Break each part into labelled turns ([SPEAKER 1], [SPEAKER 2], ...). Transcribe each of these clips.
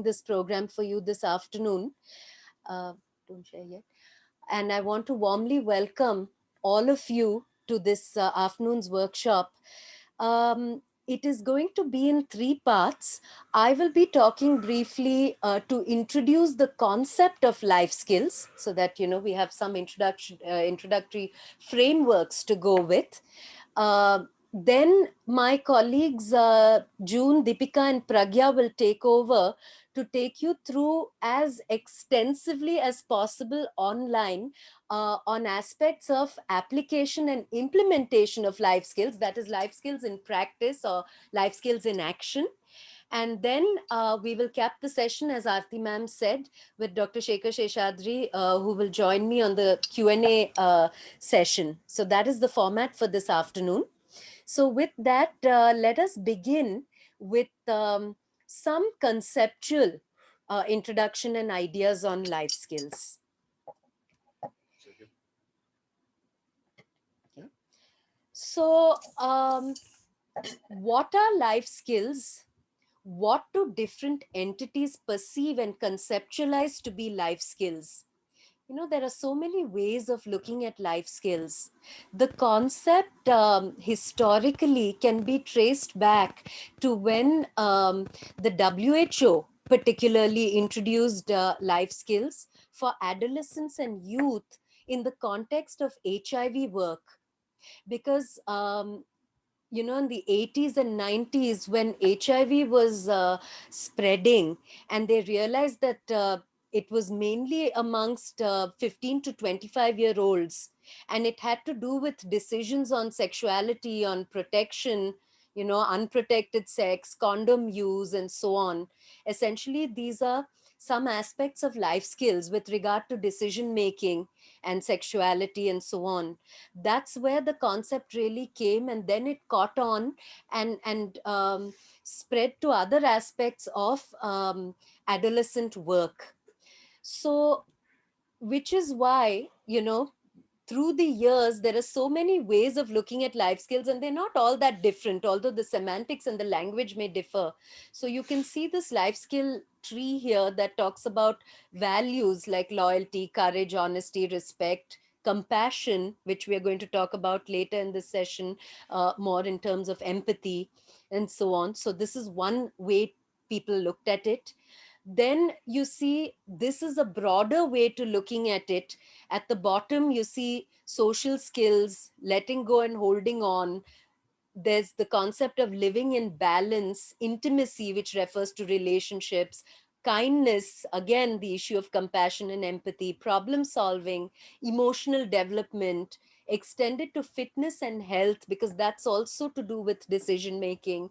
[SPEAKER 1] this program for you this afternoon. Uh, don't share yet. And I want to warmly welcome all of you to this afternoon's workshop. It is going to be in three parts. I will be talking briefly to introduce the concept of life skills so that, we have some introductory frameworks to go with. Then my colleagues June, Deepika, and Pragya will take over to take you through as extensively as possible online on aspects of application and implementation of life skills, that is, life skills in practice or life skills in action. And then we will cap the session, as Aarti ma'am said, with Dr. Shekhar Sheshadri, who will join me on the Q&A session. So that is the format for this afternoon. So with that, let us begin with some conceptual introduction and ideas on life skills. Okay. So what are life skills? What do different entities perceive and conceptualize to be life skills? There are so many ways of looking at life skills. The concept historically can be traced back to when the WHO particularly introduced life skills for adolescents and youth in the context of HIV work. Because in the 80s and 90s, when HIV was spreading, and they realized that it was mainly amongst 15 to 25-year-olds, and it had to do with decisions on sexuality, on protection, unprotected sex, condom use, and so on. Essentially, these are some aspects of life skills with regard to decision making and sexuality and so on. That's where the concept really came, and then it caught on and spread to other aspects of adolescent work. So, which is why, through the years, there are so many ways of looking at life skills, and they're not all that different, although the semantics and the language may differ. So you can see this life skill tree here that talks about values like loyalty, courage, honesty, respect, compassion, which we are going to talk about later in this session, more in terms of empathy, and so on. So this is one way people looked at it. Then you see this is a broader way to looking at it. At the bottom you see social skills, letting go and holding on. There's the concept of living in balance, intimacy, which refers to relationships, kindness, again the issue of compassion and empathy, problem solving, emotional development, extended to fitness and health, because that's also to do with decision making,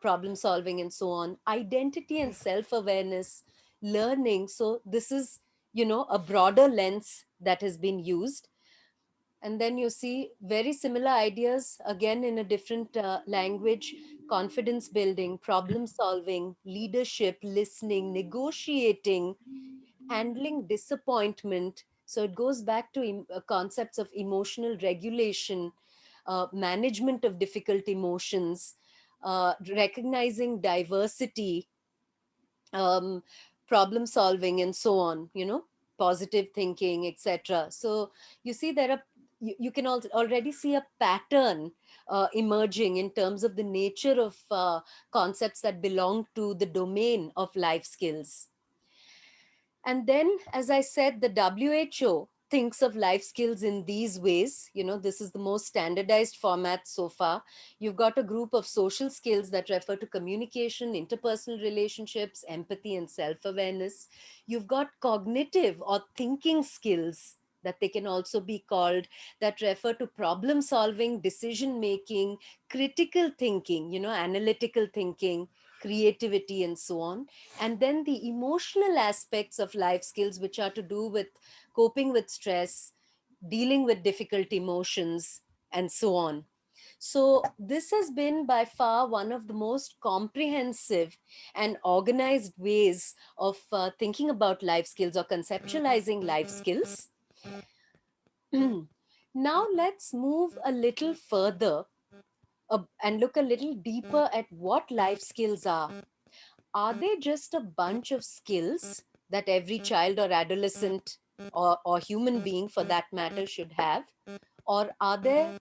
[SPEAKER 1] problem solving, and so on, identity and self awareness, learning. So this is, a broader lens that has been used. And then you see very similar ideas again in a different language: confidence building, problem solving, leadership, listening, negotiating, handling disappointment. So it goes back to concepts of emotional regulation, management of difficult emotions, recognizing diversity, um, problem solving, and so on, positive thinking, etc. So you see there are, you can already see a pattern emerging in terms of the nature of concepts that belong to the domain of life skills. And then, as I said, the WHO thinks of life skills in these ways. This is the most standardized format so far. You've got a group of social skills that refer to communication, interpersonal relationships, empathy, and self awareness. You've got cognitive or thinking skills, that they can also be called, that refer to problem solving, decision making, critical thinking, analytical thinking, creativity, and so on. And then the emotional aspects of life skills, which are to do with coping with stress, dealing with difficult emotions, and so on. So this has been by far one of the most comprehensive and organized ways of thinking about life skills or conceptualizing life skills. Now let's move a little further and look a little deeper at what life skills are. Are they just a bunch of skills that every child or adolescent or human being for that matter should have? Or are there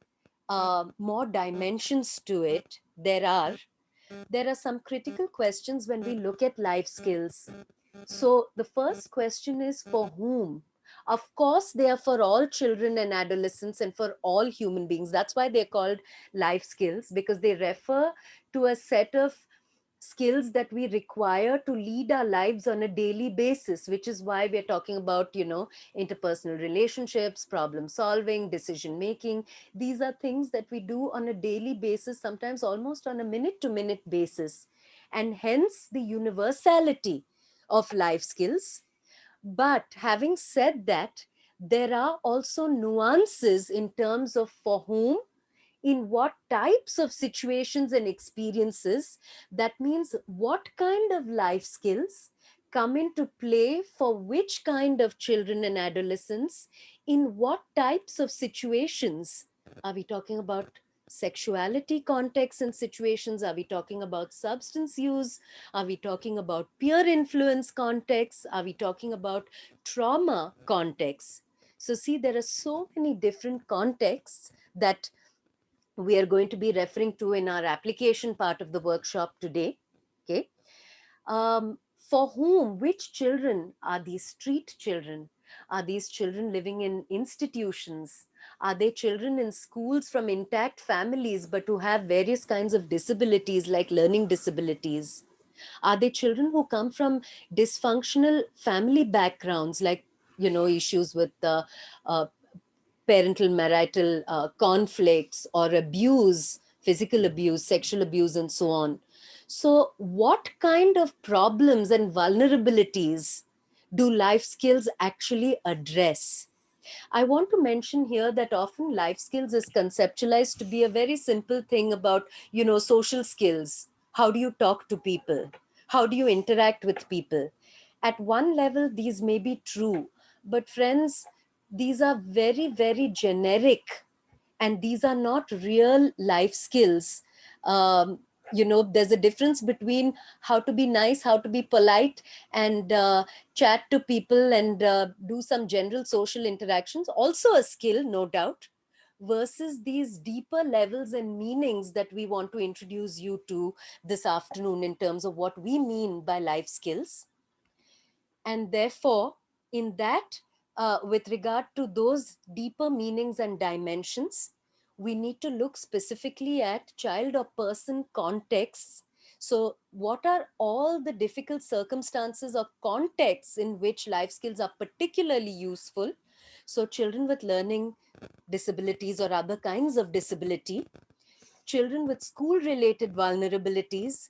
[SPEAKER 1] more dimensions to it? There are some critical questions when we look at life skills. So the first question is, for whom? Of course, they are for all children and adolescents and for all human beings. That's why they're called life skills, because they refer to a set of skills that we require to lead our lives on a daily basis, which is why we're talking about, interpersonal relationships, problem solving, decision making. These are things that we do on a daily basis, sometimes almost on a minute to minute basis, and hence the universality of life skills. But having said that, there are also nuances in terms of for whom, in what types of situations and experiences. That means what kind of life skills come into play for which kind of children and adolescents, in what types of situations. Are we talking about sexuality contexts and situations? Are we talking about substance use? Are we talking about peer influence contexts? Are we talking about trauma contexts? So see, there are so many different contexts that we are going to be referring to in our application part of the workshop today. Okay. For whom, which children? Are these street children? Are these children living in institutions? Are they children in schools from intact families but who have various kinds of disabilities like learning disabilities? Are they children who come from dysfunctional family backgrounds, like issues with uh, parental marital conflicts or abuse, physical abuse, sexual abuse, and so on? So, what kind of problems and vulnerabilities do life skills actually address? I want to mention here that often life skills is conceptualized to be a very simple thing about, social skills. How do you talk to people? How do you interact with people? At one level, these may be true, but friends, these are very, very generic, and these are not real life skills. Um, there's a difference between how to be nice, how to be polite, and chat to people and do some general social interactions, also a skill, no doubt, versus these deeper levels and meanings that we want to introduce you to this afternoon in terms of what we mean by life skills. And therefore, in that, with regard to those deeper meanings and dimensions, we need to look specifically at child or person contexts. So what are all the difficult circumstances or contexts in which life skills are particularly useful? So children with learning disabilities or other kinds of disability, children with school related vulnerabilities,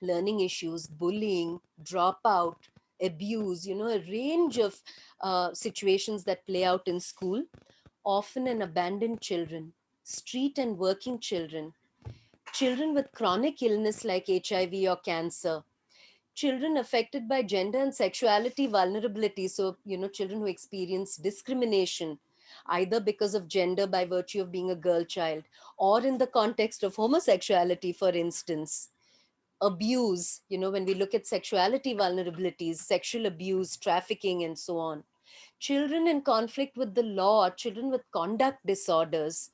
[SPEAKER 1] learning issues, bullying, dropout, abuse, a range of situations that play out in school, often in abandoned children, street and working children, children with chronic illness like HIV or cancer, children affected by gender and sexuality vulnerability. So, children who experience discrimination, either because of gender by virtue of being a girl child, or in the context of homosexuality, for instance, abuse, when we look at sexuality vulnerabilities, sexual abuse, trafficking, and so on. Children in conflict with the law, children with conduct disorders,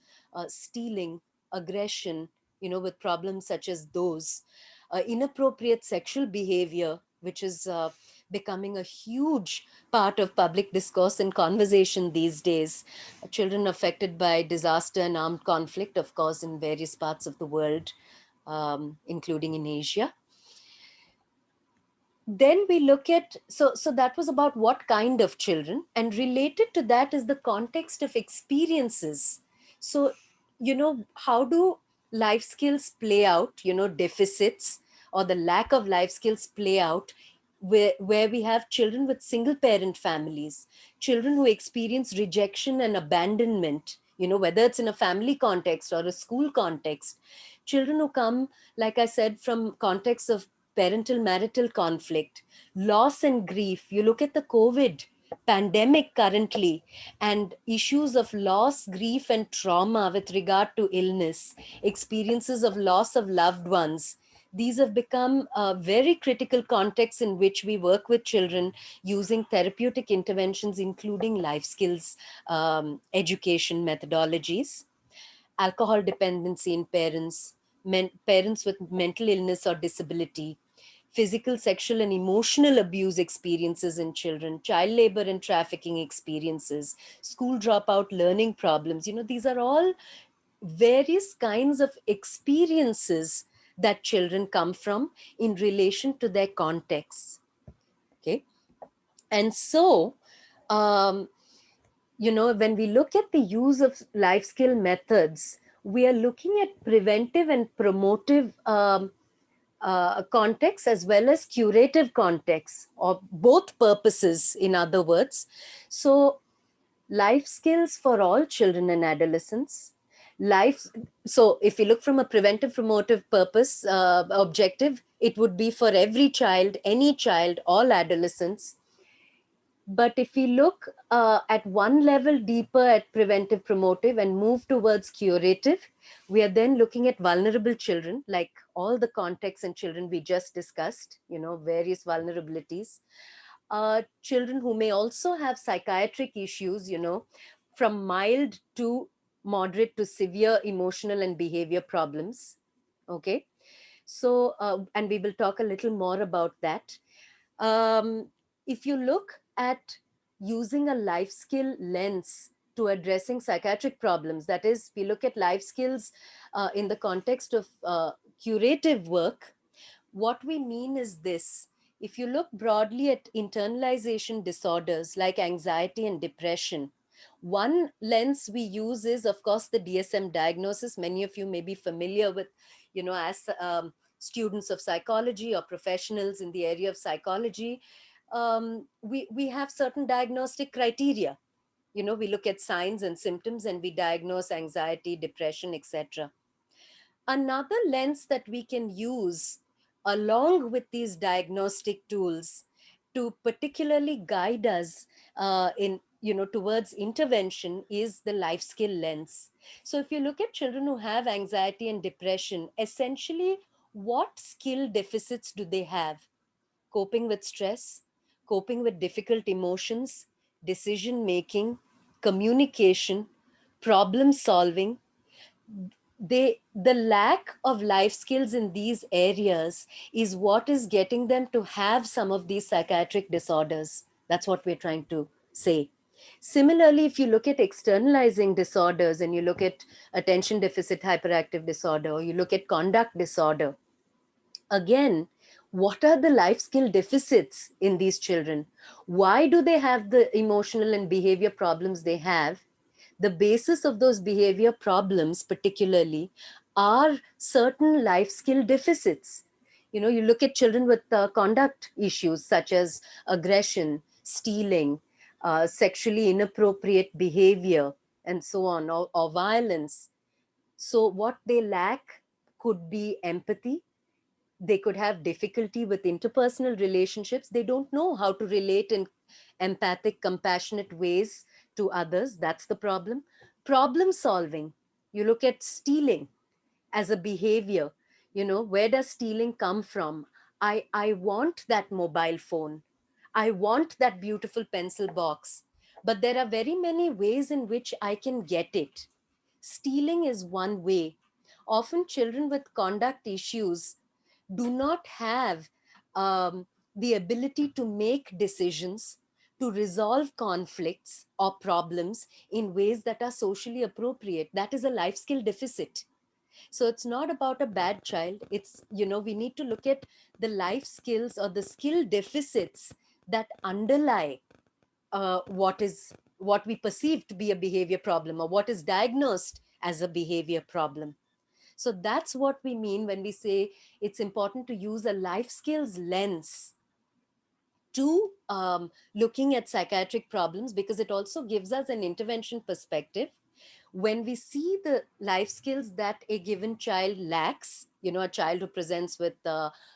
[SPEAKER 1] stealing, aggression, with problems such as those, inappropriate sexual behavior, which is becoming a huge part of public discourse and conversation these days. Children affected by disaster and armed conflict, of course, in various parts of the world, including in Asia. Then we look at, so that was about what kind of children, and related to that is the context of experiences. So, how do life skills play out, deficits or the lack of life skills play out where we have children with single parent families, children who experience rejection and abandonment, whether it's in a family context or a school context, children who come, like I said, from contexts of parental marital conflict, loss and grief. You look at the COVID pandemic currently, and issues of loss, grief, and trauma with regard to illness, experiences of loss of loved ones. These have become very critical contexts in which we work with children using therapeutic interventions, including life skills education methodologies. Alcohol dependency in parents, parents with mental illness or disability, physical, sexual, and emotional abuse experiences in children, child labor and trafficking experiences, school dropout learning problems. These are all various kinds of experiences that children come from in relation to their contexts. Okay. And so, um, when we look at the use of life skill methods, we are looking at preventive and promotive contexts as well as curative contexts, or both purposes, in other words. So, life skills for all children and adolescents. Life. So, if you look from a preventive promotive purpose objective, it would be for every child, any child, all adolescents. But if we look at one level deeper at preventive promotive and move towards curative, we are then looking at vulnerable children, like all the contexts and children we just discussed, various vulnerabilities. Children who may also have psychiatric issues, from mild to moderate to severe emotional and behavior problems. Okay. So, and we will talk a little more about that. If you look at using a life skill lens to addressing psychiatric problems, that is, we look at life skills in the context of curative work, what we mean is this. If you look broadly at internalization disorders like anxiety and depression, one lens we use is, of course, the DSM diagnosis. Many of you may be familiar with, as students of psychology or professionals in the area of psychology. We have certain diagnostic criteria. We look at signs and symptoms and we diagnose anxiety, depression, etc. Another lens that we can use along with these diagnostic tools to particularly guide us in towards intervention is the life skill lens. So if you look at children who have anxiety and depression, essentially what skill deficits do they have? Coping with stress, coping with difficult emotions, decision making, communication, problem solving. The lack of life skills in these areas is what is getting them to have some of these psychiatric disorders. That's what we're trying to say. Similarly, if you look at externalizing disorders and you look at attention deficit hyperactive disorder, or you look at conduct disorder, again, what are the life skill deficits in these children? Why do they have the emotional and behavior problems they have? The basis of those behavior problems, particularly, are certain life skill deficits. You look at children with conduct issues such as aggression, stealing, sexually inappropriate behavior, and so on, or violence. So, what they lack could be empathy. They could have difficulty with interpersonal relationships. They don't know how to relate in empathic, compassionate ways to others. That's the problem. Problem solving. You look at stealing as a behavior. Where does stealing come from? I want that mobile phone. I want that beautiful pencil box. But there are very many ways in which I can get it. Stealing is one way. Often children with conduct issues do not have um, the ability to make decisions, to resolve conflicts or problems in ways that are socially appropriate. That is a life skill deficit. So it's not about a bad child. It's, we need to look at the life skills or the skill deficits that underlie what we perceive to be a behavior problem, or what is diagnosed as a behavior problem. So that's what we mean when we say it's important to use a life skills lens to looking at psychiatric problems, because it also gives us an intervention perspective. When we see the life skills that a given child lacks, a child who presents with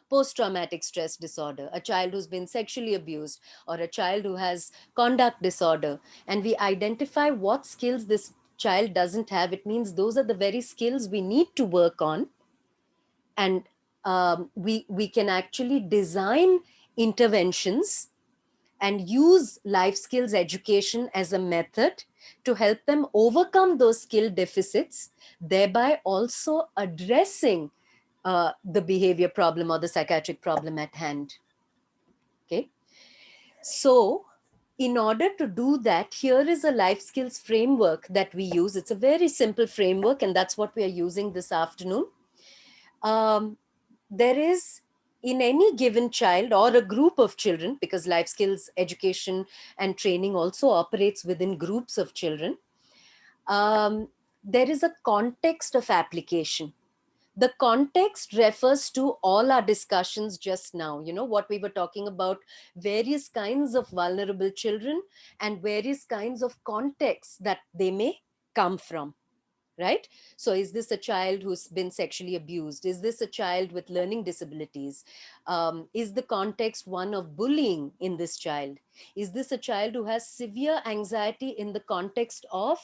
[SPEAKER 1] post-traumatic stress disorder, a child who's been sexually abused, or a child who has conduct disorder, and we identify what skills this child doesn't have, it means those are the very skills we need to work on. And We can actually design interventions and use life skills education as a method to help them overcome those skill deficits, thereby also addressing the behavior problem or the psychiatric problem at hand. Okay. So, in order to do that, here is a life skills framework that we use. It's a very simple framework, and that's what we are using this afternoon. There is, in any given child or a group of children, because life skills education and training also operates within groups of children, um, there is a context of application. The context refers to all our discussions just now, what we were talking about, various kinds of vulnerable children and various kinds of contexts that they may come from, right? So is this a child who's been sexually abused? Is this a child with learning disabilities? Is the context one of bullying in this child? Is this a child who has severe anxiety in the context of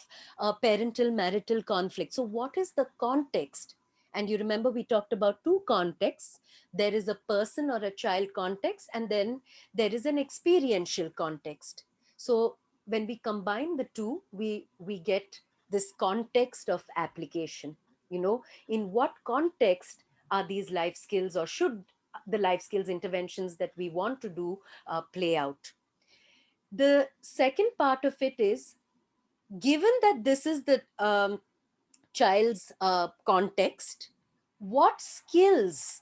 [SPEAKER 1] parental marital conflict? So what is the context? And you remember we talked about two contexts. There is a person or a child context, and then there is an experiential context. So when we combine the two, we get this context of application. In what context are these life skills, or should the life skills interventions that we want to do play out? The second part of it is, given that this is the child's context, what skills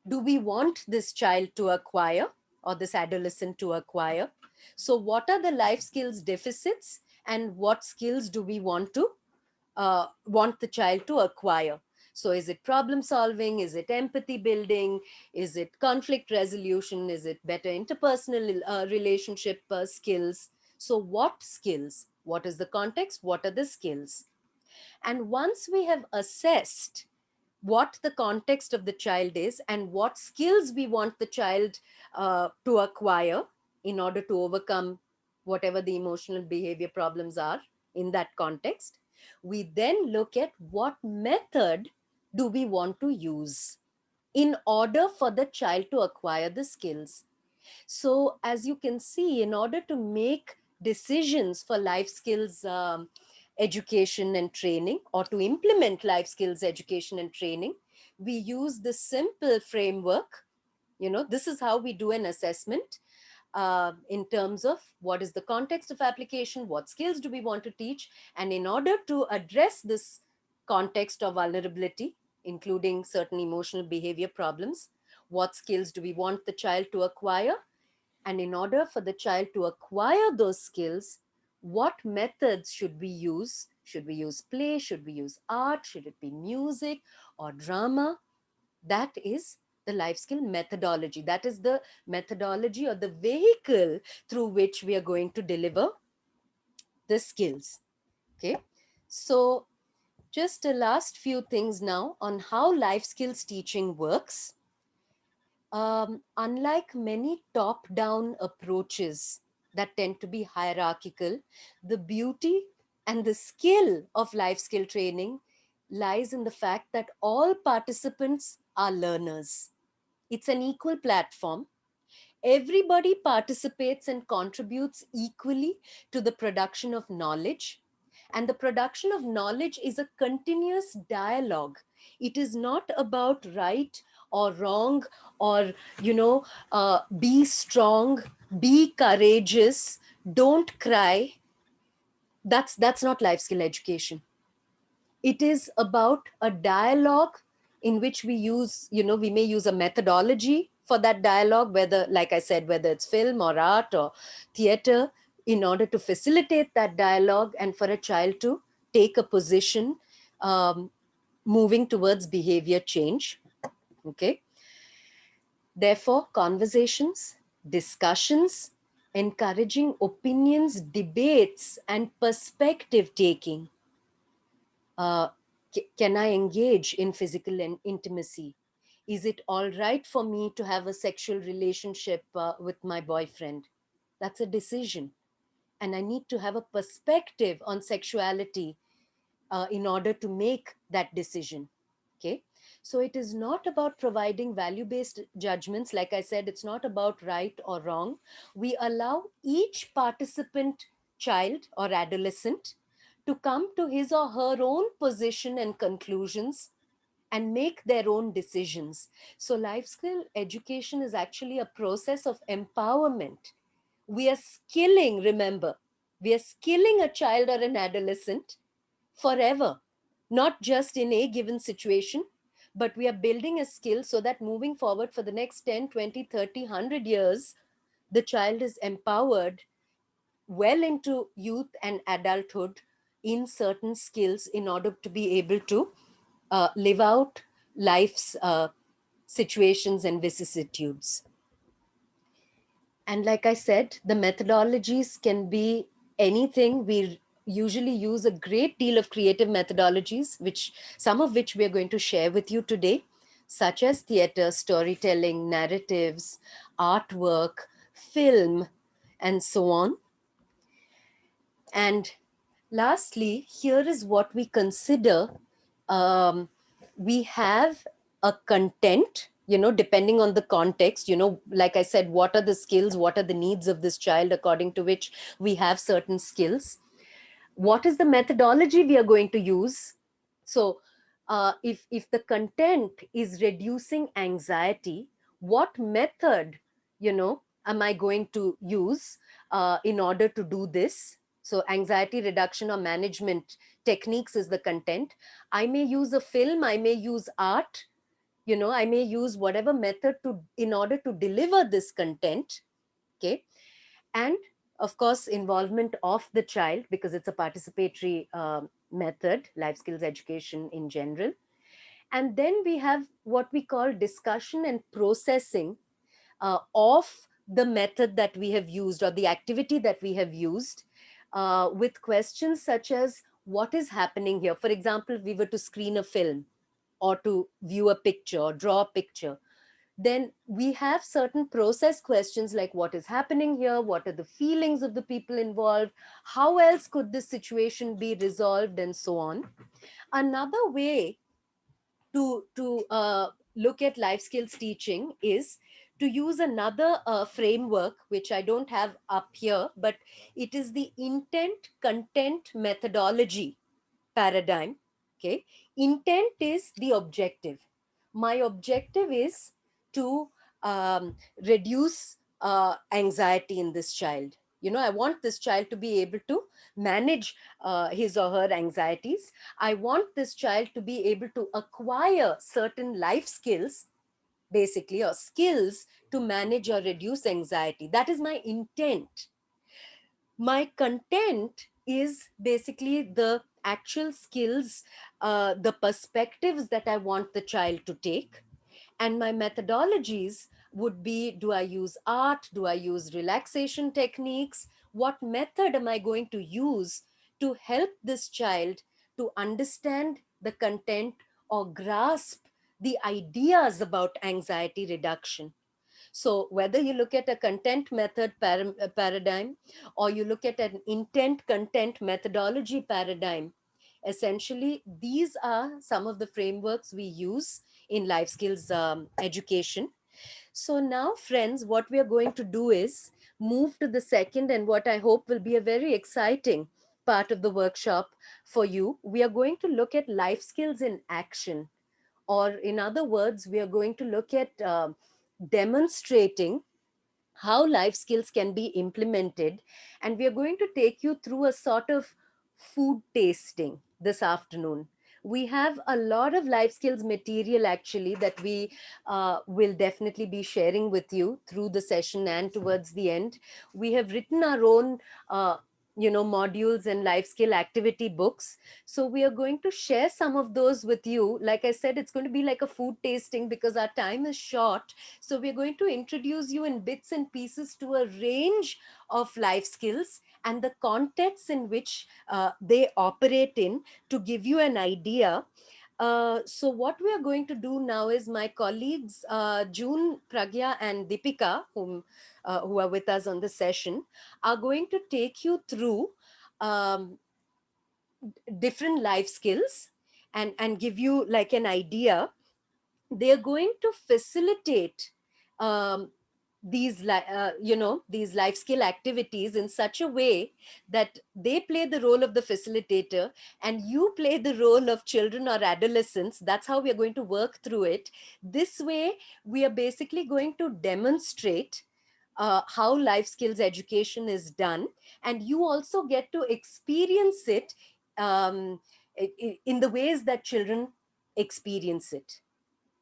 [SPEAKER 1] do we want this child to acquire or this adolescent to acquire? So what are the life skills deficits, and what skills do we want the child to acquire? So is it problem solving? Is it empathy building? Is it conflict resolution? Is it better interpersonal relationship skills? So what skills? What is the context? What are the skills? And once we have assessed what the context of the child is and what skills we want the child to acquire in order to overcome whatever the emotional behavior problems are in that context, we then look at what method do we want to use in order for the child to acquire the skills. So, as you can see, in order to make decisions for life skills education and training, or to implement life skills education and training, we use the simple framework. This is how we do an assessment in terms of what is the context of application, what skills do we want to teach, and in order to address this context of vulnerability, including certain emotional behavior problems, what skills do we want the child to acquire? And in order for the child to acquire those skills, what methods should we use? Should we use play? Should we use art? Should it be music or drama? That is the life skill methodology. That is the methodology or the vehicle through which we are going to deliver the skills. Okay. So, just a last few things now on how life skills teaching works. Unlike many top down approaches that tend to be hierarchical, the beauty and the skill of life skill training lies in the fact that all participants are learners. It's an equal platform. Everybody participates and contributes equally to the production of knowledge. And the production of knowledge is a continuous dialogue. It is not about right or wrong, or, be strong, be courageous, don't cry. That's not life skill education. It is about a dialogue in which we may use a methodology for that dialogue, whether, like I said, whether it's film or art or theater, in order to facilitate that dialogue and for a child to take a position, um, moving towards behavior change. Okay. Therefore, conversations, discussions, encouraging opinions, debates, and perspective taking. Can I engage in physical intimacy? Is it all right for me to have a sexual relationship with my boyfriend? That's a decision. And I need to have a perspective on sexuality in order to make that decision. Okay. So it is not about providing value based judgments. Like I said, it's not about right or wrong. We allow each participant child or adolescent to come to his or her own position and conclusions and make their own decisions. So, life skill education is actually a process of empowerment. We are skilling, remember, we are skilling a child or an adolescent forever, not just in a given situation, but we are building a skill so that moving forward for the next 10, 20, 30, 100 years, the child is empowered well into youth and adulthood in certain skills in order to be able to live out life's situations and vicissitudes. And like I said, the methodologies can be anything. We usually use a great deal of creative methodologies, which some of which we are going to share with you today, such as theater, storytelling, narratives, artwork, film, and so on. And lastly, here is what we consider. Um, we have a content, depending on the context, like I said, what are the skills, what are the needs of this child, according to which we have certain skills. What is the methodology we are going to use? So if the content is reducing anxiety, what method am I going to use in order to do this? So anxiety reduction or management techniques is the content. I may use a film, I may use art, I may use whatever method to in order to deliver this content. Okay. And of course, involvement of the child, because it's a participatory method, life skills education in general. And then we have what we call discussion and processing of the method that we have used or the activity that we have used, with questions such as what is happening here. For example, if we were to screen a film or to view a picture or draw a picture, then we have certain process questions like what is happening here, what are the feelings of the people involved, how else could this situation be resolved, and so on. Another way to look at life skills teaching is to use another framework which I don't have up here, but it is the intent content methodology paradigm. Okay. Intent is the objective. My objective is to reduce anxiety in this child. I want this child to be able to manage his or her anxieties. I want this child to be able to acquire certain life skills, basically, or skills to manage or reduce anxiety. That is my intent. My content is basically the actual skills, the perspectives that I want the child to take. And my methodologies would be, do I use art? Do I use relaxation techniques? What method am I going to use to help this child to understand the content or grasp the ideas about anxiety reduction? So whether you look at a content method paradigm, or you look at an intent content methodology paradigm, essentially these are some of the frameworks we use in life skills education. So now, friends, what we are going to do is move to the second and what I hope will be a very exciting part of the workshop for you. We are going to look at life skills in action, or in other words, we are going to look at demonstrating how life skills can be implemented. And we are going to take you through a sort of food tasting this afternoon. We have a lot of life skills material actually that we will definitely be sharing with you through the session and towards the end. We have written our own modules and life skill activity books, so we are going to share some of those with you. Like I said, it's going to be like a food tasting because our time is short. So we're going to introduce you in bits and pieces to a range of life skills and the contexts in which they operate in, to give you an idea. So what we are going to do now is my colleagues June, Pragya, and Deepika, who are with us on the session, are going to take you through um, different life skills and give you like an idea they are going to facilitate um, these life skill activities in such a way that they play the role of the facilitator and you play the role of children or adolescents. That's how we are going to work through it. This way we are basically going to demonstrate how life skills education is done, and you also get to experience it um, in the ways that children experience it,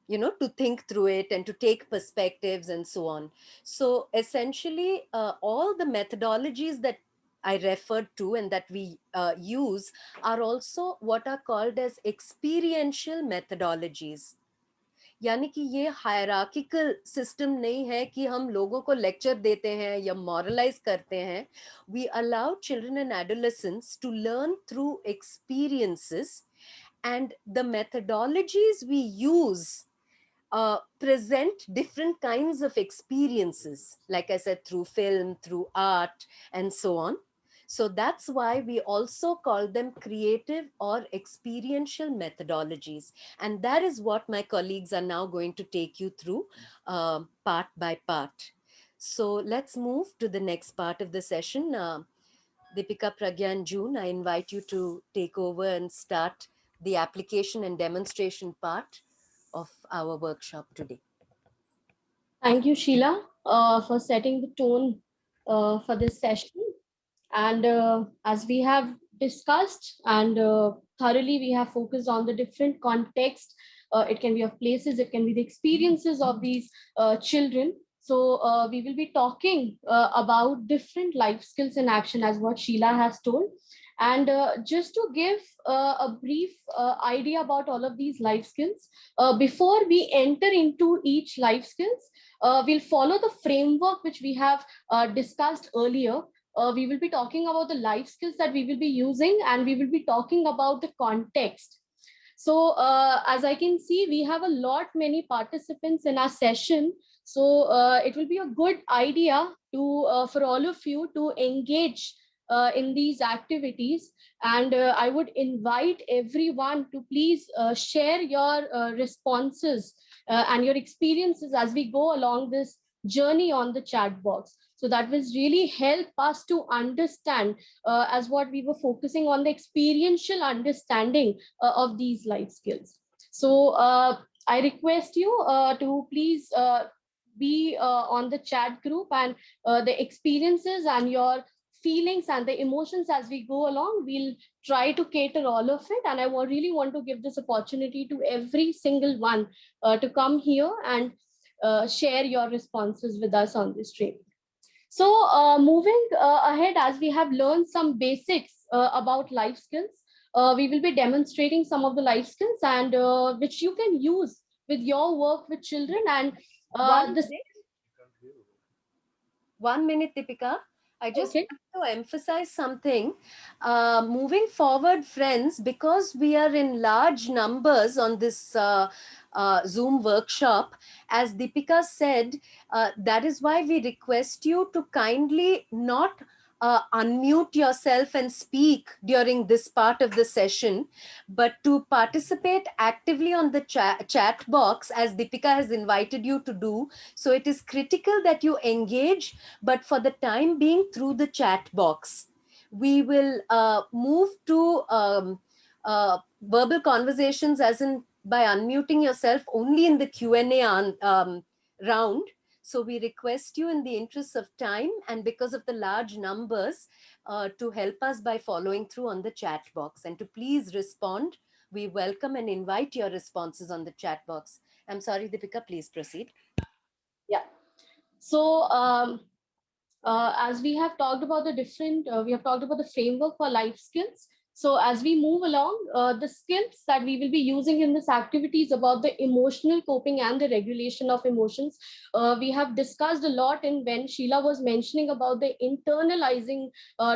[SPEAKER 1] to think through it and to take perspectives and so on. So essentially, all the methodologies that I referred to and that we use are also what are called as experiential methodologies. यानी कि ये hierarchical system नहीं है कि हम लोगों को lecture देते हैं या मॉरलाइज करते हैं. We allow children and adolescents to learn through experiences, and the methodologies we use present different kinds of experiences, like I said, through film, through art, and so on. So that's why we also call them creative or experiential methodologies. And that is what my colleagues are now going to take you through part by part. So let's move to the next part of the session. Deepika, Pragya, and June, I invite you to take over and start the application and demonstration part of our workshop today.
[SPEAKER 2] Thank you, Sheila, for setting the tone for this session. And as we have discussed and thoroughly, we have focused on the different context. It can be of places, it can be the experiences of these children. So we will be talking about different life skills in action, as what Sheila has told. And just to give a brief idea about all of these life skills, before we enter into each life skills, we'll follow the framework which we have discussed earlier. We will be talking about the life skills that we will be using, and we will be talking about the context. So as I can see, we have a lot many participants in our session. So it will be a good idea to for all of you to engage in these activities. And I would invite everyone to please share your responses and your experiences as we go along this journey on the chat box. So that will really help us to understand, as what we were focusing on, the experiential understanding of these life skills. So I request you to please be on the chat group, and the experiences and your feelings and the emotions as we go along, we'll try to cater all of it. And I really want to give this opportunity to every single one to come here and share your responses with us on this training. So moving ahead, as we have learned some basics about life skills, we will be demonstrating some of the life skills, and which you can use with your work with children. And this
[SPEAKER 1] 1 minute, Deepika. I just
[SPEAKER 2] okay.
[SPEAKER 1] want to emphasize something. Moving forward, friends, because we are in large numbers on this Zoom workshop, as Deepika said, that is why we request you to kindly not unmute yourself and speak during this part of the session, but to participate actively on the chat box, as Deepika has invited you to do. So it is critical that you engage, but for the time being, through the chat box. We will move to verbal conversations, as in by unmuting yourself only in the Q&A round. So we request you, in the interest of time and because of the large numbers, to help us by following through on the chat box, and to please respond. We welcome and invite your responses on the chat box. I'm sorry, Deepika, please proceed.
[SPEAKER 2] Yeah. So as we have talked about the different, we have talked about the framework for life skills. So as we move along, the skills that we will be using in this activity is about the emotional coping and the regulation of emotions. We have discussed a lot in when Sheila was mentioning about the internalizing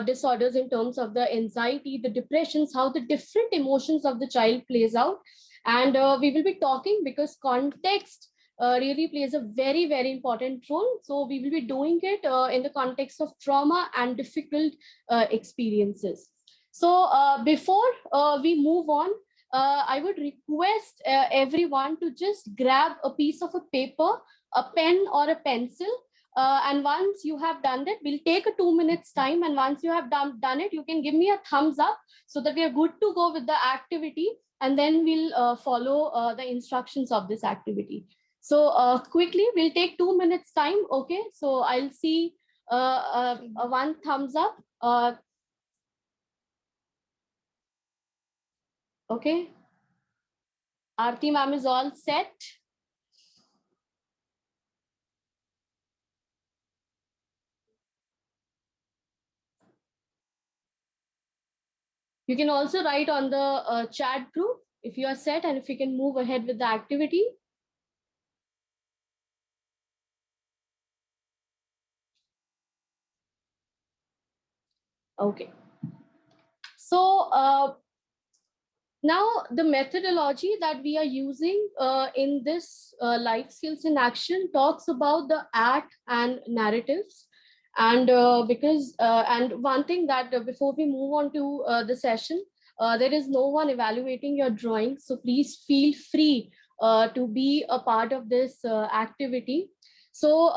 [SPEAKER 2] disorders in terms of the anxiety, the depressions, how the different emotions of the child plays out. And we will be talking because context really plays a very, very important role. So we will be doing it in the context of trauma and difficult experiences. So before we move on, I would request everyone to just grab a piece of a paper, a pen or a pencil. And once you have done that, we'll take a 2 minutes time. And once you have done it, you can give me a thumbs up so that we are good to go with the activity. And then we'll follow the instructions of this activity. So quickly, we'll take 2 minutes time. Okay. So I'll see one thumbs up. Okay. Aarti ma'am is all set. You can also write on the chat group if you are set and if you can move ahead with the activity. Okay. So now the methodology that we are using in this life skills in action talks about the art and narratives. And and one thing that before we move on to the session, there is no one evaluating your drawing. So please feel free to be a part of this activity. So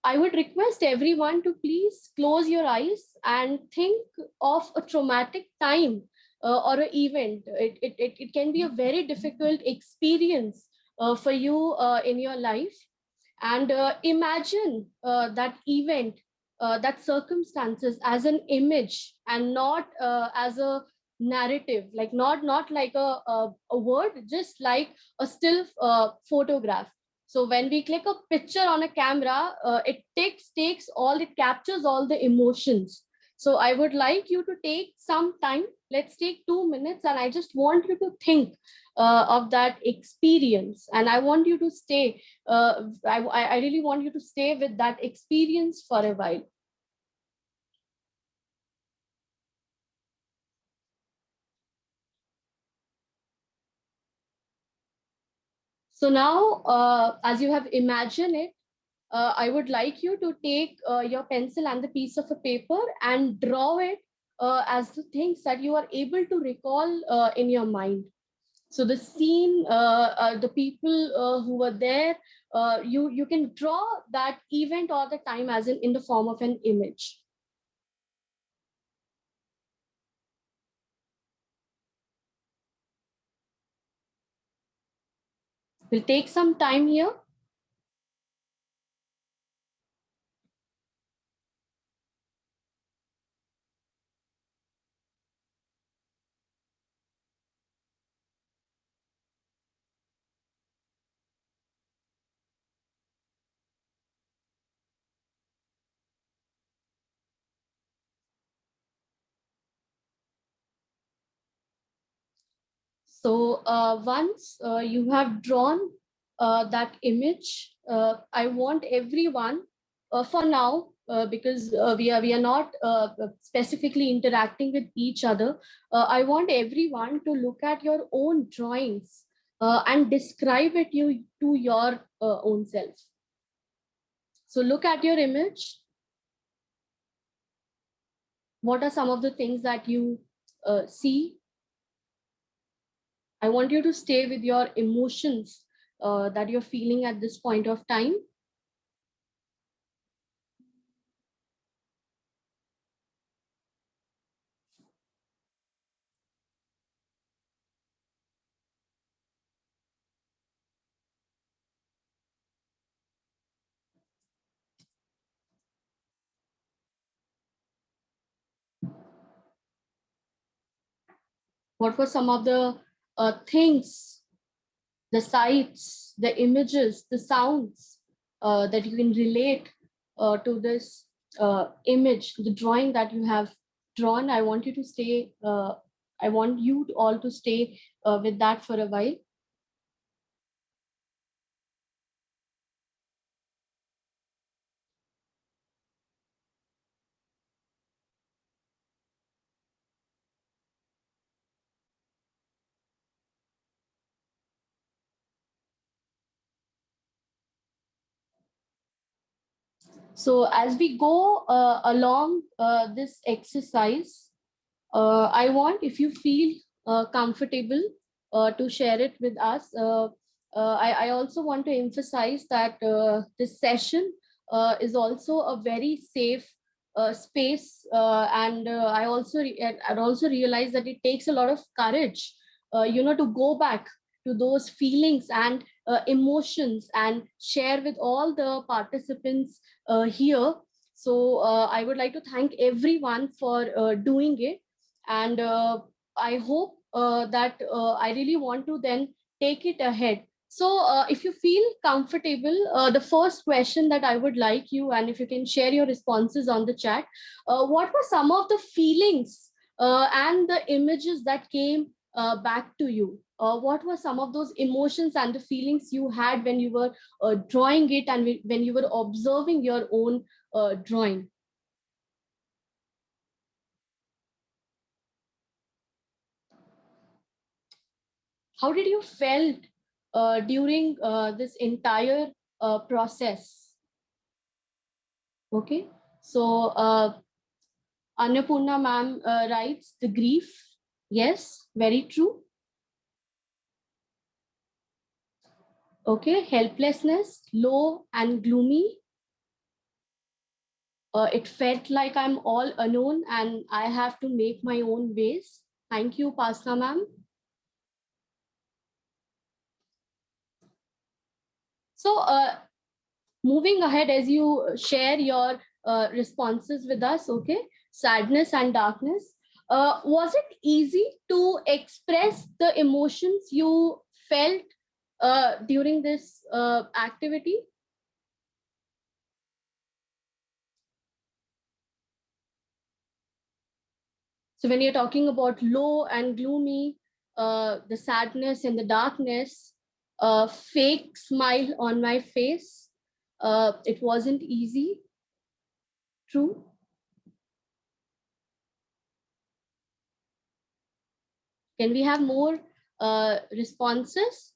[SPEAKER 2] I would request everyone to please close your eyes and think of a traumatic time or an event. It can be a very difficult experience for you in your life. And imagine that event, that circumstances as an image and not as a narrative, like not like a word, just like a still photograph. So when we click a picture on a camera, it captures all the emotions. So I would like you to take some time. Let's take 2 minutes, and I just want you to think of that experience, and I want you to stay. I really want you to stay with that experience for a while. So now, as you have imagined it, I would like you to take your pencil and the piece of a paper and draw it as the things that you are able to recall in your mind. So the scene, the people who were there, you can draw that event or the time as in the form of an image. We'll take some time here. So once you have drawn that image, I want everyone, for now, because we are not specifically interacting with each other. I want everyone to look at your own drawings and describe it to your own self. So look at your image. What are some of the things that you see? I want you to stay with your emotions that you're feeling at this point of time. What were some of the things, the sights, the images, the sounds that you can relate to this image, the drawing that you have drawn? I want you to stay. I want you all to stay with that for a while. So as we go along this exercise, I want, if you feel comfortable to share it with us. I also want to emphasize that this session is also a very safe space, and I also realize that it takes a lot of courage, to go back to those feelings and emotions and share with all the participants here. So I would like to thank everyone for doing it, and I hope that I really want to then take it ahead. So, if you feel comfortable, the first question that I would like you, and if you can share your responses on the chat, what were some of the feelings and the images that came back to you? What were some of those emotions and the feelings you had when you were drawing it and when you were observing your own drawing? How did you felt during this entire process? Okay, so Annapurna ma'am writes the grief. Yes, very true. Okay, helplessness, low and gloomy. It felt like I'm all alone and I have to make my own ways. Thank you, Pasna ma'am. So, moving ahead, as you share your responses with us, okay, sadness and darkness, was it easy to express the emotions you felt during this activity? So when you're talking about low and gloomy, the sadness and the darkness, fake smile on my face, it wasn't easy. True. Can we have more responses?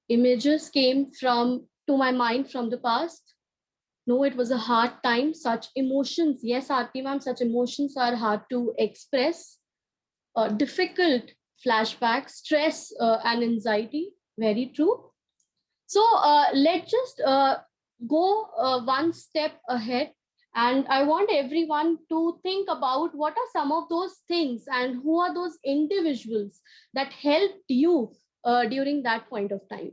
[SPEAKER 2] Images came from to my mind from the past. No, it was a hard time. Such emotions, yes, Aarti ma'am, such emotions are hard to express. Difficult flashbacks, stress and anxiety. Very true. So let's just go one step ahead. And I want everyone to think about what are some of those things and who are those individuals that helped you during that point of time.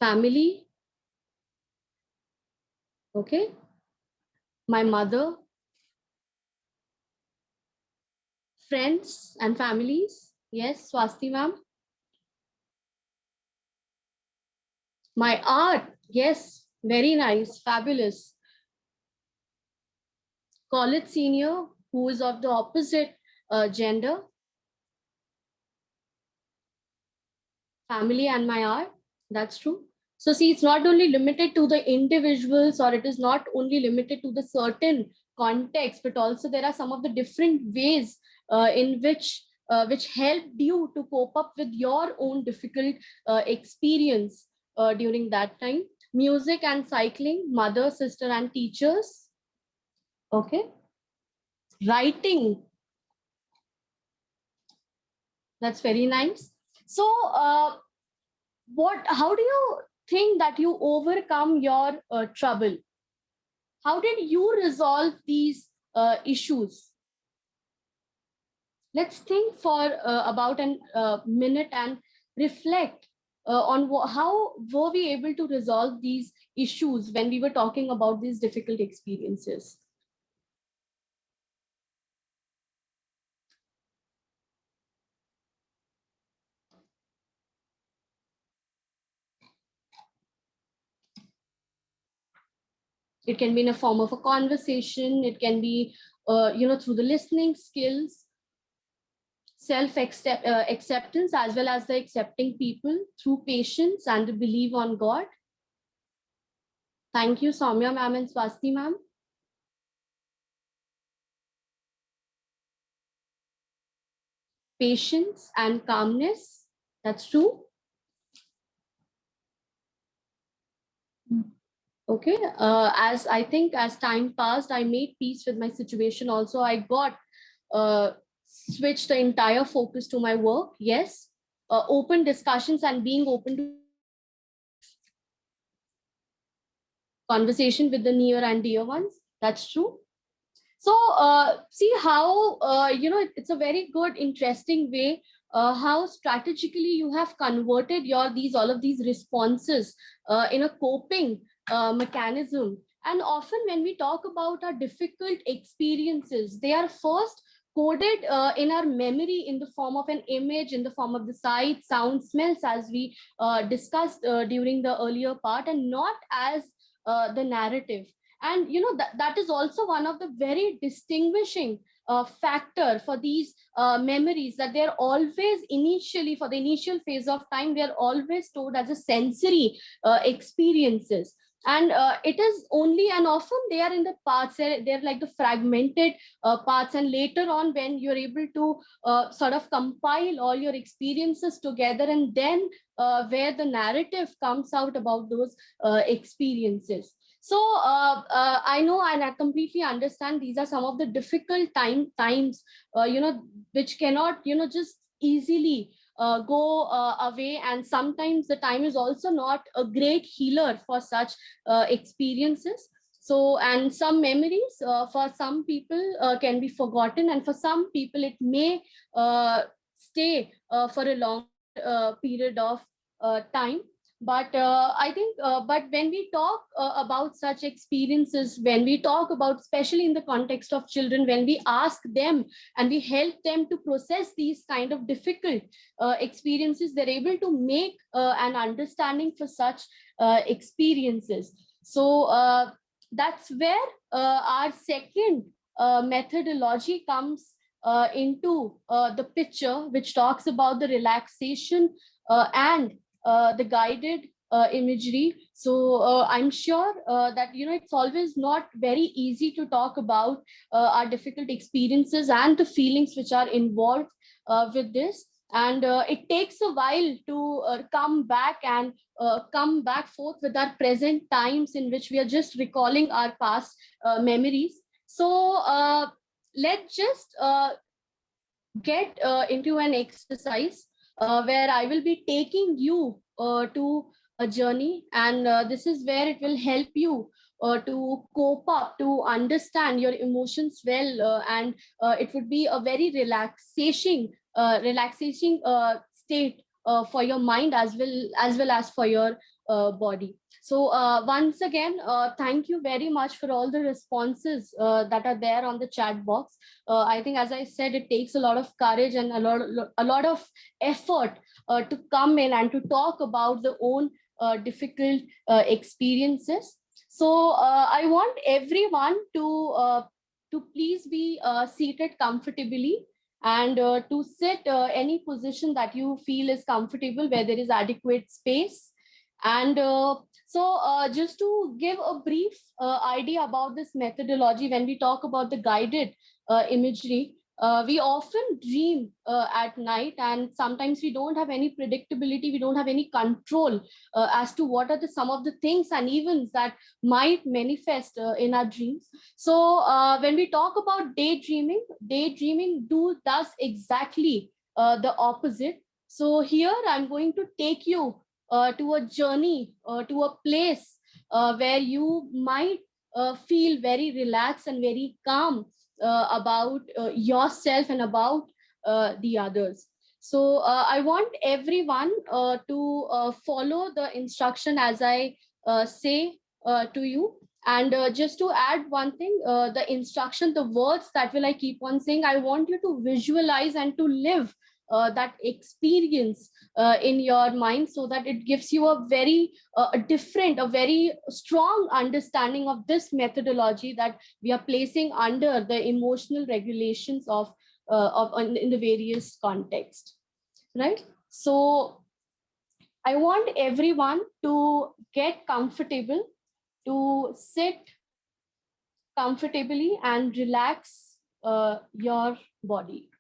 [SPEAKER 2] Family, okay, my mother, friends and families. Yes, Swasti ma'am. My art, yes, very nice, fabulous. College senior who is of the opposite gender, family and my art. That's true. So see, it's not only limited to the individuals, or it is not only limited to the certain context, but also there are some of the different ways in which helped you to cope up with your own difficult experience during that time. Music and cycling, mother, sister, and teachers. Okay. Writing, that's very nice. So, how do you think that you overcome your trouble? How did you resolve these issues? Let's think for about a minute and reflect on how were we able to resolve these issues when we were talking about these difficult experiences. It can be in a form of a conversation. It can be, through the listening skills, acceptance, as well as the accepting people through patience and the belief on God. Thank you, Soumya ma'am and Swasti ma'am. Patience and calmness. That's true. Okay, as I think as time passed, I made peace with my situation. Also, I got uh, switched the entire focus to my work. Yes, open discussions and being open to conversation with the near and dear ones. That's true. So see how it's a very good, interesting way how strategically you have converted your these all of these responses in a coping mechanism. And often when we talk about our difficult experiences, they are first coded in our memory in the form of an image, in the form of the sight, sound, smells, as we discussed during the earlier part, and not as the narrative. And that is also one of the very distinguishing factor for these memories, that they're always initially, for the initial phase of time, they're always stored as a sensory experiences. And it is only, and often they are in the parts, they're like the fragmented parts, and later on when you're able to sort of compile all your experiences together, and then where the narrative comes out about those experiences. So I know and I completely understand these are some of the difficult times which cannot just easily go away, and sometimes the time is also not a great healer for such experiences. So, and some memories for some people can be forgotten, and for some people it may stay for a longer period of time. But I think but when we talk about such experiences, when we talk about, especially in the context of children, when we ask them and we help them to process these kind of difficult experiences, they're able to make an understanding for such experiences. So that's where our second methodology comes into the picture, which talks about the relaxation and the guided imagery. So I'm sure that it's always not very easy to talk about our difficult experiences and the feelings which are involved with this. And it takes a while to come back and come back forth with our present times, in which we are just recalling our past memories. So let's just get into an exercise where I will be taking you to a journey, and this is where it will help you to cope up, to understand your emotions well, and it would be a very relaxation state for your mind, as well as for your body. So once again, thank you very much for all the responses that are there on the chat box. I think, as I said, it takes a lot of courage and a lot of effort to come in and to talk about the own difficult experiences. So I want everyone to please be seated comfortably, and to sit any position that you feel is comfortable, where there is adequate space. And so just to give a brief idea about this methodology, when we talk about the guided imagery, we often dream at night, and sometimes we don't have any predictability, we don't have any control as to what are the some of the things and events that might manifest in our dreams. So when we talk about daydreaming does exactly the opposite. So here I'm going to take you to a journey, to a place where you might feel very relaxed and very calm about yourself and about the others. So I want everyone to follow the instruction as I say to you. And just to add one thing, the instruction, the words that will I keep on saying, I want you to visualize and to live that experience in your mind, so that it gives you a very different, a very strong understanding of this methodology that we are placing under the emotional regulations of in the various contexts, right? So I want everyone to get comfortable, to sit comfortably and relax your body.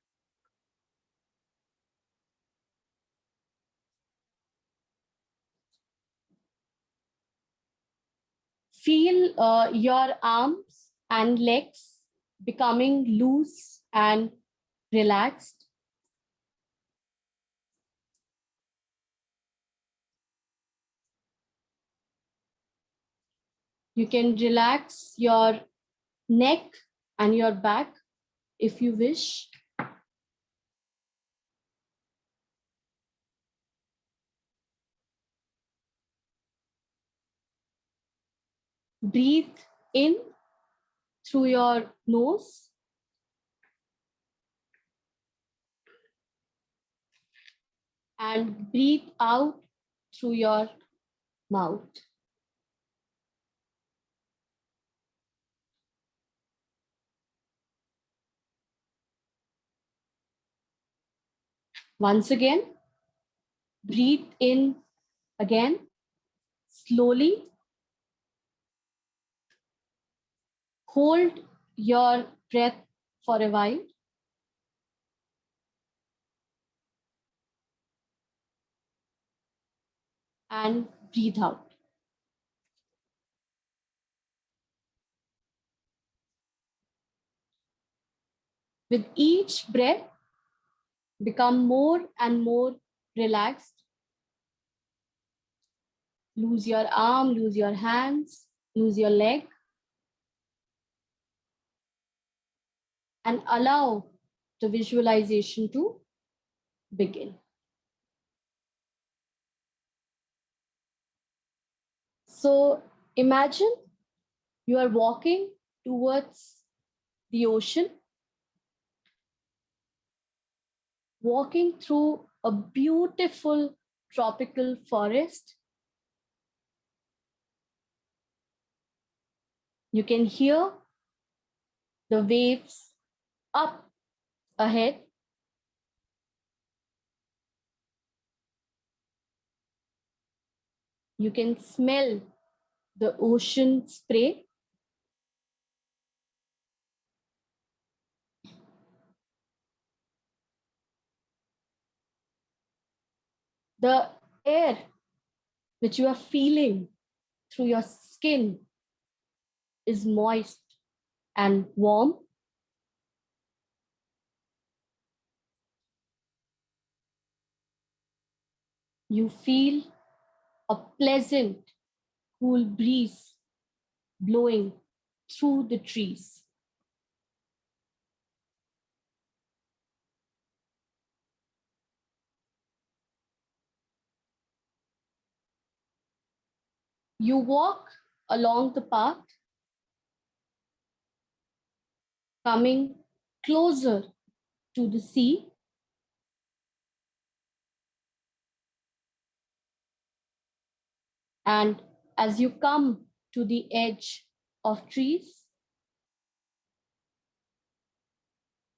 [SPEAKER 2] Feel your arms and legs becoming loose and relaxed. You can relax your neck and your back if you wish. Breathe in through your nose and breathe out through your mouth. Once again, breathe in again, slowly. Hold your breath for a while. And breathe out. With each breath, become more and more relaxed. Lose your arm, lose your hands, lose your leg, and allow the visualization to begin. So imagine you are walking towards the ocean, walking through a beautiful tropical forest. You can hear the waves up ahead. You can smell the ocean spray. The air which you are feeling through your skin is moist and warm. You feel a pleasant, cool breeze blowing through the trees. You walk along the path, coming closer to the sea. And as you come to the edge of trees,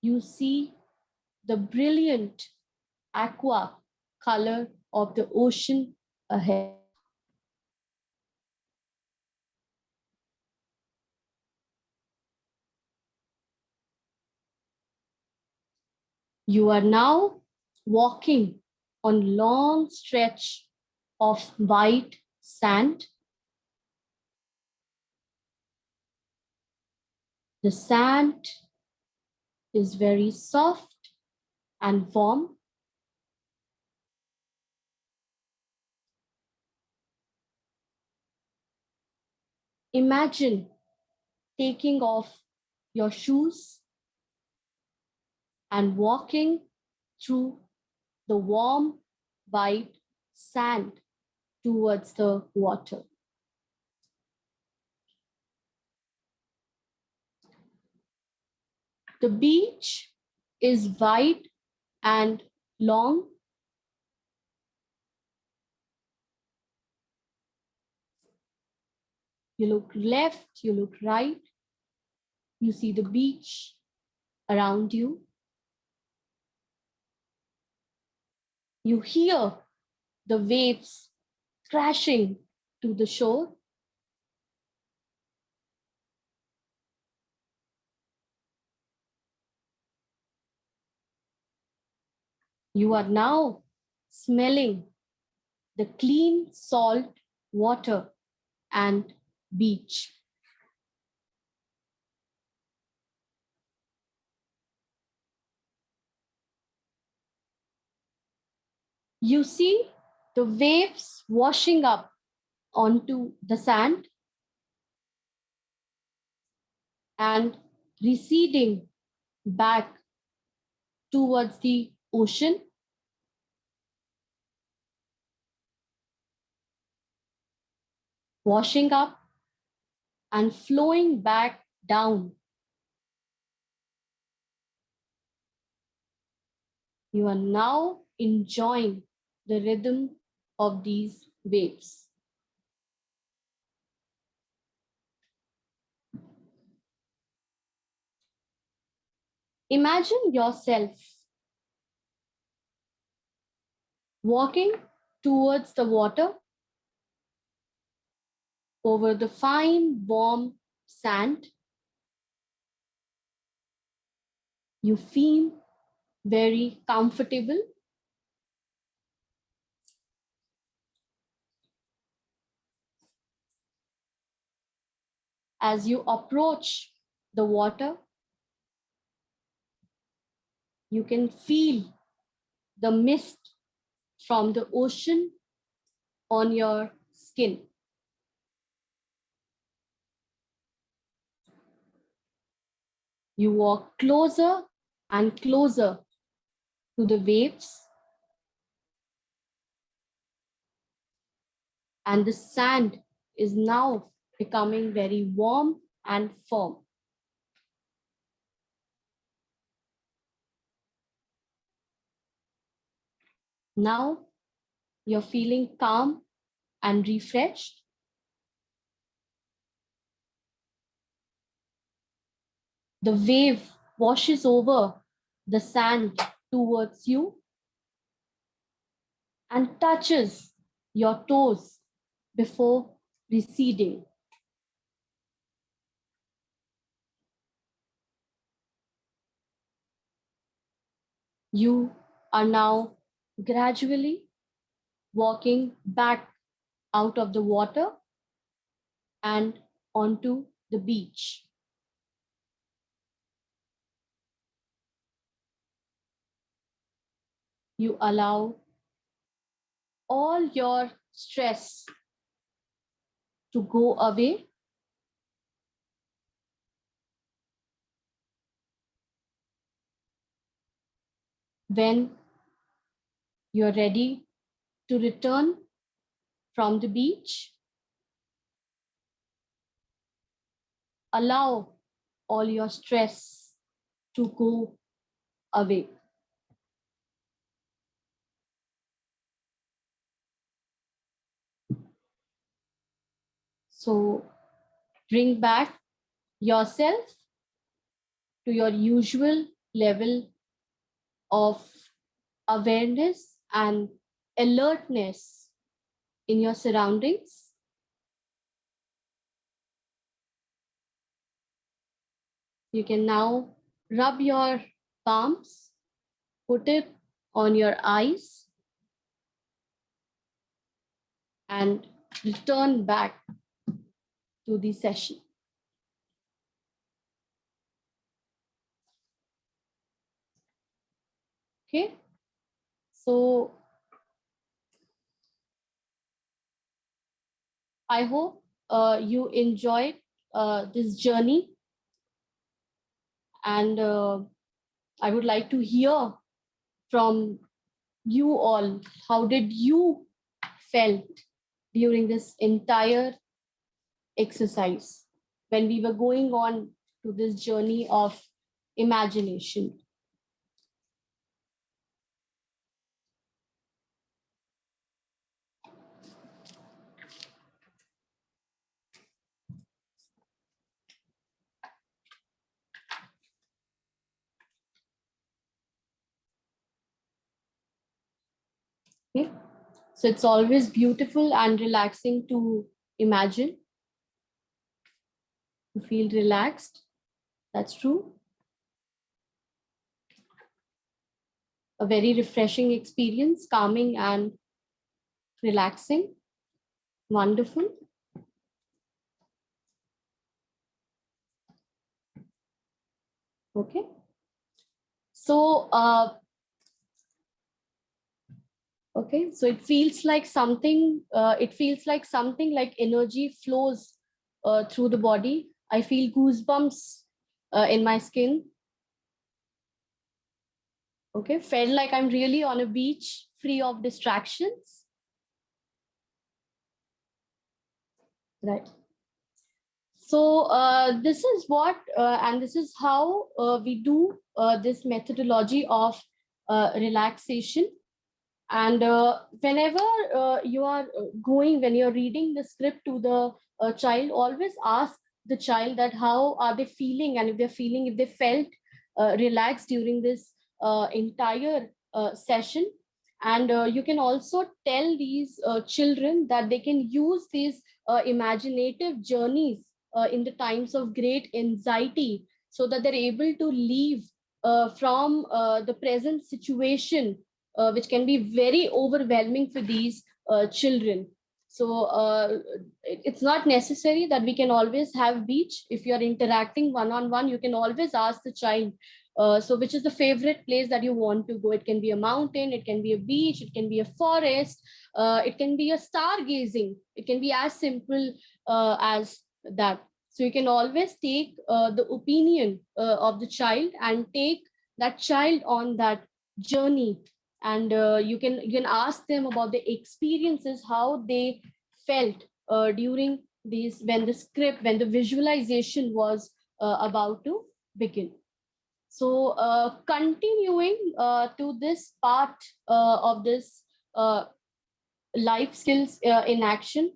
[SPEAKER 2] you see the brilliant aqua color of the ocean ahead. You are now walking on long stretch of white sand. The sand is very soft and warm. Imagine taking off your shoes and walking through the warm white sand towards the water. The beach is wide and long. You look left, you look right, you see the beach around you. You hear the waves crashing to the shore. You are now smelling the clean salt water and beach. You see the waves washing up onto the sand and receding back towards the ocean. Washing up and flowing back down. You are now enjoying the rhythm of these waves. Imagine yourself walking towards the water over the fine, warm sand. You feel very comfortable. As you approach the water, you can feel the mist from the ocean on your skin. You walk closer and closer to the waves, and the sand is now becoming very warm and firm. Now you're feeling calm and refreshed. The wave washes over the sand towards you and touches your toes before receding. You are now gradually walking back out of the water and onto the beach. You allow all your stress to go away. When you're ready to return from the beach, allow all your stress to go away. So bring back yourself to your usual level of awareness and alertness in your surroundings. You can now rub your palms, put it on your eyes, and return back to the session. Okay, so I hope you enjoyed this journey, and I would like to hear from you all. How did you felt during this entire exercise when we were going on to this journey of imagination? Okay. So it's always beautiful and relaxing to imagine, to feel relaxed. That's true. A very refreshing experience, calming and relaxing. Wonderful. Okay. So, okay, so it feels like something. It feels like something like energy flows through the body. I feel goosebumps in my skin. Okay, felt like I'm really on a beach, free of distractions. Right. So this is what, and this is how we do this methodology of relaxation. And whenever you are going, when you're reading the script to the child, always ask the child that how are they feeling, and if they're feeling, if they felt relaxed during this entire session. And you can also tell these children that they can use these imaginative journeys in the times of great anxiety, so that they're able to leave from the present situation, which can be very overwhelming for these children. So it's not necessary that we can always have beach. If you're interacting one on one, you can always ask the child, so which is the favorite place that you want to go? It can be a mountain, it can be a beach, it can be a forest, it can be a stargazing, it can be as simple as that. So you can always take the opinion of the child and take that child on that journey. And you can ask them about the experiences, how they felt during these, when the script, when the visualization was about to begin. So continuing to this part of this life skills in action,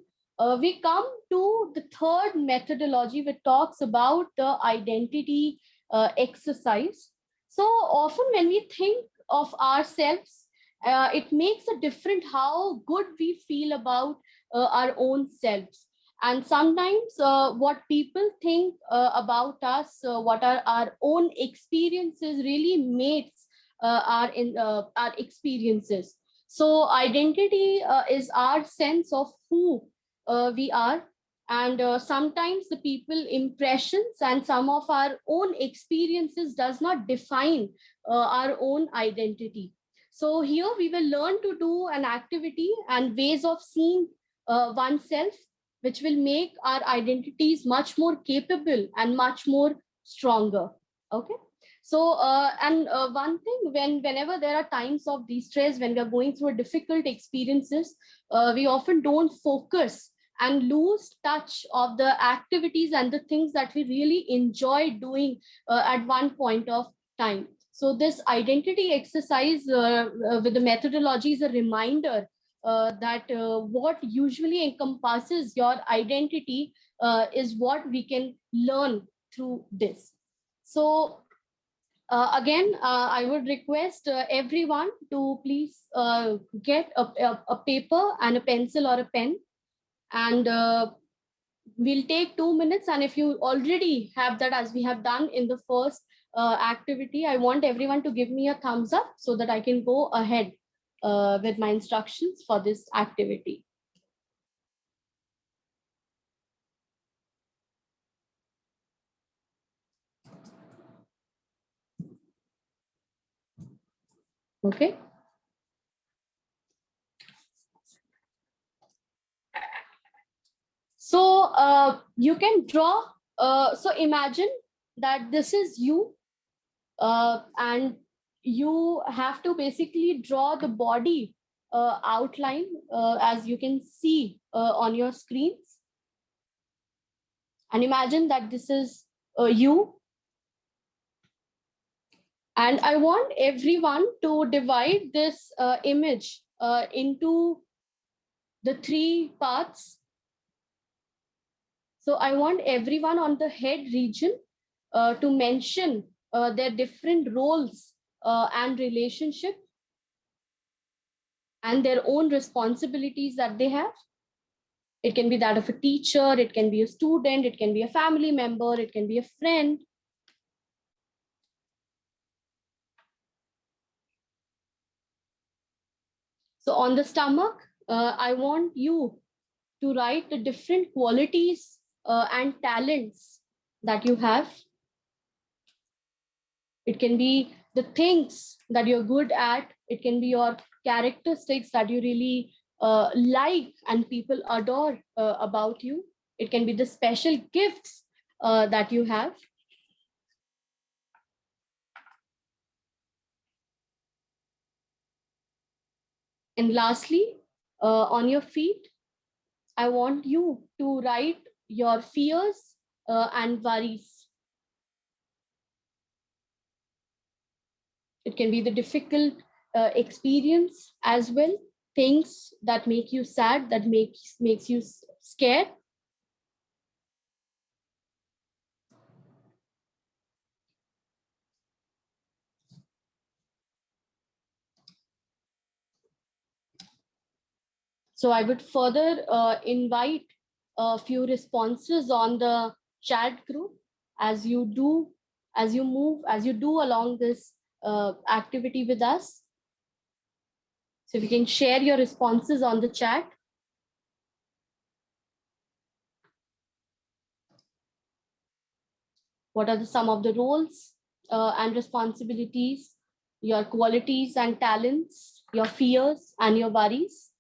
[SPEAKER 2] we come to the third methodology, which talks about the identity exercise. So often when we think of ourselves, it makes a difference how good we feel about our own selves. And sometimes what people think about us, what are our own experiences, really makes our experiences. So identity is our sense of who we are. And sometimes the people impressions and some of our own experiences does not define our own identity. So here we will learn to do an activity and ways of seeing oneself, which will make our identities much more capable and much more stronger. Okay. So and one thing, whenever there are times of distress, when we are going through a difficult experiences, we often don't focus and lose touch of the activities and the things that we really enjoy doing at one point of time. So this identity exercise with the methodology is a reminder that what usually encompasses your identity is what we can learn through this. So again, I would request everyone to please get a paper and a pencil or a pen, and we'll take 2 minutes. And if you already have that, as we have done in the first activity, I want everyone to give me a thumbs up so that I can go ahead with my instructions for this activity. Okay. So you can draw. So imagine that this is you, and you have to basically draw the body outline as you can see on your screens. And imagine that this is you. And I want everyone to divide this image into the three parts. So I want everyone on the head region to mention their different roles and relationship and their own responsibilities that they have. It can be that of a teacher, it can be a student, it can be a family member, it can be a friend. So on the stomach, I want you to write the different qualities and talents that you have. It can be the things that you're good at. It can be your characteristics that you really like and people adore about you. It can be the special gifts that you have. And lastly, on your feet, I want you to write your fears and worries. It can be the difficult experience as well, things that make you sad, that makes you scared. So I would further invite a few responses on the chat group as you do, as you move, as you do along this activity with us. So if you can share your responses on the chat. What are some of the roles and responsibilities, your qualities and talents, your fears and your worries?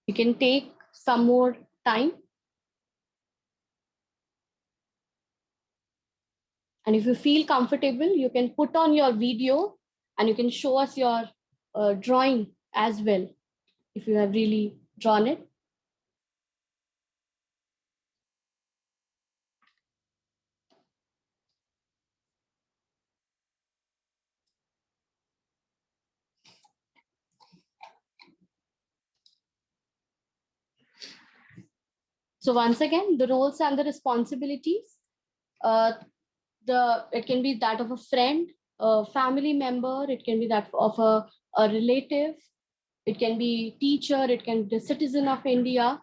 [SPEAKER 2] You can take some more time. And if you feel comfortable, you can put on your video and you can show us your drawing as well, if you have really drawn it. So once again, the roles and the responsibilities. Uh, it can be that of a friend, a family member, it can be that of a relative, it can be teacher, it can be the citizen of India.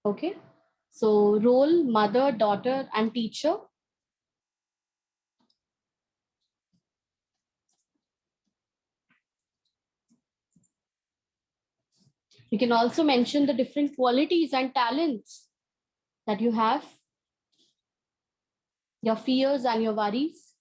[SPEAKER 2] Okay. So role, mother, daughter, and teacher. You can also mention the different qualities and talents that you have, your fears and your worries.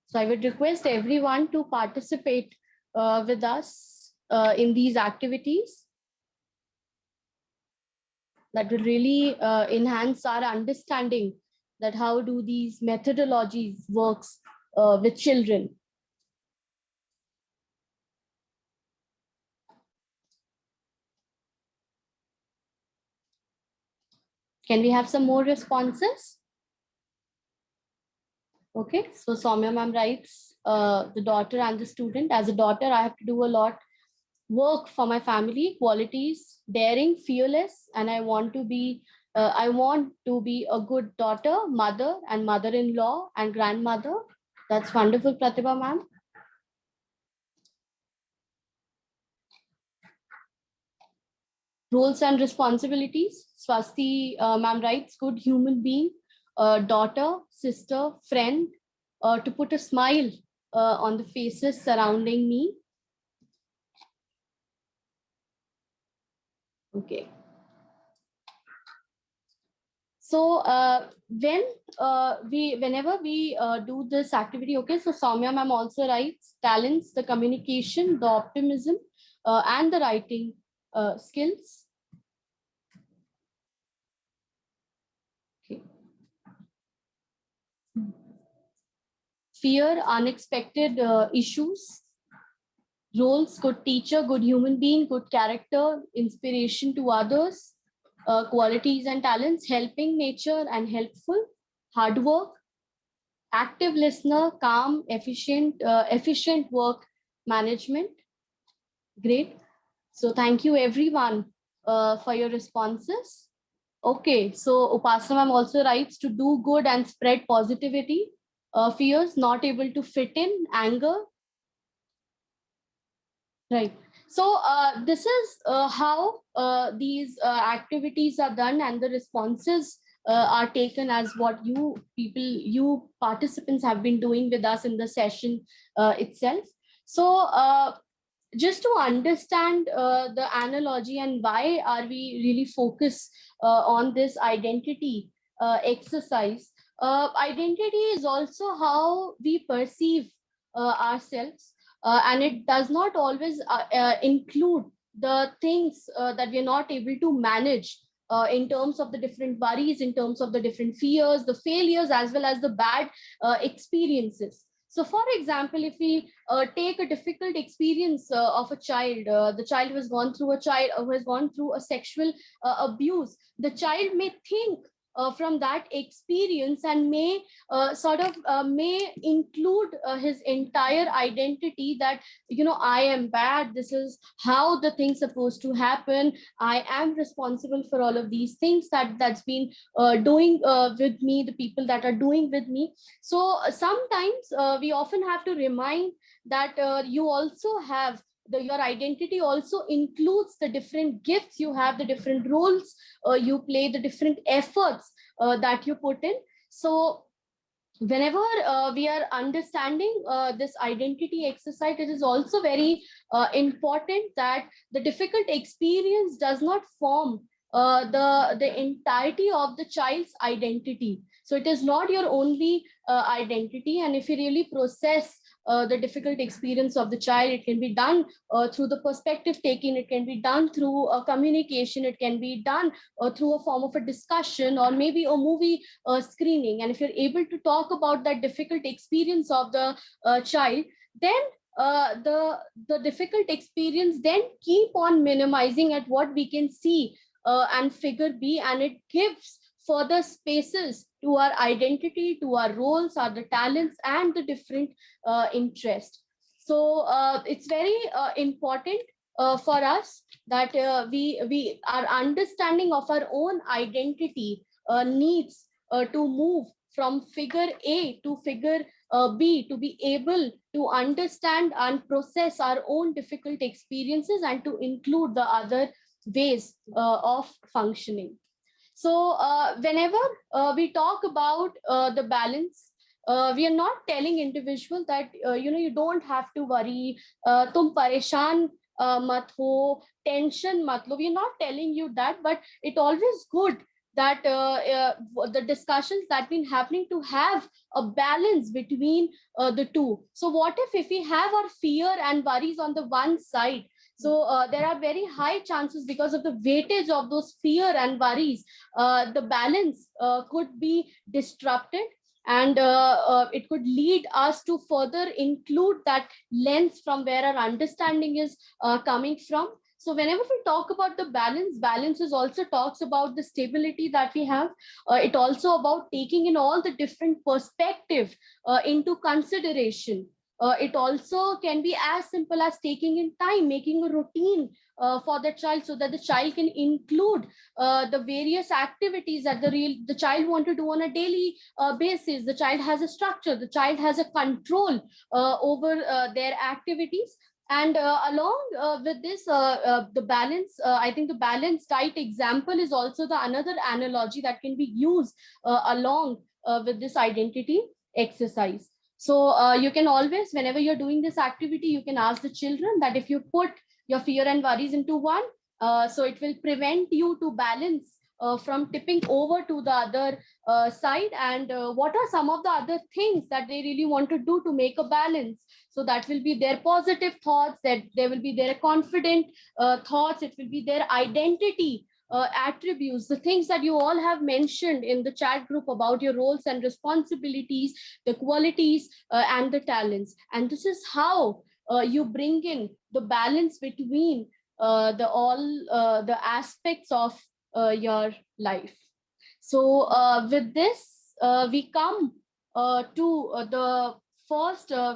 [SPEAKER 2] So I would request everyone to participate with us in these activities. That will really enhance our understanding that how do these methodologies works with children. Can we have some more responses? Okay, so Soumya ma'am writes, the daughter and the student. As a daughter, I have to do a lot work for my family, qualities, daring, fearless, and I want to be a good daughter, mother, and mother-in-law and grandmother. That's wonderful, Pratibha ma'am. Roles and responsibilities. Swasti ma'am writes, good human being, daughter, sister, friend, to put a smile on the faces surrounding me. Okay. So whenever we do this activity, okay, so Soumya ma'am also writes talents, the communication, the optimism, and the writing skills. Okay. Fear, unexpected issues. Roles: good teacher, good human being, good character, inspiration to others. Qualities and talents: helping nature and helpful, hard work, active listener, calm, efficient work management. Great. So thank you everyone for your responses. Okay, so Upasana ma'am also writes to do good and spread positivity. Fears: not able to fit in, anger. Right. So this is how these activities are done, and the responses are taken as what you participants have been doing with us in the session itself. So just to understand the analogy and why are we really focus on this identity exercise. Identity is also how we perceive ourselves, and it does not always include the things that we are not able to manage in terms of the different worries, in terms of the different fears, the failures, as well as the bad experiences. So, for example, if we take a difficult experience of a child, the child who has gone through who has gone through a sexual abuse, the child may think from that experience and may include his entire identity, that I am bad, this is how the thing's supposed to happen, I am responsible for all of these things that's been doing with me, the people that are doing with me. So sometimes we often have to remind that you also have your identity also includes the different gifts you have, the different roles you play, the different efforts that you put in. So whenever we are understanding this identity exercise, it is also very important that the difficult experience does not form the entirety of the child's identity. So it is not your only identity, and if you really process the difficult experience of the child, it can be done through the perspective taking, it can be done through communication, it can be done through a form of a discussion or maybe a movie screening. And if you're able to talk about that difficult experience of the child, then the difficult experience then keep on minimizing at what we can see and figure B, and it gives further spaces to our identity, to our roles, our the talents, and the different interests. So it's very important for us that we our understanding of our own identity needs to move from figure A to figure B, to be able to understand and process our own difficult experiences and to include the other ways of functioning. So whenever we talk about the balance, we are not telling individual that you don't have to worry, tum pareshan mat ho, tension mat lo. We are not telling you that, but it always good that the discussions that been happening to have a balance between the two. So what if we have our fear and worries on the one side, so there are very high chances, because of the weightage of those fear and worries, the balance could be disrupted, and it could lead us to further include that lens from where our understanding is coming from. So whenever we talk about the balance is also talks about the stability that we have. It also about taking in all the different perspective into consideration. It also can be as simple as taking in time, making a routine for the child, so that the child can include the various activities that the child want to do on a daily basis. The child has a structure, the child has a control over their activities. And along with this, the balance, I think the balanced diet example is also the another analogy that can be used along with this identity exercise. So you can always, whenever you're doing this activity, you can ask the children that if you put your fear and worries into one, so it will prevent you to balance from tipping over to the other side. And what are some of the other things that they really want to do to make a balance? So that will be their positive thoughts, that there will be their confident thoughts, it will be their identity attributes, the things that you all have mentioned in the chat group about your roles and responsibilities, the qualities and the talents. And this is how you bring in the balance between the aspects of your life. So with this, we come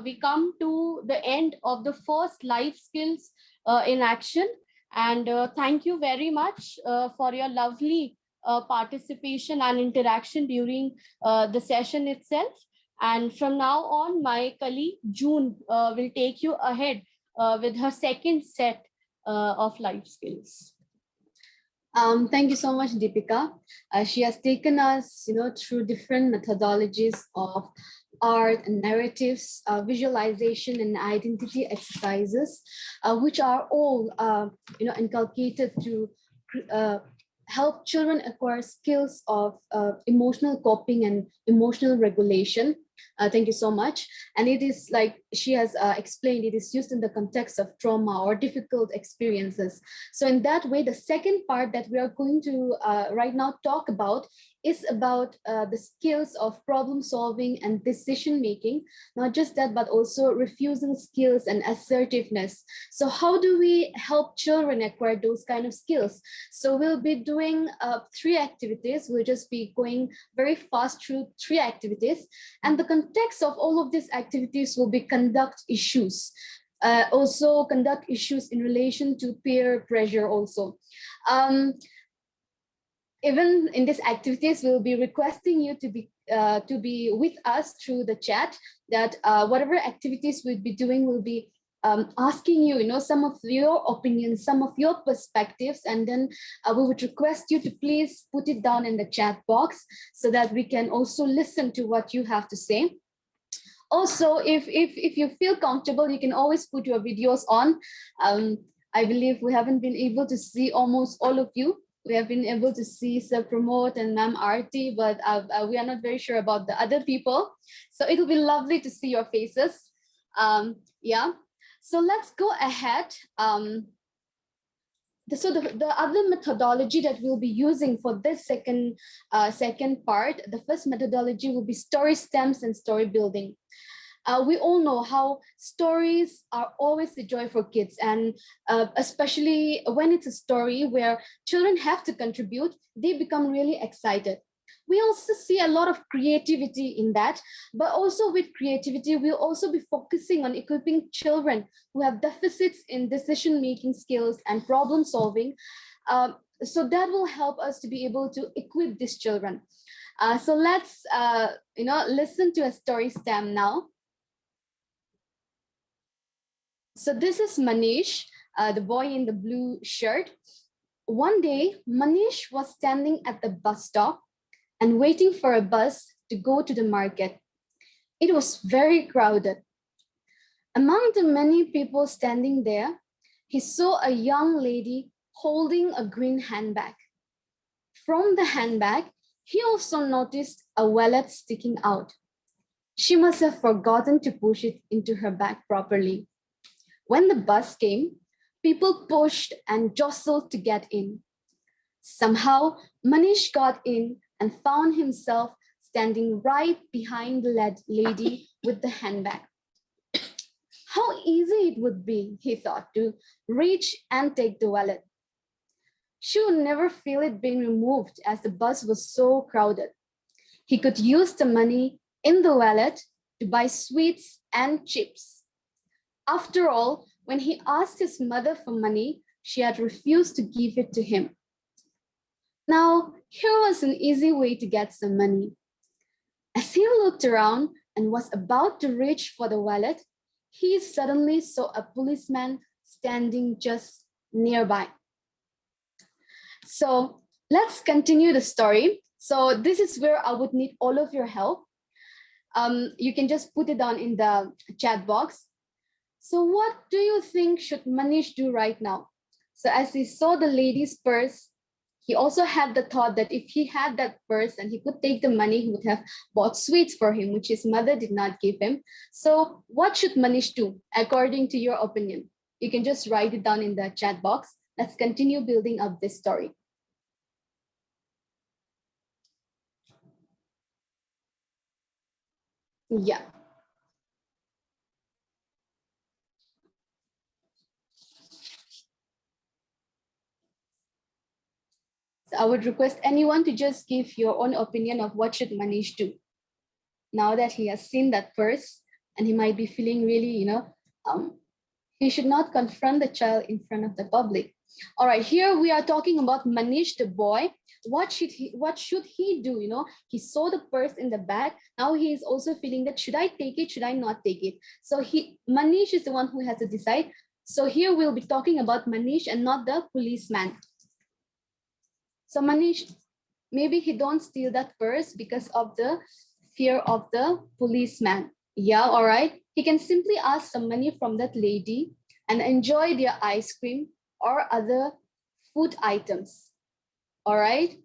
[SPEAKER 2] we come to the end of the first life skills in action. And thank you very much for your lovely participation and interaction during the session itself. And from now on, my colleague June will take you ahead with her second set of life skills.
[SPEAKER 3] Thank you so much, Deepika. She has taken us, through different methodologies of art and narratives, visualization and identity exercises, which are all, inculcated to help children acquire skills of emotional coping and emotional regulation. Thank you so much. And it is like she has explained, it is used in the context of trauma or difficult experiences. So in that way, the second part that we are going to right now talk about is about the skills of problem solving and decision making. Not just that, but also refusal skills and assertiveness. So how do we help children acquire those kind of skills? So we'll be doing 3 activities. We'll just be going very fast through 3 activities. And the context of all of these activities will be conduct issues. Also conduct issues in relation to peer pressure also. Even in these activities, we'll be requesting you to be with us through the chat, that whatever activities we'll be doing will be asking you, some of your opinions, some of your perspectives, and then we would request you to please put it down in the chat box so that we can also listen to what you have to say. Also, if you feel comfortable, you can always put your videos on. I believe we haven't been able to see almost all of you. We have been able to see Sir Promote and Ma'am Arti, but we are not very sure about the other people. So it will be lovely to see your faces. Yeah. So let's go ahead. So the other methodology that we'll be using for this second part, the first methodology will be story stems and story building. We all know how stories are always the joy for kids, and especially when it's a story where children have to contribute, they become really excited. We also see a lot of creativity in that, but also with creativity, we'll also be focusing on equipping children who have deficits in decision-making skills and problem solving. So that will help us to be able to equip these children. So let's, listen to a story stem now. So this is Manish, the boy in the blue shirt. One day, Manish was standing at the bus stop and waiting for a bus to go to the market. It was very crowded. Among the many people standing there, he saw a young lady holding a green handbag. From the handbag, he also noticed a wallet sticking out. She must have forgotten to push it into her bag properly. When the bus came, people pushed and jostled to get in. Somehow, Manish got in and found himself standing right behind the lady with the handbag. How easy it would be, he thought, to reach and take the wallet. She would never feel it being removed as the bus was so crowded. He could use the money in the wallet to buy sweets and chips. After all, when he asked his mother for money, she had refused to give it to him. Now, here was an easy way to get some money. As he looked around and was about to reach for the wallet, he suddenly saw a policeman standing just nearby. So let's continue the story. So this is where I would need all of your help. You can just put it down in the chat box. So what do you think should Manish do right now? So as he saw the lady's purse, he also had the thought that if he had that purse and he could take the money, he would have bought sweets for him, which his mother did not give him. So what should Manish do according to your opinion? You can just write it down in the chat box. Let's continue building up this story. Yeah. So I would request anyone to just give your own opinion of what should Manish do now that he has seen that purse, and he might be feeling really, he should not confront the child in front of the public. All right, here we are talking about Manish, the boy. What should he do? He saw the purse in the bag. Now he is also feeling that, should I take it? Should I not take it? So Manish is the one who has to decide. So here we'll be talking about Manish and not the policeman. So Manish, maybe he don't steal that purse because of the fear of the policeman. Yeah, all right. He can simply ask some money from that lady and enjoy their ice cream or other food items. All right.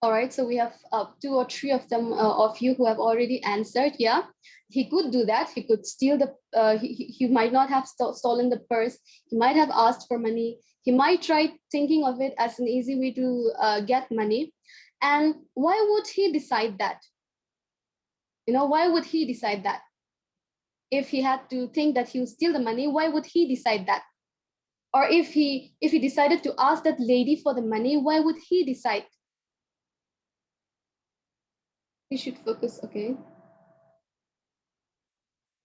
[SPEAKER 3] All right, so we have 2 or 3 of them of you who have already answered. Yeah, he could do that. He could steal the. He might not have stolen the purse. He might have asked for money. He might try thinking of it as an easy way to get money. And why would he decide that? Why would he decide that? If he had to think that he would steal the money, why would he decide that? Or if he decided to ask that lady for the money, why would he decide? We should focus, okay.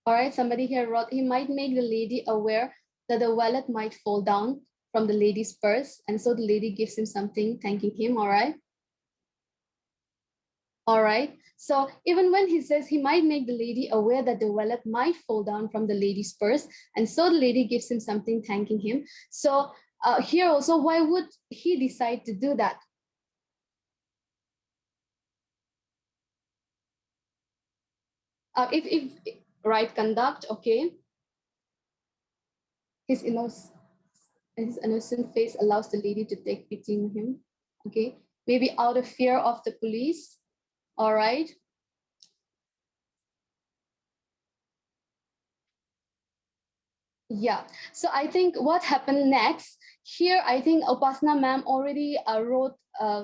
[SPEAKER 3] All right, somebody here wrote, he might make the lady aware that the wallet might fall down from the lady's purse. And so the lady gives him something, thanking him, all right? All right, so even when he says he might make the lady aware that the wallet might fall down from the lady's purse, and so the lady gives him something, thanking him. So here also, why would he decide to do that? If right conduct, okay. His innocent face allows the lady to take pity on him. Okay, maybe out of fear of the police. All right. Yeah. So I think what happened next here, I think Upasana ma'am already wrote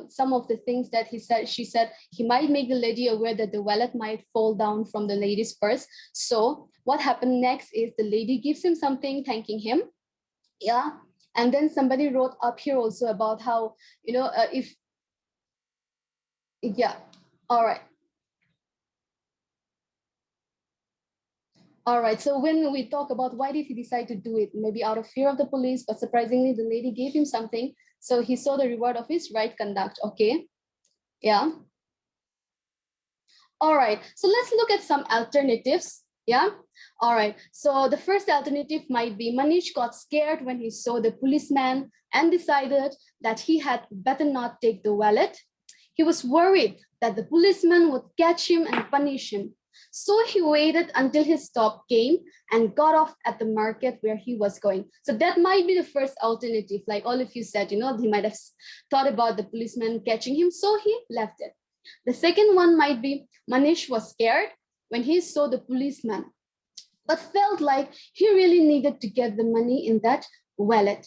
[SPEAKER 3] some of the things that he said. She said he might make the lady aware that the wallet might fall down from the lady's purse. So what happened next is the lady gives him something, thanking him. Yeah. And then somebody wrote up here also about how, if, yeah. All right. All right, so when we talk about why did he decide to do it, maybe out of fear of the police, but surprisingly, the lady gave him something. So he saw the reward of his right conduct, okay? Yeah. All right, so let's look at some alternatives, yeah? All right, so the first alternative might be Manish got scared when he saw the policeman and decided that he had better not take the wallet. He was worried that the policeman would catch him and punish him. So he waited until his stop came and got off at the market where he was going. So that might be the first alternative, like all of you said, he might have thought about the policeman catching him, so he left it. The second one might be Manish was scared when he saw the policeman, but felt like he really needed to get the money in that wallet.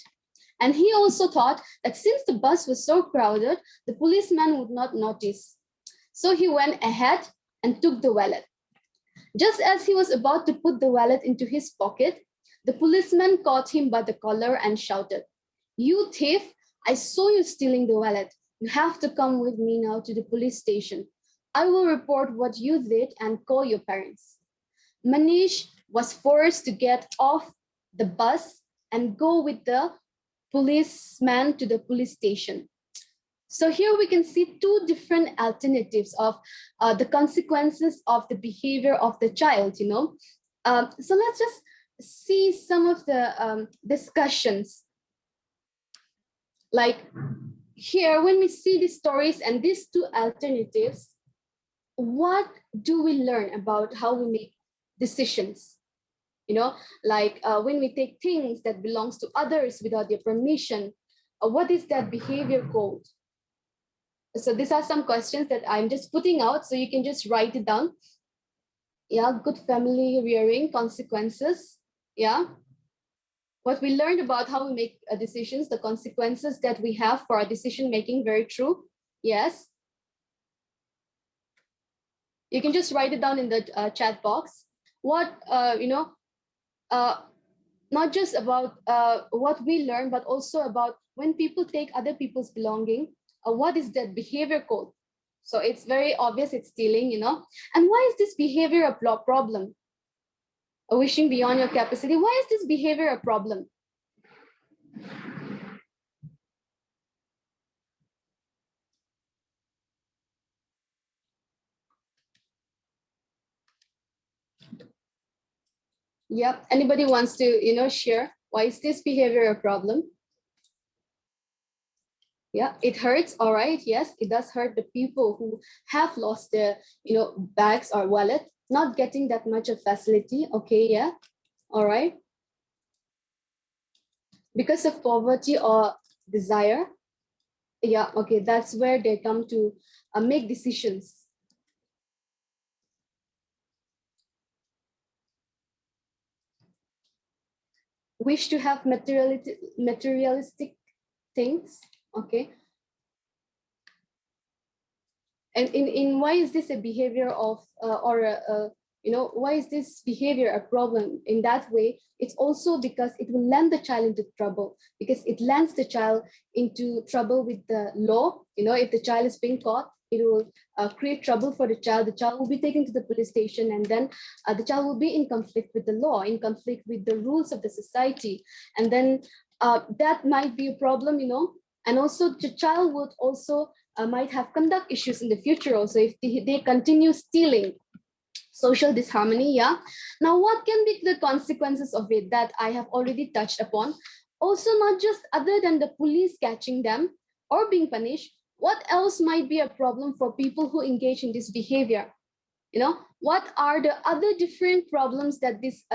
[SPEAKER 3] And he also thought that since the bus was so crowded, the policeman would not notice. So he went ahead and took the wallet. Just as he was about to put the wallet into his pocket, the policeman caught him by the collar and shouted, "You thief, I saw you stealing the wallet. You have to come with me now to the police station. I will report what you did and call your parents." Manish was forced to get off the bus and go with the policeman to the police station. So here we can see 2 different alternatives of the consequences of the behavior of the child, So let's just see some of the discussions. Like here, when we see these stories and these 2 alternatives, what do we learn about how we make decisions? Like when we take things that belongs to others without their permission, what is that behavior called? So these are some questions that I'm just putting out, so you can just write it down. Yeah, good family rearing consequences. Yeah. What we learned about how we make decisions, the consequences that we have for our decision making, very true. Yes. You can just write it down in the chat box. What, uh, not just about what we learn, but also about when people take other people's belonging, what is that behavior code? So it's very obvious it's stealing, And why is this behavior a problem? Wishing beyond your capacity. Why is this behavior a problem? Yep. Anybody wants to, share? Why is this behavior a problem? Yeah, it hurts. All right. Yes, it does hurt the people who have lost their, bags or wallet, not getting that much of facility. Okay. Yeah. All right. Because of poverty or desire. Yeah. Okay. That's where they come to make decisions. Wish to have materialistic things. Okay. And in why is this a behavior of why is this behavior a problem in that way? It's also because it will land the child into trouble, because it lands the child into trouble with the law. If the child is being caught, it will create trouble for the child. The child will be taken to the police station, and then the child will be in conflict with the law, in conflict with the rules of the society, and then that might be a problem. And also the child would also might have conduct issues in the future also if they continue stealing. Social disharmony. Yeah. Now, what can be the consequences of it that I have already touched upon? Also, not just other than the police catching them or being punished, what else might be a problem for people who engage in this behavior? What are the other different problems that these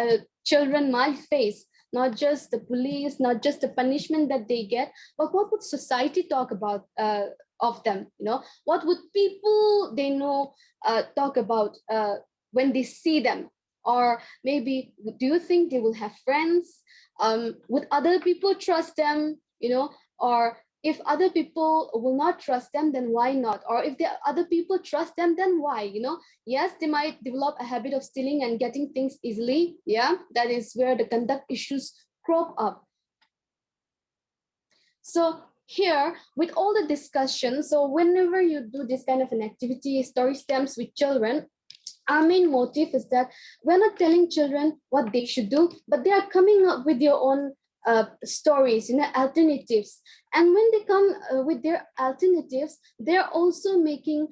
[SPEAKER 3] children might face? Not just the police, not just the punishment that they get, but what would society talk about of them? What would people they know talk about when they see them? Or maybe, do you think they will have friends? Would other people trust them? Or if other people will not trust them, then why not? Or if the other people trust them, then why? Yes, they might develop a habit of stealing and getting things easily. Yeah, that is where the conduct issues crop up. So here, with all the discussion, so whenever you do this kind of an activity, story stems with children, our main motive is that we're not telling children what they should do, but they are coming up with their own stories, alternatives. And when they come with their alternatives, they're also making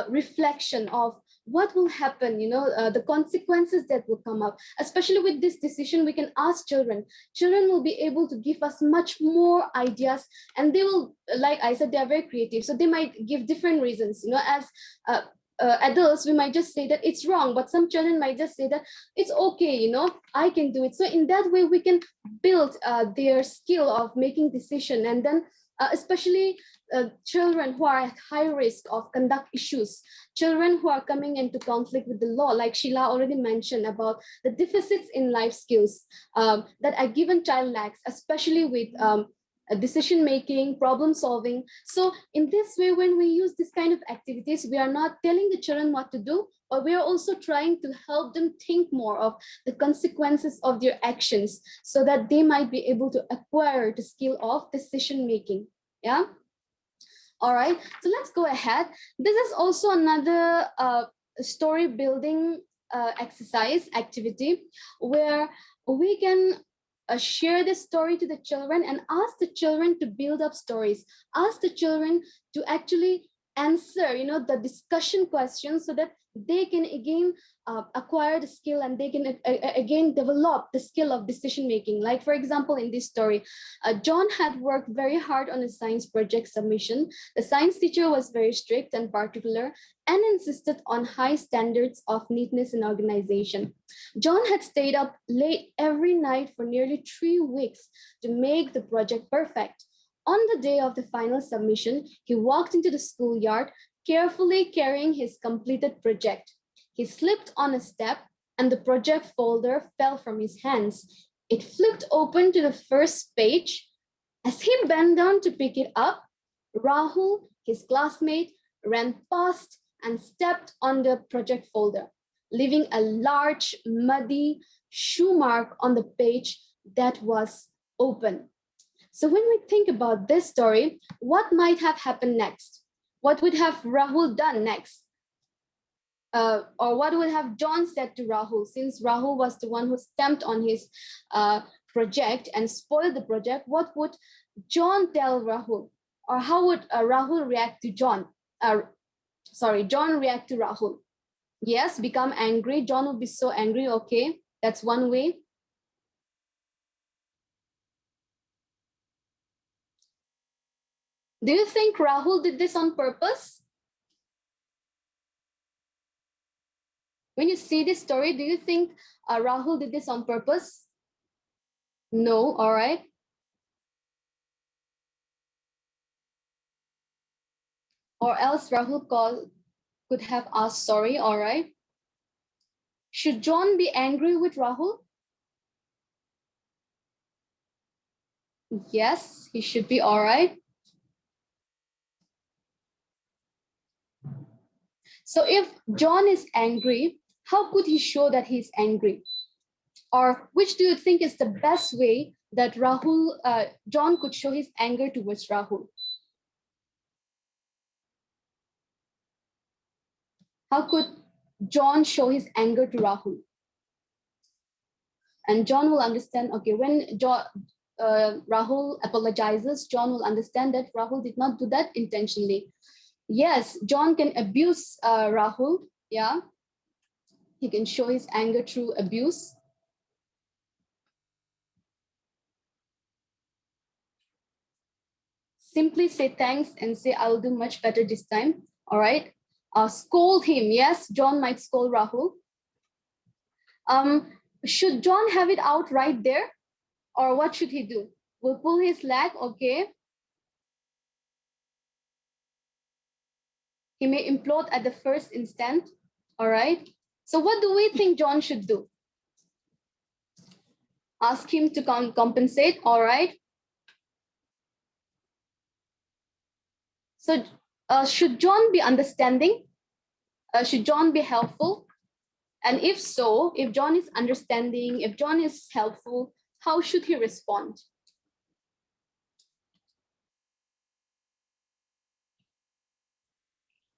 [SPEAKER 3] reflection of what will happen, the consequences that will come up. Especially with this decision, we can ask children. Children will be able to give us much more ideas, and they will, like I said, they are very creative. So they might give different reasons, as adults, we might just say that it's wrong, but some children might just say that it's okay, I can do it. So in that way, we can build their skill of making decision. And then especially children who are at high risk of conduct issues, children who are coming into conflict with the law, like Sheila already mentioned about the deficits in life skills that a given child lacks, especially with decision making, problem solving. So in this way, when we use this kind of activities, we are not telling the children what to do, but we are also trying to help them think more of the consequences of their actions so that they might be able to acquire the skill of decision making. Yeah. All right. So let's go ahead. This is also another story building exercise activity where we can share the story to the children and ask the children to build up stories. Ask the children to actually answer, the discussion questions so that they can again acquire the skill and they can again develop the skill of decision making. Like, for example, in this story, John had worked very hard on a science project submission. The science teacher was very strict and particular and insisted on high standards of neatness and organization. John had stayed up late every night for nearly 3 weeks to make the project perfect. On the day of the final submission, he walked into the schoolyard, carefully carrying his completed project. He slipped on a step, and the project folder fell from his hands. It flipped open to the first page. As he bent down to pick it up, Rahul, his classmate, ran past and stepped on the project folder, leaving a large, muddy shoe mark on the page that was open. So when we think about this story, what might have happened next? What would have Rahul done next? Or what would have John said to Rahul, since Rahul was the one who stamped on his project and spoiled the project? What would John tell Rahul? Or how would Rahul react to John? John react to Rahul. Yes, become angry. John would be so angry. Okay, that's one way. Do you think Rahul did this on purpose? When you see this story, do you think Rahul did this on purpose? No, all right. Or else Rahul could have asked sorry, all right. Should John be angry with Rahul? Yes, he should be, all right. So if John is angry, how could he show that he's angry? Or which do you think is the best way that John could show his anger towards Rahul? How could John show his anger to Rahul? And John will understand, okay, when Rahul apologizes, John will understand that Rahul did not do that intentionally. Yes, John can abuse Rahul, yeah. He can show his anger through abuse. Simply say thanks and say, I'll do much better this time, all right? Scold him, yes, John might scold Rahul. Should John have it out right there? Or what should he do? We'll pull his leg, okay. He may implode at the first instant, all right? So what do we think John should do? Ask him to compensate, all right? So should John be understanding? Should John be helpful? And if so, if John is understanding, if John is helpful, how should he respond?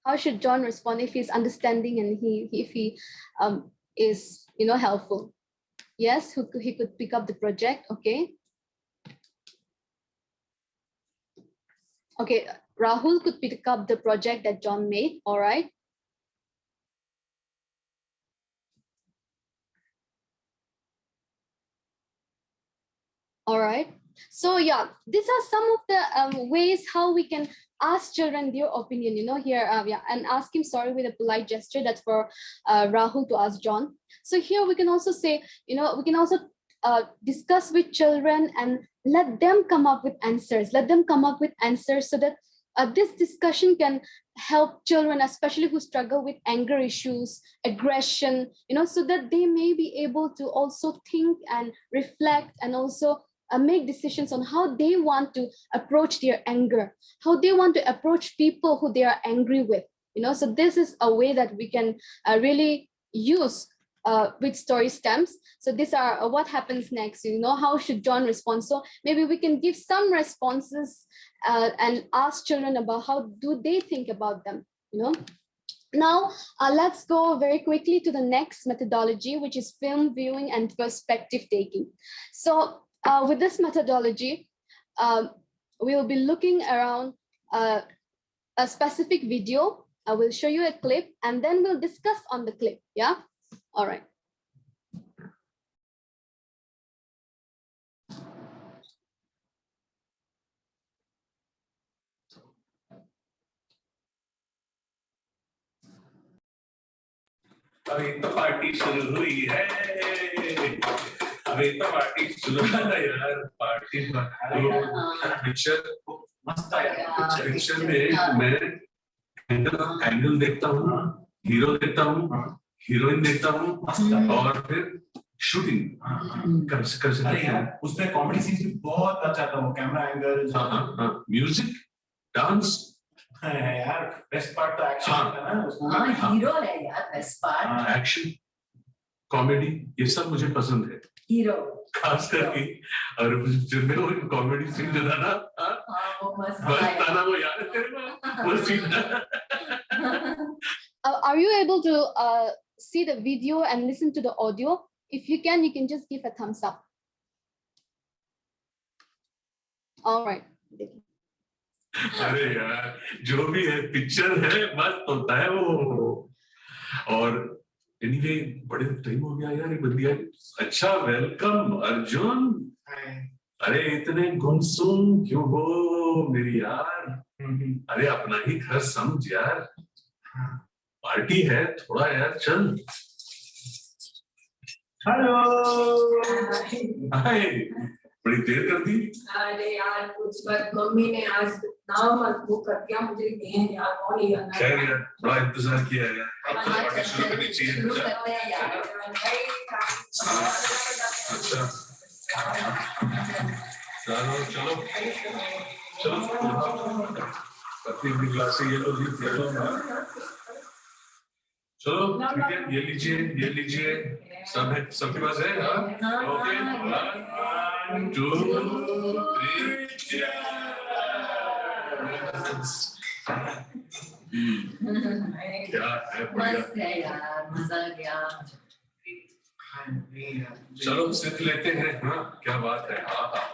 [SPEAKER 3] How should John respond if he's understanding and if he is helpful? Yes, he could pick up the project, okay. Okay, Rahul could pick up the project that John made, all right. All right. So yeah, these are some of the ways how we can ask children their opinion, here, and ask him sorry with a polite gesture. That's for Rahul to ask John. So here we can also say, we can also discuss with children and let them come up with answers. Let them come up with answers so that this discussion can help children, especially who struggle with anger issues, aggression, so that they may be able to also think and reflect and also make decisions on how they want to approach their anger, how they want to approach people who they are angry with. So this is a way that we can really use with story stems. So these are what happens next, how should John respond? So maybe we can give some responses and ask children about how do they think about them, Now, let's go very quickly to the next methodology, which is film viewing and perspective taking. So with this methodology, we'll be looking around a specific video. I will show you a clip and then we'll discuss on the clip, yeah? All right.
[SPEAKER 4] अभी तो party शुरू हुई है अभी तो party शुरू है यार पार्टी पिक्चर मस्त है पिक्चर में मैं एंगल देखता हूँ हीरो देखता हूँ हीरोइन देखता हूँ और फिर शूटिंग कर सकते हैं उसमें कॉमेडी सीन्स भी बहुत अच्छा था वो कैमरा एंगल म्यूजिक डांस
[SPEAKER 5] यार बेस्ट पार्ट तो एक्शन था ना उसमें।
[SPEAKER 6] हाँ हीरो है यार बेस्ट पार्ट।
[SPEAKER 4] एक्शन, कॉमेडी, ये सब मुझे पसंद है,
[SPEAKER 6] हीरो
[SPEAKER 4] खास करके। और जिनमें वो कॉमेडी सीन जो था ना,
[SPEAKER 6] हाँ वो मस्त
[SPEAKER 4] बस था ना, वो याद है तेरे को वो scene?
[SPEAKER 3] Are you able to see the video and listen to the audio? If you can just give a thumbs up. All right.
[SPEAKER 4] अरे यार जो भी है पिक्चर है मस्त होता है वो। और एनीवे बड़े टाइम हो गया यार ये बंदिया। अच्छा वेलकम अर्जुन। अरे इतने गुमसुम क्यों हो मेरी यार? अरे अपना ही घर समझ यार, पार्टी है थोड़ा यार, चल।
[SPEAKER 5] हेलो
[SPEAKER 4] हाय, बड़ी देर कर दी।
[SPEAKER 6] अरे यार कुछ बात मम्मी ने आज नाम वो कर दिया मुझे नहीं यार कौन ही आना।
[SPEAKER 4] खैर यार बड़ा इंतजार किया है यार, अब तो पार्टी शुरू करनी
[SPEAKER 6] शुरू
[SPEAKER 4] चाहिए।
[SPEAKER 6] करते हैं यार।
[SPEAKER 4] अच्छा चलो चलो चलो, अपनी क्लास से ये लो जी, ये लो ना। चलो ठीक है, ये लीजिए, सब है, सबके पास है? ओके, 1 2 3 क्या है, बढ़िया।
[SPEAKER 6] मस्त है यार मजा आ गया।
[SPEAKER 4] चलो सीख लेते हैं। हाँ क्या बात है, हाँ हाँ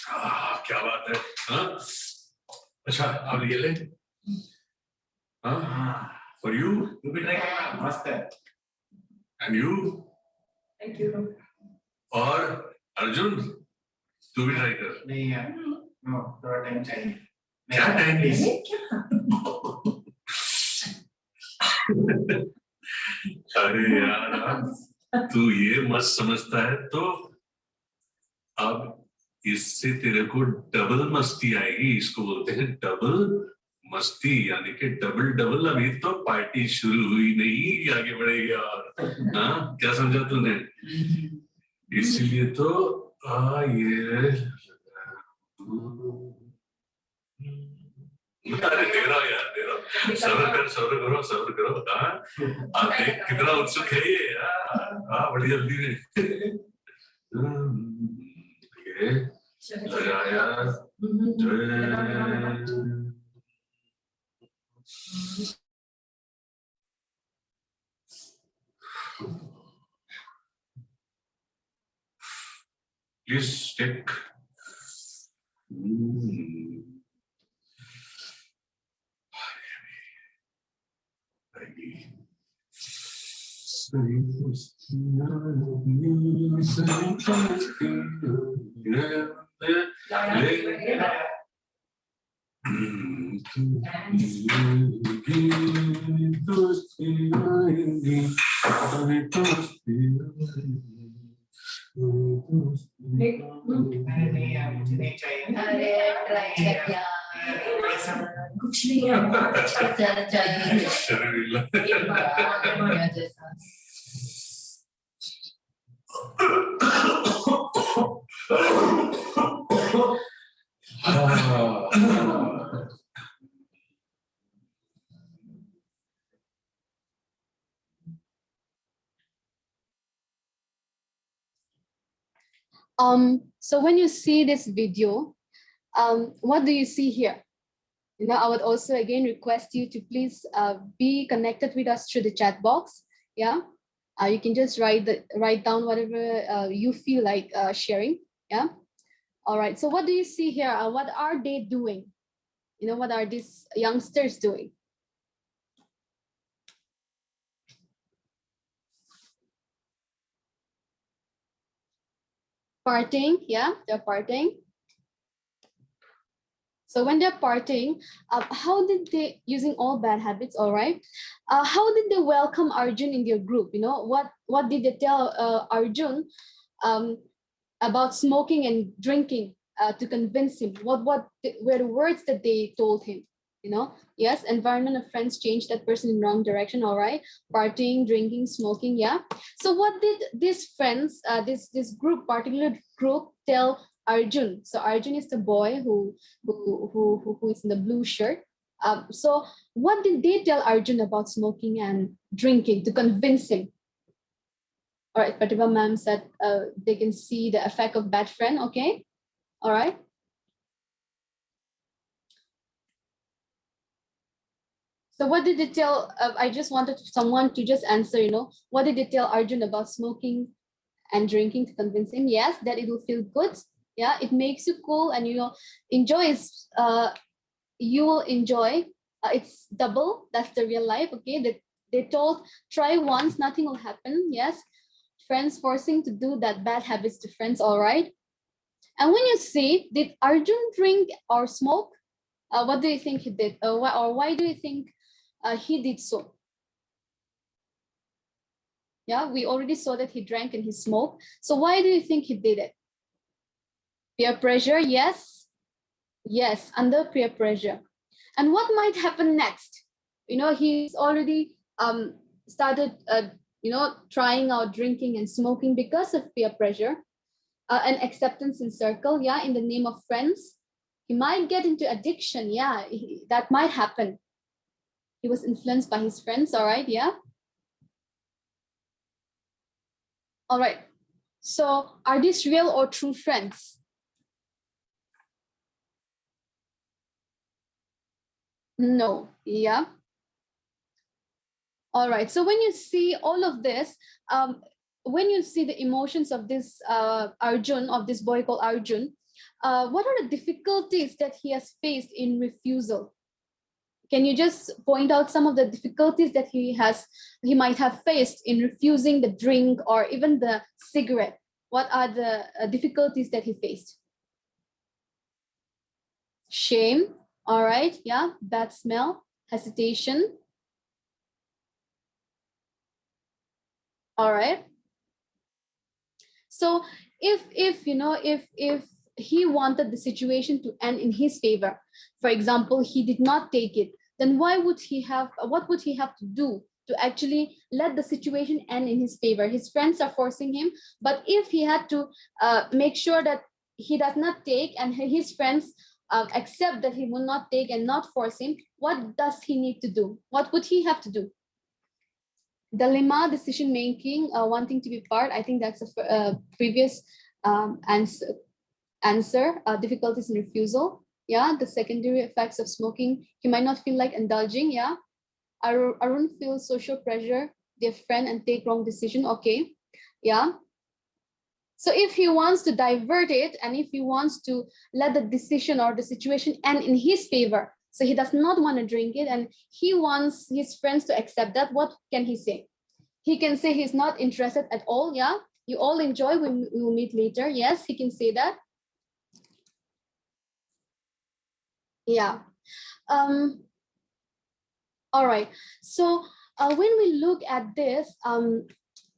[SPEAKER 4] हाँ, क्या बात है। हाँ अच्छा अब ये ले, हाँ फॉर यू,
[SPEAKER 5] तू भी ट्राई करना, मस्त है।
[SPEAKER 4] And you,
[SPEAKER 6] thank you.
[SPEAKER 4] और अर्जुन तू भी ट्राई कर।
[SPEAKER 5] नहीं यार, नो थोड़ा टाइम चाहिए।
[SPEAKER 4] क्या टाइम
[SPEAKER 6] ये क्या?
[SPEAKER 4] अरे यार तू ये मत समझता है तो अब इससे तेरे को डबल मस्ती आएगी। इसको बोलते हैं डबल मस्ती, यानी कि डबल डबल। अभी तो पार्टी शुरू हुई नहीं कि आगे बढ़ेगी। और हाँ क्या समझा तूने? इसीलिए तो ये अरे दे रहा हूँ यार, दे रहा हूँ। सब्र करो। हाँ आप देख कितना उत्सुक है ये यार। हाँ बड़ी जल्दी में ये लगाया। Please take.
[SPEAKER 5] नहीं यार, मुझे नहीं चाहिए।
[SPEAKER 6] अरे ट्राई कर यार, कुछ नहीं है, चल चाहिए एक बार जैसा।
[SPEAKER 3] So when you see this video, what do you see here? I would also again request you to please be connected with us through the chat box. Yeah, you can just write down whatever you feel like sharing. Yeah. All right. So what do you see here? What are they doing? What are these youngsters doing? Partying. Yeah, they're partying. So when they're partying, how did they, using all bad habits, all right, how did they welcome Arjun in their group? What did they tell Arjun about smoking and drinking to convince him? What were the words that they told him? Yes, environment of friends changed that person in wrong direction, all right, partying, drinking, smoking, yeah. So what did these friends, this group, particular group, tell Arjun. So Arjun is the boy who is in the blue shirt. So what did they tell Arjun about smoking and drinking to convince him? All right, Pratibha ma'am said they can see the effect of bad friend. Okay, all right. So what did they tell? I just wanted someone to just answer. What did they tell Arjun about smoking and drinking to convince him? Yes, that it will feel good. Yeah, it makes you cool, and enjoy is you will enjoy. It's double. That's the real life. Okay, they told try once, nothing will happen. Yes, friends forcing to do that bad habits to friends. All right. And when you see, did Arjun drink or smoke? What do you think he did? Why do you think he did so? Yeah, we already saw that he drank and he smoked. So why do you think he did it? Peer pressure, yes. Yes, under peer pressure. And what might happen next? He's already started, trying out drinking and smoking because of peer pressure and acceptance in circle. Yeah, in the name of friends. He might get into addiction. Yeah, that might happen. He was influenced by his friends. All right, yeah. All right. So are these real or true friends? No. Yeah. All right. So when you see all of this, when you see the emotions of this Arjun, of this boy called Arjun, what are the difficulties that he has faced in refusal? Can you just point out some of the difficulties that he might have faced in refusing the drink or even the cigarette? What are the difficulties that he faced? Shame. All right. Yeah. Bad smell. Hesitation. All right. So if he wanted the situation to end in his favor, for example, he did not take it, then what would he have to do to actually let the situation end in his favor? His friends are forcing him, but if he had to make sure that he does not take and his friends accept that he will not take and not force him, what does he need to do? What would he have to do? Dilemma, decision making, wanting to be part. I think that's a previous answer. Difficulties in refusal. Yeah, the secondary effects of smoking. He might not feel like indulging. Yeah, Arun feels social pressure, their friend, and take wrong decision. Okay, yeah. So if he wants to divert it and if he wants to let the decision or the situation end in his favor, so he does not want to drink it and he wants his friends to accept that, what can he say? He can say he's not interested at all. Yeah, you all enjoy, we will meet later. Yes, he can say that. Yeah. All right. So when we look at this,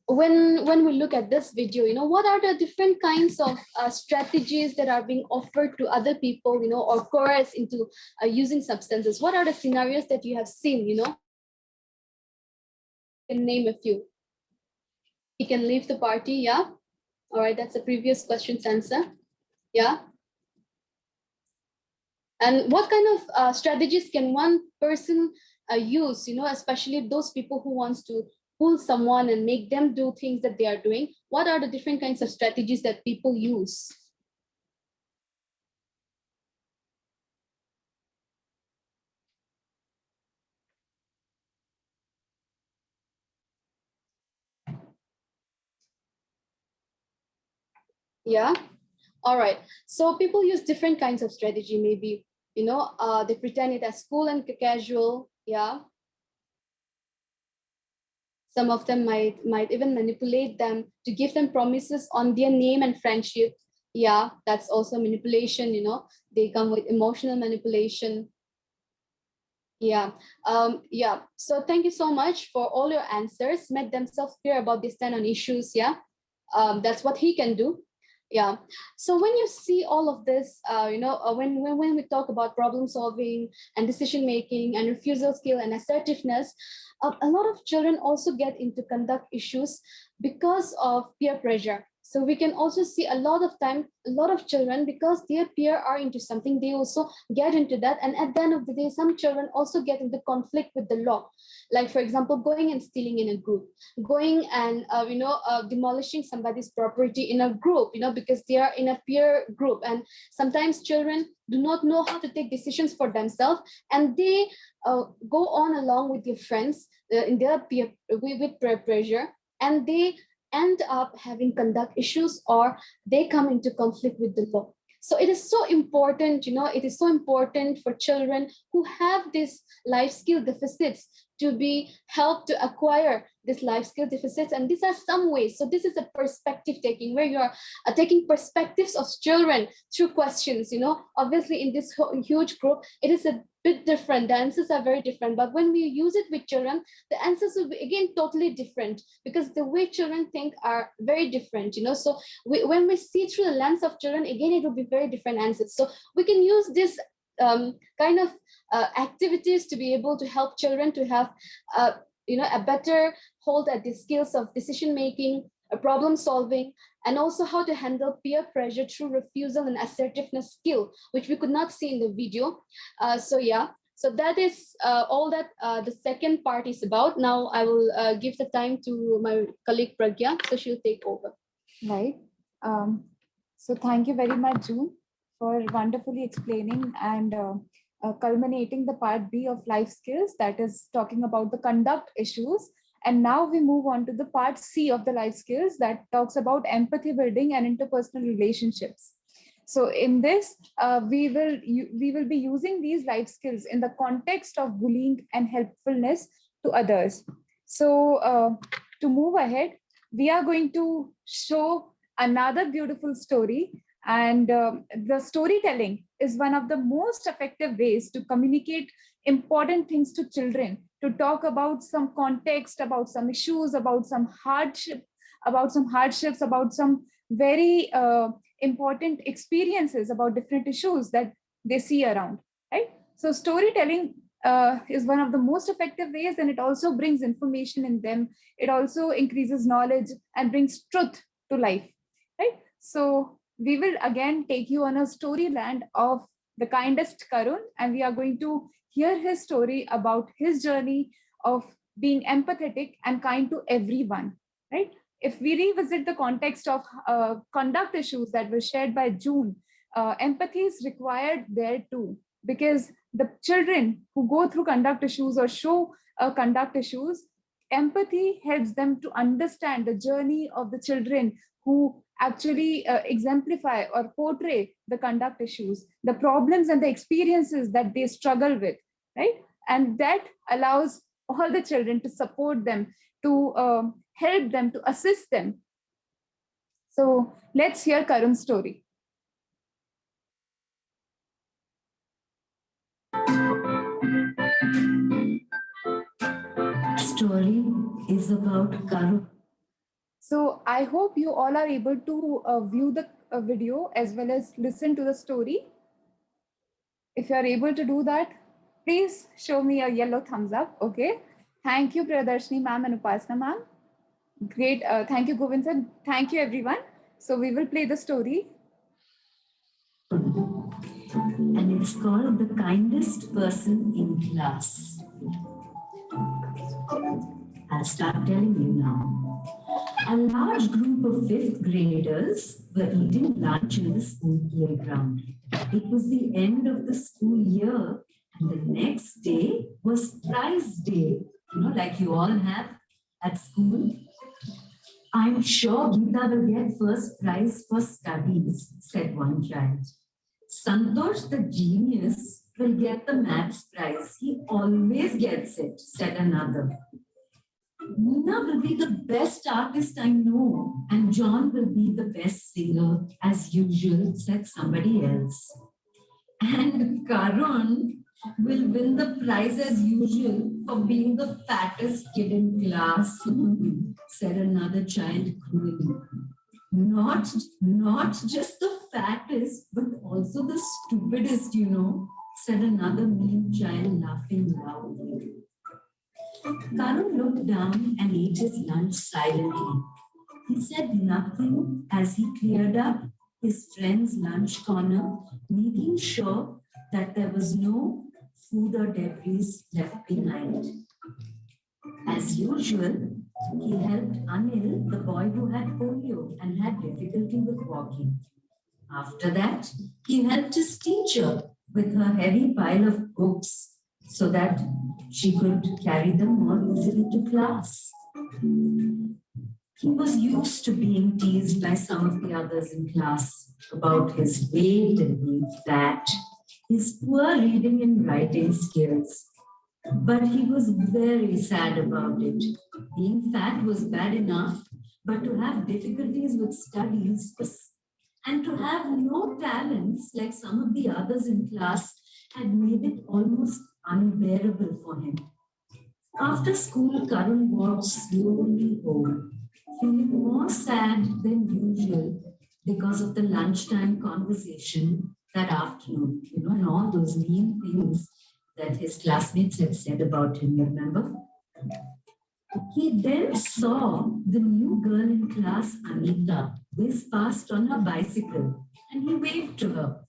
[SPEAKER 3] when we look at this video, what are the different kinds of strategies that are being offered to other people, or coerced into using substances? What are the scenarios that you have seen? You can name a few. He can leave the party. Yeah. All right. That's the previous question's answer. Yeah. And what kind of strategies can one person use, especially those people who wants to pull someone and make them do things that they are doing? What are the different kinds of strategies that people use? Yeah. All right. So people use different kinds of strategy. Maybe, they pretend it as cool and casual. Yeah. Some of them might even manipulate them to give them promises on their name and friendship. Yeah, that's also manipulation. They come with emotional manipulation. Yeah. Yeah. So thank you so much for all your answers. Make themselves clear about this 10 on issues. Yeah. That's what he can do. Yeah. So when you see all of this, when we talk about problem solving and decision making and refusal skill and assertiveness, a lot of children also get into conduct issues because of peer pressure. So we can also see a lot of time, a lot of children, because their peer are into something, they also get into that. And at the end of the day, some children also get into conflict with the law. Like, for example, going and stealing in a group, going and, demolishing somebody's property in a group, because they are in a peer group. And sometimes children do not know how to take decisions for themselves, and they go on along with their friends in their peer with peer pressure, and they end up having conduct issues, or they come into conflict with the law. So it is so important, it is so important for children who have these life skill deficits to be helped to acquire these life skill deficits. And these are some ways. So this is a perspective taking, where you are taking perspectives of children through questions. Obviously in this huge group, it is a bit different. The answers are very different. But when we use it with children, the answers will be again totally different, because the way children think are very different. So when we see through the lens of children, again, it will be very different answers. So we can use this kind of activities to be able to help children to have a better hold at the skills of decision making, problem solving, and also how to handle peer pressure through refusal and assertiveness skill, which we could not see in the video. So that is all that the second part is about. Now I will give the time to my colleague Pragya, so she'll take over.
[SPEAKER 7] Right. So thank you very much, June, for wonderfully explaining and culminating the part B of life skills, that is talking about the conduct issues. And now we move on to the part C of the life skills, that talks about empathy building and interpersonal relationships. So in this, we will be using these life skills in the context of bullying and helpfulness to others. So to move ahead, we are going to show another beautiful story. And the storytelling is one of the most effective ways to communicate important things to children, to talk about some context, about some issues, about some hardships, about some very important experiences about different issues that they see around, right? So storytelling is one of the most effective ways, and it also brings information in them. It also increases knowledge and brings truth to life, right? So we will again take you on a storyland of the kindest Karun, and we are going to hear his story about his journey of being empathetic and kind to everyone, right? If we revisit the context of conduct issues that were shared by June, empathy is required there too, because the children who go through conduct issues or show conduct issues, empathy helps them to understand the journey of the children who actually exemplify or portray the conduct issues, the problems and the experiences that they struggle with, right? And that allows all the children to support them, to help them, to assist them. So let's hear Karun's story.
[SPEAKER 8] Story is about Karun.
[SPEAKER 7] So I hope you all are able to view the video as well as listen to the story. If you are able to do that, please show me a yellow thumbs up. Okay. Thank you, Priyadarshini ma'am and Upasna ma'am. Great. Thank you, Govind sir. Thank you, everyone. So we will play the story.
[SPEAKER 8] And it's called The Kindest Person in Class. I'll start telling you now. A large group of 5th graders were eating lunch in the school playground. It was the end of the school year, and the next day was prize day, like you all have at school. I'm sure Geeta will get first prize for studies, said one child. Santosh, the genius, will get the maths prize. He always gets it, said another. Meena will be the best artist I know, and John will be the best singer, as usual, said somebody else. And Karun will win the prize as usual for being the fattest kid in class, said another child cruelly. Not just the fattest, but also the stupidest, said another mean child, laughing loudly. Karun looked down and ate his lunch silently. He said nothing as he cleared up his friend's lunch corner, making sure that there was no food or debris left behind. As usual, he helped Anil, the boy who had polio and had difficulty with walking. After that, he helped his teacher with her heavy pile of books so that she could carry them more easily to class. He was used to being teased by some of the others in class about his weight and being fat, his poor reading and writing skills. But he was very sad about it. Being fat was bad enough, but to have difficulties with studies and to have no talents like some of the others in class had made it almost unbearable for him. After school, Karun walked slowly home, feeling more sad than usual because of the lunchtime conversation that afternoon, and all those mean things that his classmates had said about him, remember? He then saw the new girl in class, Anita, whiz past on her bicycle, and he waved to her.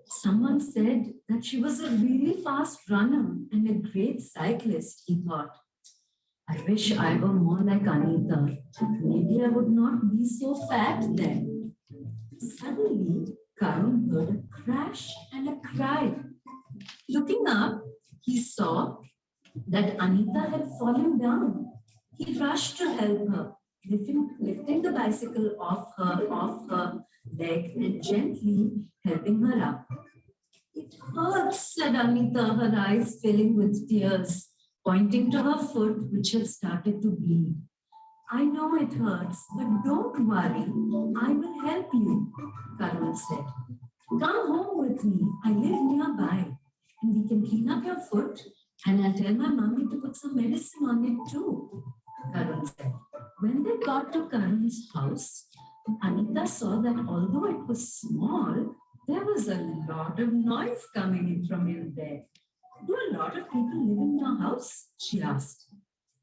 [SPEAKER 8] Someone said that she was a really fast runner and a great cyclist, he thought. I wish I were more like Anita. Maybe I would not be so fat then. Suddenly, Karun heard a crash and a cry. Looking up, he saw that Anita had fallen down. He rushed to help her, lifting the bicycle off her leg and gently helping her up. It hurts, said Anita, her eyes filling with tears, pointing to her foot, which had started to bleed. I know it hurts, but don't worry. I will help you, Karun said. Come home with me. I live nearby, and we can clean up your foot, and I'll tell my mommy to put some medicine on it too, Karun said. When they got to Karun's house, Anita saw that although it was small, there was a lot of noise coming in from in there. Do a lot of people live in your house? She asked.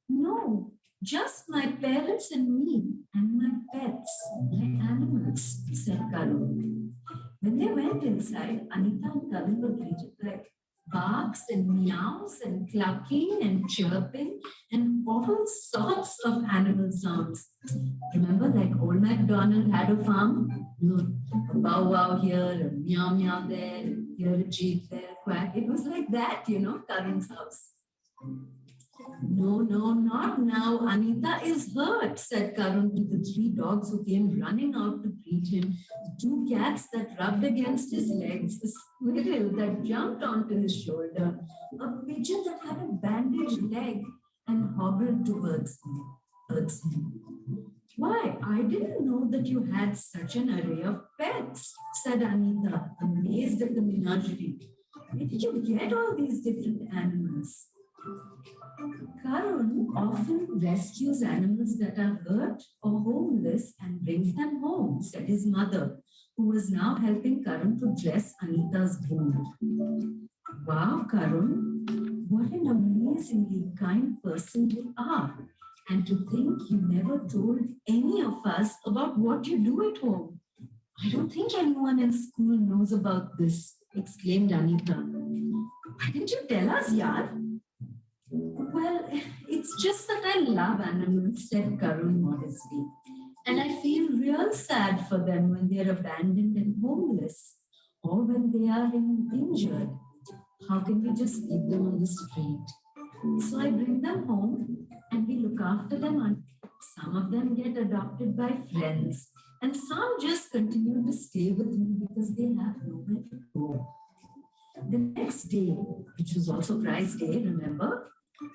[SPEAKER 8] No, just my parents and me and my pets, my animals, said Karun. When they went inside, Anita and Karun were greeted by barks and meows and clucking and chirping and all sorts of animal sounds. Remember, like old MacDonald had a farm? A bow wow here, a meow meow there, here a cheep there, quack. It was like that, Karun's house. No, not now. Anita is hurt, said Karun to the 3 dogs who came running out to greet him, the 2 cats that rubbed against his legs, a squirrel that jumped onto his shoulder, a pigeon that had a bandaged leg and hobbled towards him. Why, I didn't know that you had such an array of pets, said Anita, amazed at the menagerie. Where did you get all these different animals? Karun often rescues animals that are hurt or homeless and brings them home, said his mother, who was now helping Karun to dress Anita's wound. Wow, Karun, what an amazingly kind person you are. And to think you never told any of us about what you do at home. I don't think anyone in school knows about this, exclaimed Anita. Why didn't you tell us, yaar? Well, it's just that I love animals, said Karun modestly. And I feel real sad for them when they're abandoned and homeless or when they are injured. How can we just leave them on the street? So I bring them home and we look after them. And some of them get adopted by friends and some just continue to stay with me because they have nowhere to go. The next day, which was also prize day, remember?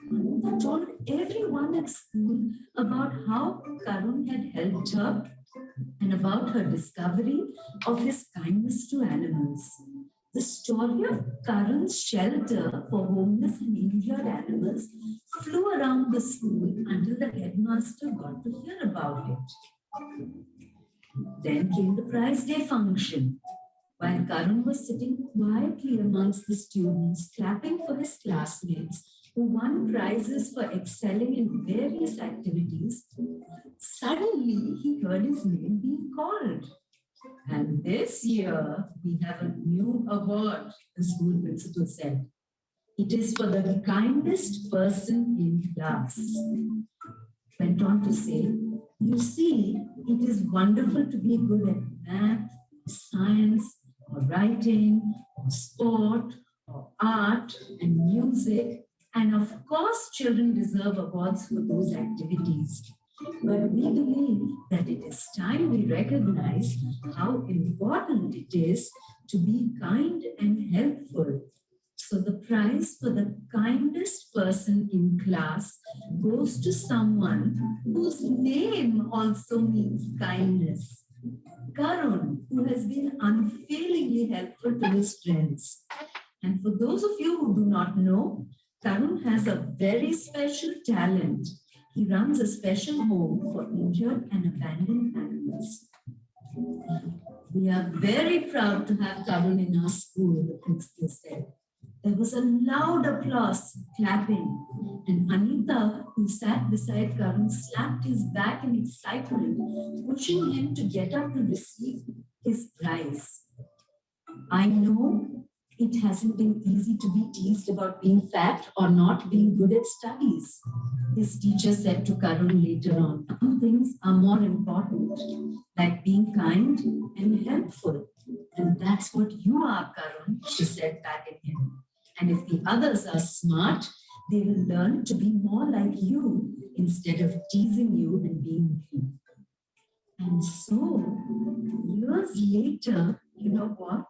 [SPEAKER 8] Anita told everyone at school about how Karun had helped her and about her discovery of his kindness to animals. The story of Karun's shelter for homeless and injured animals flew around the school until the headmaster got to hear about it. Then came the prize day function. While Karun was sitting quietly amongst the students, clapping for his classmates, who won prizes for excelling in various activities, suddenly he heard his name being called. And this year, we have a new award, the school principal said. It is for the kindest person in class. Went on to say, you see, it is wonderful to be good at math, science, or writing, or sport, or art and music. And of course, children deserve awards for those activities. But we believe that it is time we recognize how important it is to be kind and helpful. So the prize for the kindest person in class goes to someone whose name also means kindness. Karun, who has been unfailingly helpful to his friends. And for those of you who do not know, Karun has a very special talent. He runs a special home for injured and abandoned animals. We are very proud to have Karun in our school, the principal said. There was a loud applause, clapping, and Anita, who sat beside Karun, slapped his back in excitement, pushing him to get up to receive his prize. I know it hasn't been easy to be teased about being fat or not being good at studies. His teacher said to Karun later on, some things are more important, like being kind and helpful. And that's what you are, Karun, she said back at him. And if the others are smart, they will learn to be more like you instead of teasing you and being mean. And so, years later, you know what?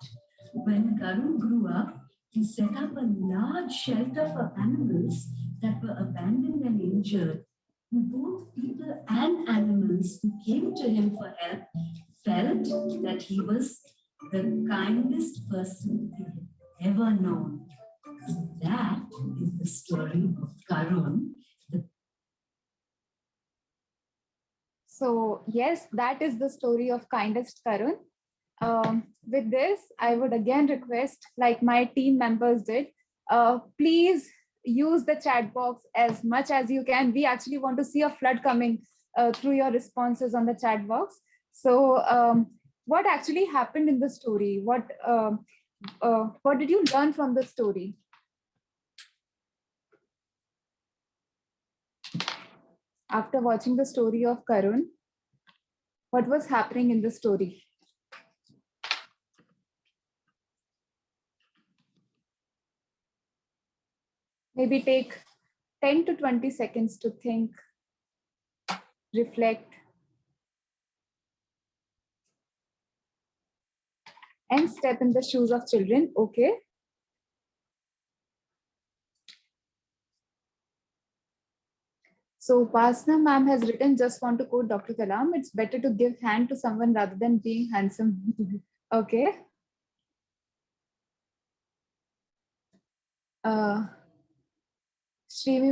[SPEAKER 8] When Karun grew up, he set up a large shelter for animals that were abandoned and injured. And both people and animals who came to him for help felt that he was the kindest person they had ever known. That is the story of Karun.
[SPEAKER 7] So yes, that is the story of kindest Karun. With this, I would again request, like my team members did, please use the chat box as much as you can. We actually want to see a flood coming through your responses on the chat box. So what actually happened in the story? What did you learn from the story? After watching the story of Karun, what was happening in the story? Maybe take 10 to 20 seconds to think, reflect, and step in the shoes of children. Okay. So Pasna ma'am has written, just want to quote Dr. Kalam, it's better to give hand to someone rather than being handsome. Okay. Shrimi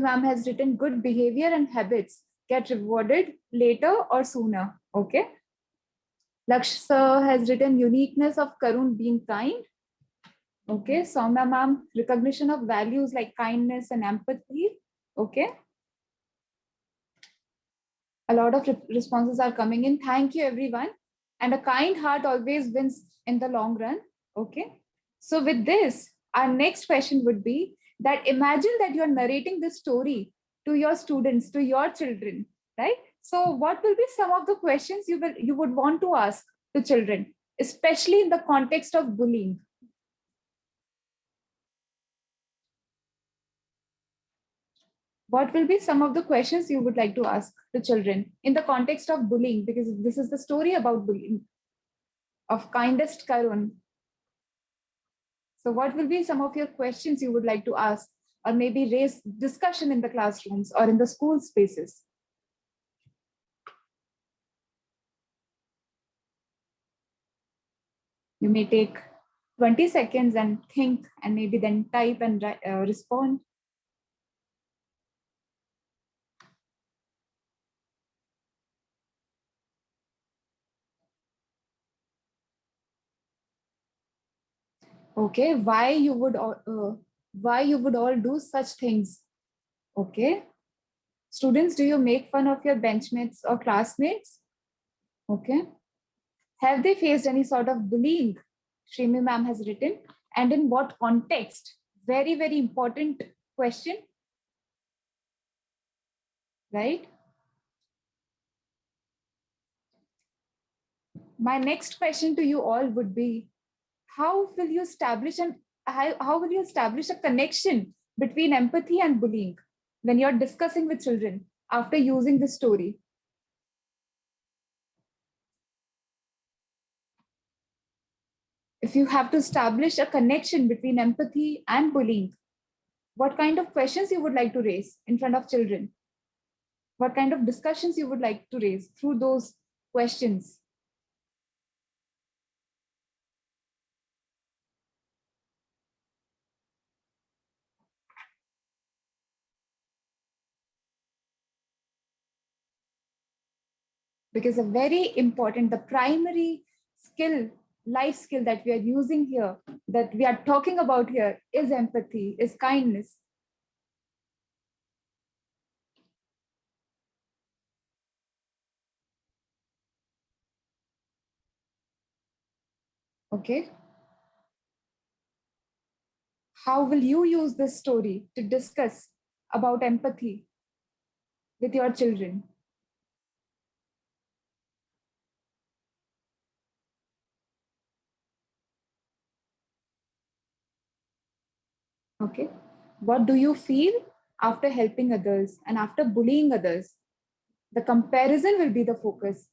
[SPEAKER 7] ma'am has written, good behavior and habits get rewarded later or sooner. Okay. Laksh sir has written, uniqueness of Karun being kind. Okay. Soumya ma'am, recognition of values like kindness and empathy. Okay. A lot of responses are coming in. Thank you, everyone. And a kind heart always wins in the long run. Okay. So with this, our next question would be that imagine that you're narrating this story to your students, to your children, right? So what will be some of the questions you would want to ask to children, especially in the context of bullying? What will be some of the questions you would like to ask the children in the context of bullying? Because this is the story about bullying of kindest Karun. So what will be some of your questions you would like to ask, or maybe raise discussion in the classrooms or in the school spaces? You may take 20 seconds and think, and maybe then type and respond. Okay, why you would all do such things Okay. Students, do you make fun of your benchmates or classmates? Okay. Have they faced any sort of bullying? Shrimi ma'am has written. And in what context? Very, very important question, right? My next question to you all would be, how will you establish how will you establish a connection between empathy and bullying when you're discussing with children after using this story? If you have to establish a connection between empathy and bullying, what kind of questions you would like to raise in front of children? What kind of discussions you would like to raise through those questions? Because a very important, the primary skill, life skill that we are using here, that we are talking about here, is empathy, is kindness. Okay. How will you use this story to discuss about empathy with your children? Okay. What do you feel after helping others and after bullying others? The comparison will be the focus.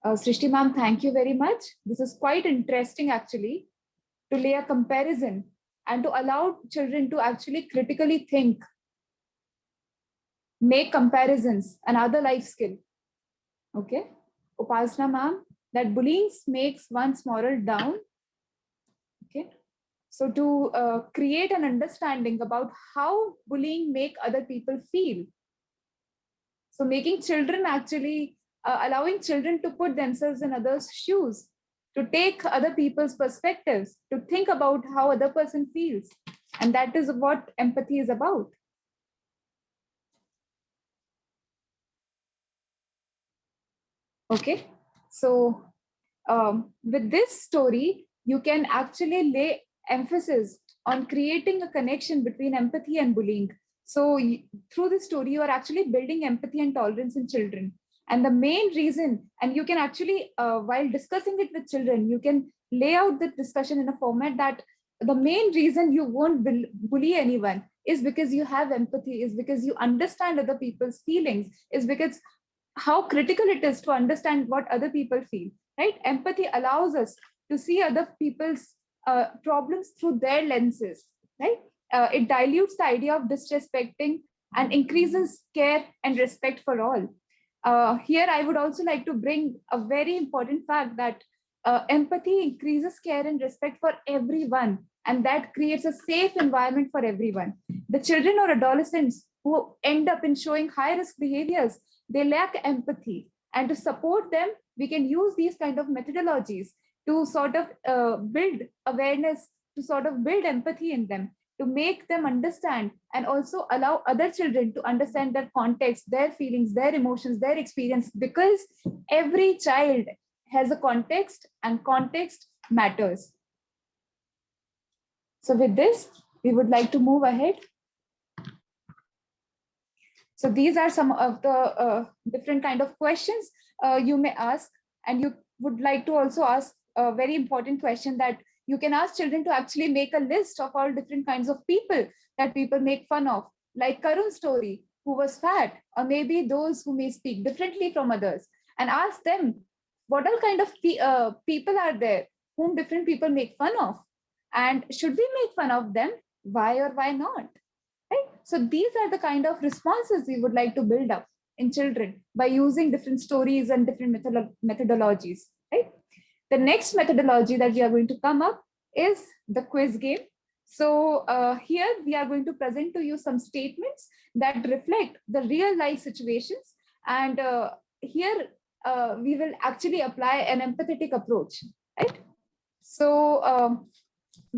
[SPEAKER 7] Srishti ma'am, thank you very much. This is quite interesting actually, to lay a comparison and to allow children to actually critically think, make comparisons, another life skill. Okay. Upasna ma'am, that bullying makes one's moral down. Okay. So to create an understanding about how bullying make other people feel. So making children actually, allowing children to put themselves in others' shoes, to take other people's perspectives, to think about how other person feels. And that is what empathy is about. Okay. So with this story, you can actually lay emphasis on creating a connection between empathy and bullying. So through this story, you are actually building empathy and tolerance in children. And the main reason, and you can actually, while discussing it with children, you can lay out the discussion in a format that the main reason you won't bully anyone is because you have empathy, is because you understand other people's feelings, is because how critical it is to understand what other people feel, right? Empathy allows us to see other people's problems through their lenses, right? It dilutes the idea of disrespecting and increases care and respect for all. Here, I would also like to bring a very important fact that empathy increases care and respect for everyone, and that creates a safe environment for everyone. The children or adolescents who end up in showing high risk behaviors, they lack empathy. And to support them, we can use these kind of methodologies to sort of build awareness, to sort of build empathy in them, to make them understand and also allow other children to understand their context, their feelings, their emotions, their experience, because every child has a context and context matters. So with this, we would like to move ahead. So these are some of the different kind of questions you may ask, and you would like to also ask a very important question that you can ask children to actually make a list of all different kinds of people that people make fun of, like Karun's story, who was fat, or maybe those who may speak differently from others, and ask them what all kind of people are there whom different people make fun of, and should we make fun of them? Why or why not? Right? So these are the kind of responses we would like to build up in children by using different stories and different methodologies. Right? The next methodology that we are going to come up is the quiz game. So here we are going to present to you some statements that reflect the real life situations. And here we will actually apply an empathetic approach. Right? So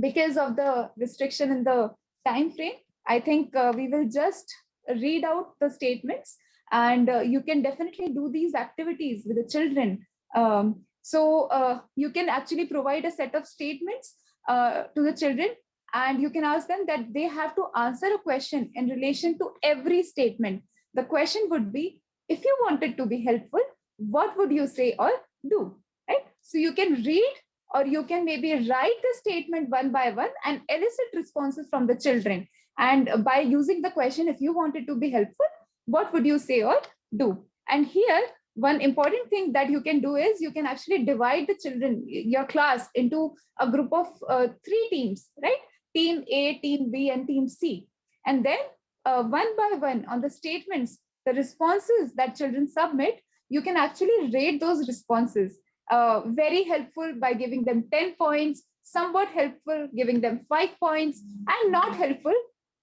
[SPEAKER 7] because of the restriction in the time frame, I think we will just read out the statements, and you can definitely do these activities with the children. You can actually provide a set of statements to the children, and you can ask them that they have to answer a question in relation to every statement. The question would be, if you wanted to be helpful, what would you say or do? Right? So you can read, or you can maybe write the statement one by one and elicit responses from the children. And by using the question, if you wanted to be helpful, what would you say or do? And here, one important thing that you can do is you can actually divide the children, your class, into a group of 3 teams, right? Team A, Team B, and Team C. And then one by one on the statements, the responses that children submit, you can actually rate those responses. Very helpful by giving them 10 points, somewhat helpful giving them 5 points, and not helpful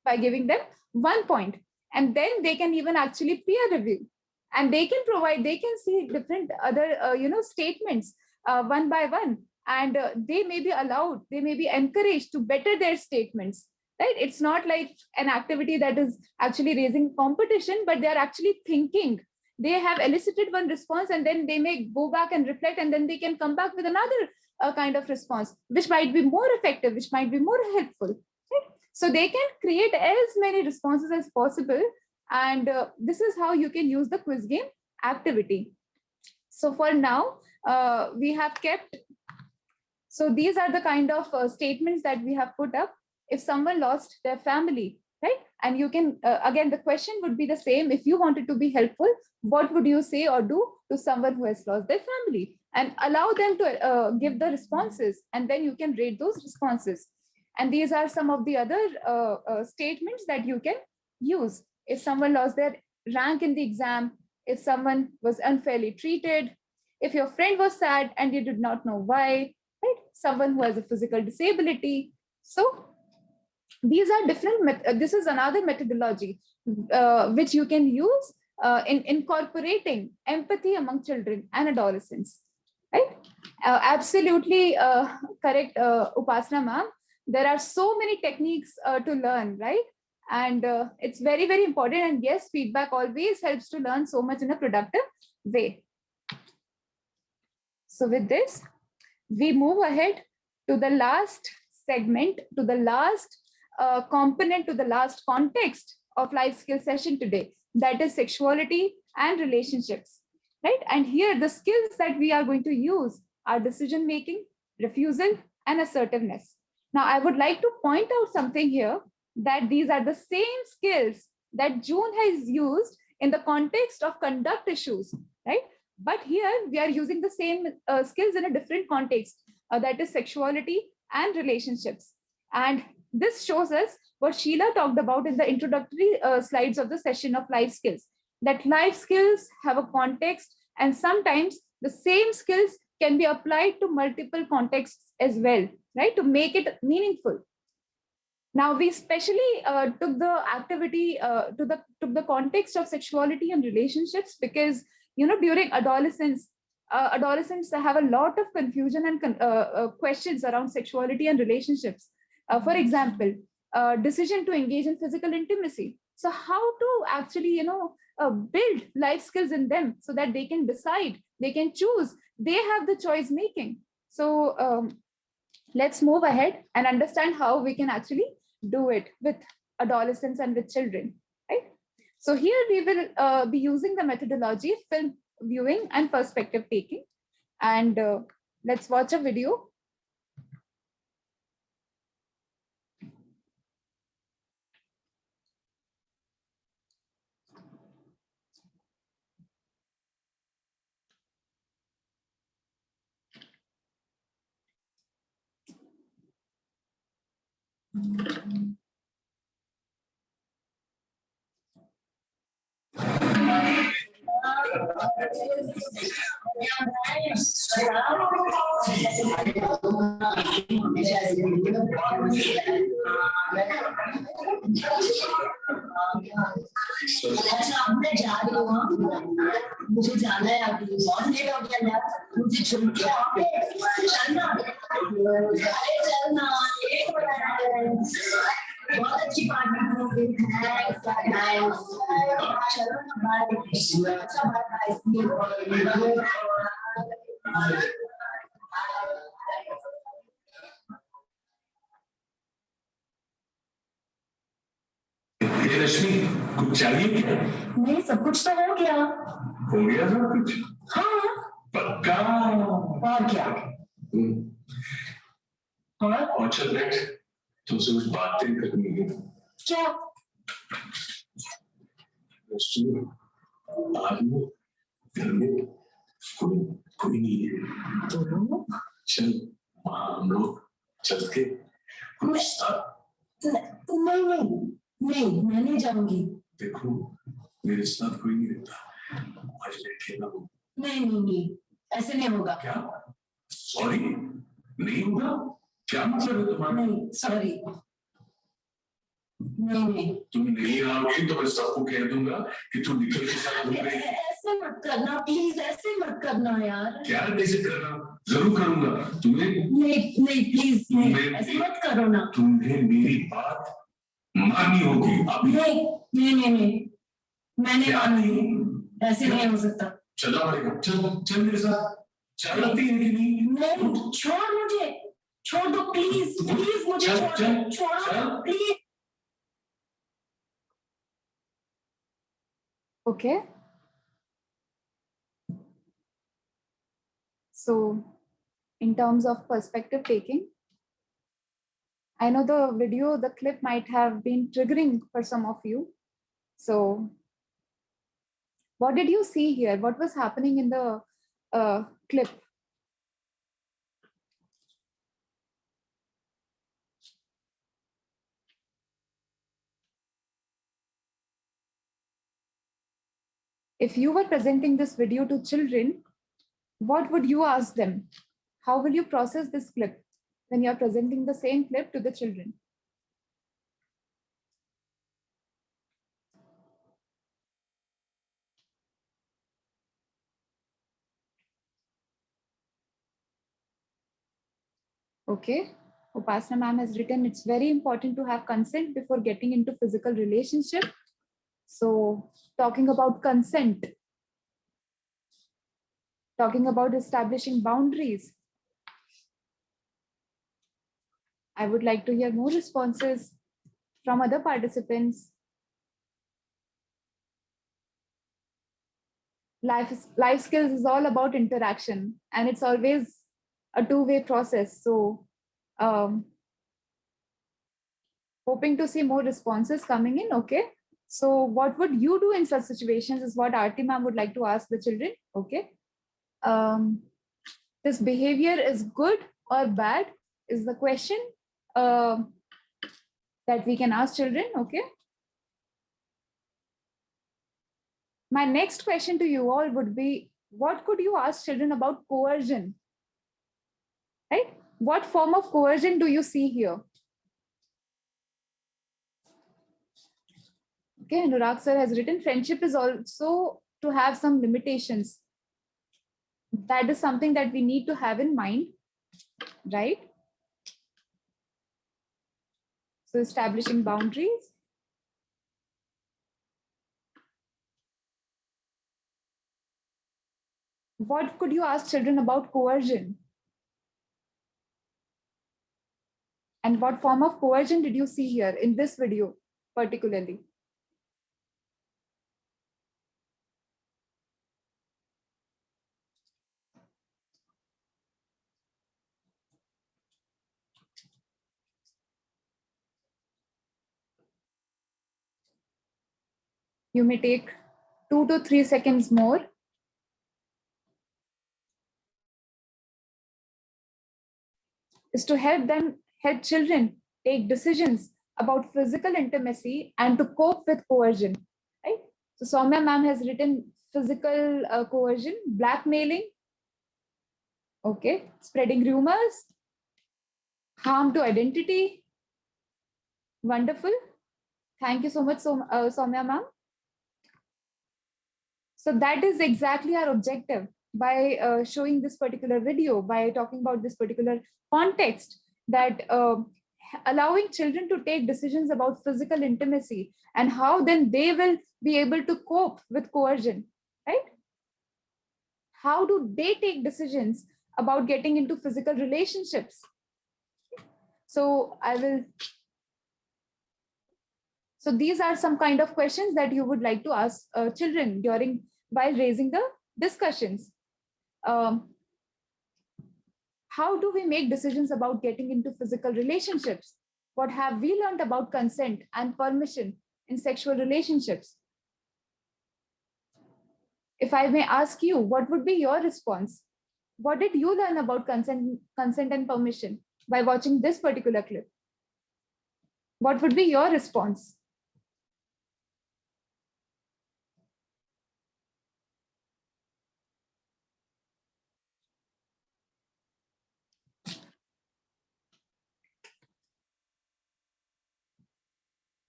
[SPEAKER 7] by giving them 1 point. And then they can even actually peer review, and they can see different other statements one by one, and they may be encouraged to better their statements, right? It's not like an activity that is actually raising competition, but they are actually thinking. They have elicited one response, and then they may go back and reflect, and then they can come back with another kind of response, which might be more effective, which might be more helpful, right? So they can create as many responses as possible, and this is how you can use the quiz game activity. So for now, we have kept, so these are the kind of statements that we have put up. If someone lost their family, right? And you can, again, the question would be the same. If you wanted to be helpful, what would you say or do to someone who has lost their family? And allow them to give the responses, and then you can rate those responses. And these are some of the other statements that you can use. If someone lost their rank in the exam, if someone was unfairly treated, if your friend was sad and you did not know why, right? Someone who has a physical disability. So these are different, this is another methodology which you can use in incorporating empathy among children and adolescents, right? Absolutely correct, Upasana ma'am. There are so many techniques to learn, right? And it's very, very important. And yes, feedback always helps to learn so much in a productive way. So with this, we move ahead to the last segment, to the last component, to the last context of life skill session today, that is sexuality and relationships, right? And here the skills that we are going to use are decision making, refusal, and assertiveness. Now, I would like to point out something here, that these are the same skills that June has used in the context of conduct issues, right? But here we are using the same skills in a different context, that is sexuality and relationships. And this shows us what Sheila talked about in the introductory slides of the session of life skills, that life skills have a context, and sometimes the same skills can be applied to multiple contexts as well, right? To make it meaningful. Now, we specially took the activity to the context of sexuality and relationships because, during adolescence, adolescents have a lot of confusion and questions around sexuality and relationships. For example, decision to engage in physical intimacy. So how to actually, build life skills in them so that they can decide, they can choose, they have the choice making. So let's move ahead and understand how we can actually do it with adolescents and with children, right? So here we will be using the methodology film viewing and perspective taking. And let's watch a video.
[SPEAKER 8] मुझे जाना है अभी बहुत late हो गया यार मुझे छुट्टी चलना अरे चलना एक बहुत अच्छी पार्टी
[SPEAKER 4] ये रश्मि कुछ चाहिए क्या?
[SPEAKER 8] नहीं, सब कुछ तो हो गया।
[SPEAKER 4] हो गया सब कुछ?
[SPEAKER 8] हाँ,
[SPEAKER 4] पक्का?
[SPEAKER 8] और क्या?
[SPEAKER 4] और चल बैठ, तुमसे कुछ बातें करनी है।
[SPEAKER 8] क्या?
[SPEAKER 4] रश्मि, आज वो घर में कोई नहीं है,
[SPEAKER 8] तो
[SPEAKER 4] चल वहाँ हम लोग चल के कुछ
[SPEAKER 8] नहीं नहीं नहीं, मैं नहीं जाऊंगी।
[SPEAKER 4] देखो, मेरे साथ कोई नहीं रहता, आज मैं अकेला हूँ।
[SPEAKER 8] नहीं नहीं नहीं, ऐसे नहीं होगा।
[SPEAKER 4] क्या? सॉरी, नहीं होगा? क्या मतलब है तुम्हारा?
[SPEAKER 8] नहीं, सॉरी। नहीं नहीं,
[SPEAKER 4] तुम नहीं आओगी तो मैं सबको कह दूंगा कि तू निकल के साथ घूम रही है।
[SPEAKER 8] ऐसे मत करना प्लीज, ऐसे मत करना यार।
[SPEAKER 4] क्या कैसे करना? जरूर करूंगा। तुम्हें
[SPEAKER 8] नहीं नहीं प्लीज नहीं, ऐसे मत करो ना।
[SPEAKER 4] तुम्हें मेरी बात माननी होगी अभी।
[SPEAKER 8] नहीं नहीं नहीं नहीं, मैं नहीं
[SPEAKER 4] क्या
[SPEAKER 8] मानूंगी, ऐसे नहीं हो सकता।
[SPEAKER 4] चलना पड़ेगा, चल चल मेरे साथ। चलती है कि नहीं?
[SPEAKER 8] नहीं, छोड़ मुझे, छोड़ दो प्लीज प्लीज, मुझे
[SPEAKER 4] चल,
[SPEAKER 8] छोड़
[SPEAKER 4] चल,
[SPEAKER 8] दो, छोड़ो
[SPEAKER 4] चल।
[SPEAKER 8] Please.
[SPEAKER 7] Okay. So, in terms of perspective taking, I know the video, the clip might have been triggering for some of you. So, what did you see here? What was happening in the clip? If you were presenting this video to children, what would you ask them? How will you process this clip when you're presenting the same clip to the children? Okay. Upasana ma'am has written, it's very important to have consent before getting into physical relationship. So talking about consent, talking about establishing boundaries. I would like to hear more responses from other participants. Life skills is all about interaction, and it's always a two-way process. So hoping to see more responses coming in. Okay. So what would you do in such situations is what Aarti ma'am would like to ask the children. Okay. This behavior is good or bad is the question that we can ask children. Okay. My next question to you all would be, what could you ask children about coercion? Right? What form of coercion do you see here? Okay, Anurag sir has written, friendship is also to have some limitations. That is something that we need to have in mind, right? So establishing boundaries. What could you ask children about coercion? And what form of coercion did you see here in this video particularly? You may take 2 to 3 seconds more. Is to help children take decisions about physical intimacy and to cope with coercion, right? So Soumya ma'am has written physical coercion, blackmailing, okay, spreading rumors, harm to identity. Wonderful. Thank you so much, Soumya ma'am. So that is exactly our objective by showing this particular video, by talking about this particular context, that allowing children to take decisions about physical intimacy and how then they will be able to cope with coercion, right? How do they take decisions about getting into physical relationships? So so these are some kind of questions that you would like to ask children while raising the discussions. How do we make decisions about getting into physical relationships? What have we learned about consent and permission in sexual relationships? If I may ask you, what would be your response? What did you learn about consent and permission by watching this particular clip? What would be your response?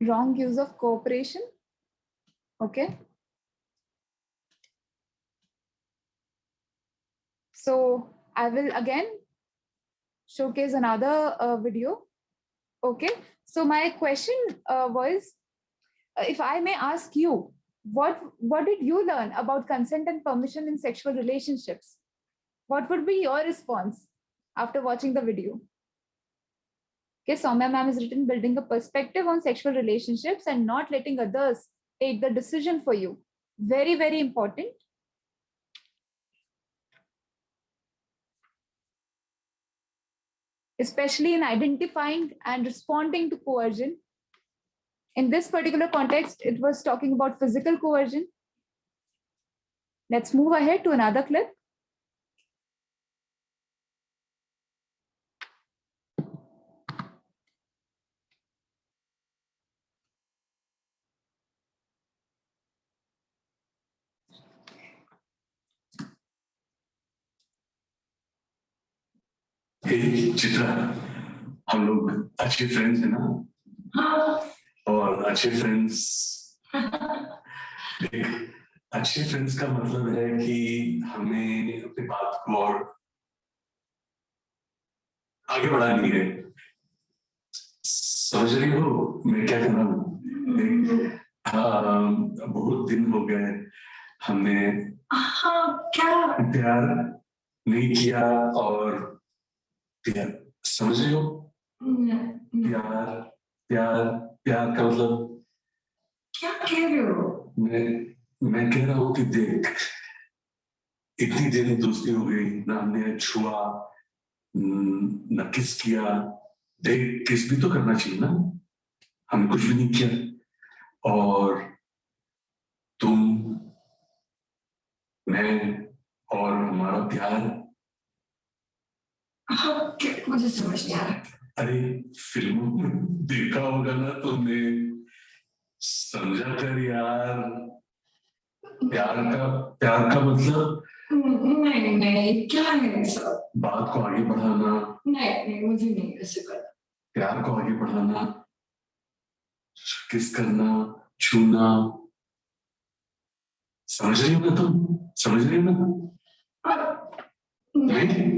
[SPEAKER 7] Wrong use of cooperation. Okay. So I will again showcase another video. Okay. So my question was, if I may ask you, what did you learn about consent and permission in sexual relationships? What would be your response after watching the video? Okay, Soumya ma'am has written, building a perspective on sexual relationships and not letting others take the decision for you. Very, very important. Especially in identifying and responding to coercion. In this particular context, it was talking about physical coercion. Let's move ahead to another clip.
[SPEAKER 4] Hey, Chitra, हम लोग अच्छे friends हैं ना? और अच्छे friends अच्छे friends का मतलब है कि हमें अपनी बात को और आगे बढ़ानी है। समझ रही हो मैं क्या कर रहा हूँ? बहुत दिन हो गए हमने क्या प्यार नहीं किया और प्यार, समझ रही हो? प्यार प्यार प्यार का मतलब क्या कह रहे हो? मैं कह रहा हूँ कि देख, इतनी देर दोस्ती हो गई ना, हमने छुआ न किस किया। देख, किस भी तो करना चाहिए ना, हमने कुछ भी नहीं किया। और तुम, मैं और हमारा प्यार, मुझे समझ नहीं आ रहा। अरे फिल्मों में देखा होगा ना तुमने, समझा कर यार। प्यार का मतलब नहीं क्या है सब? बात को आगे बढ़ाना। नहीं मुझे नहीं ऐसे करना। प्यार को आगे बढ़ाना, किस करना, छूना। समझ रही हो ना तुम? समझ रही हो ना? नहीं,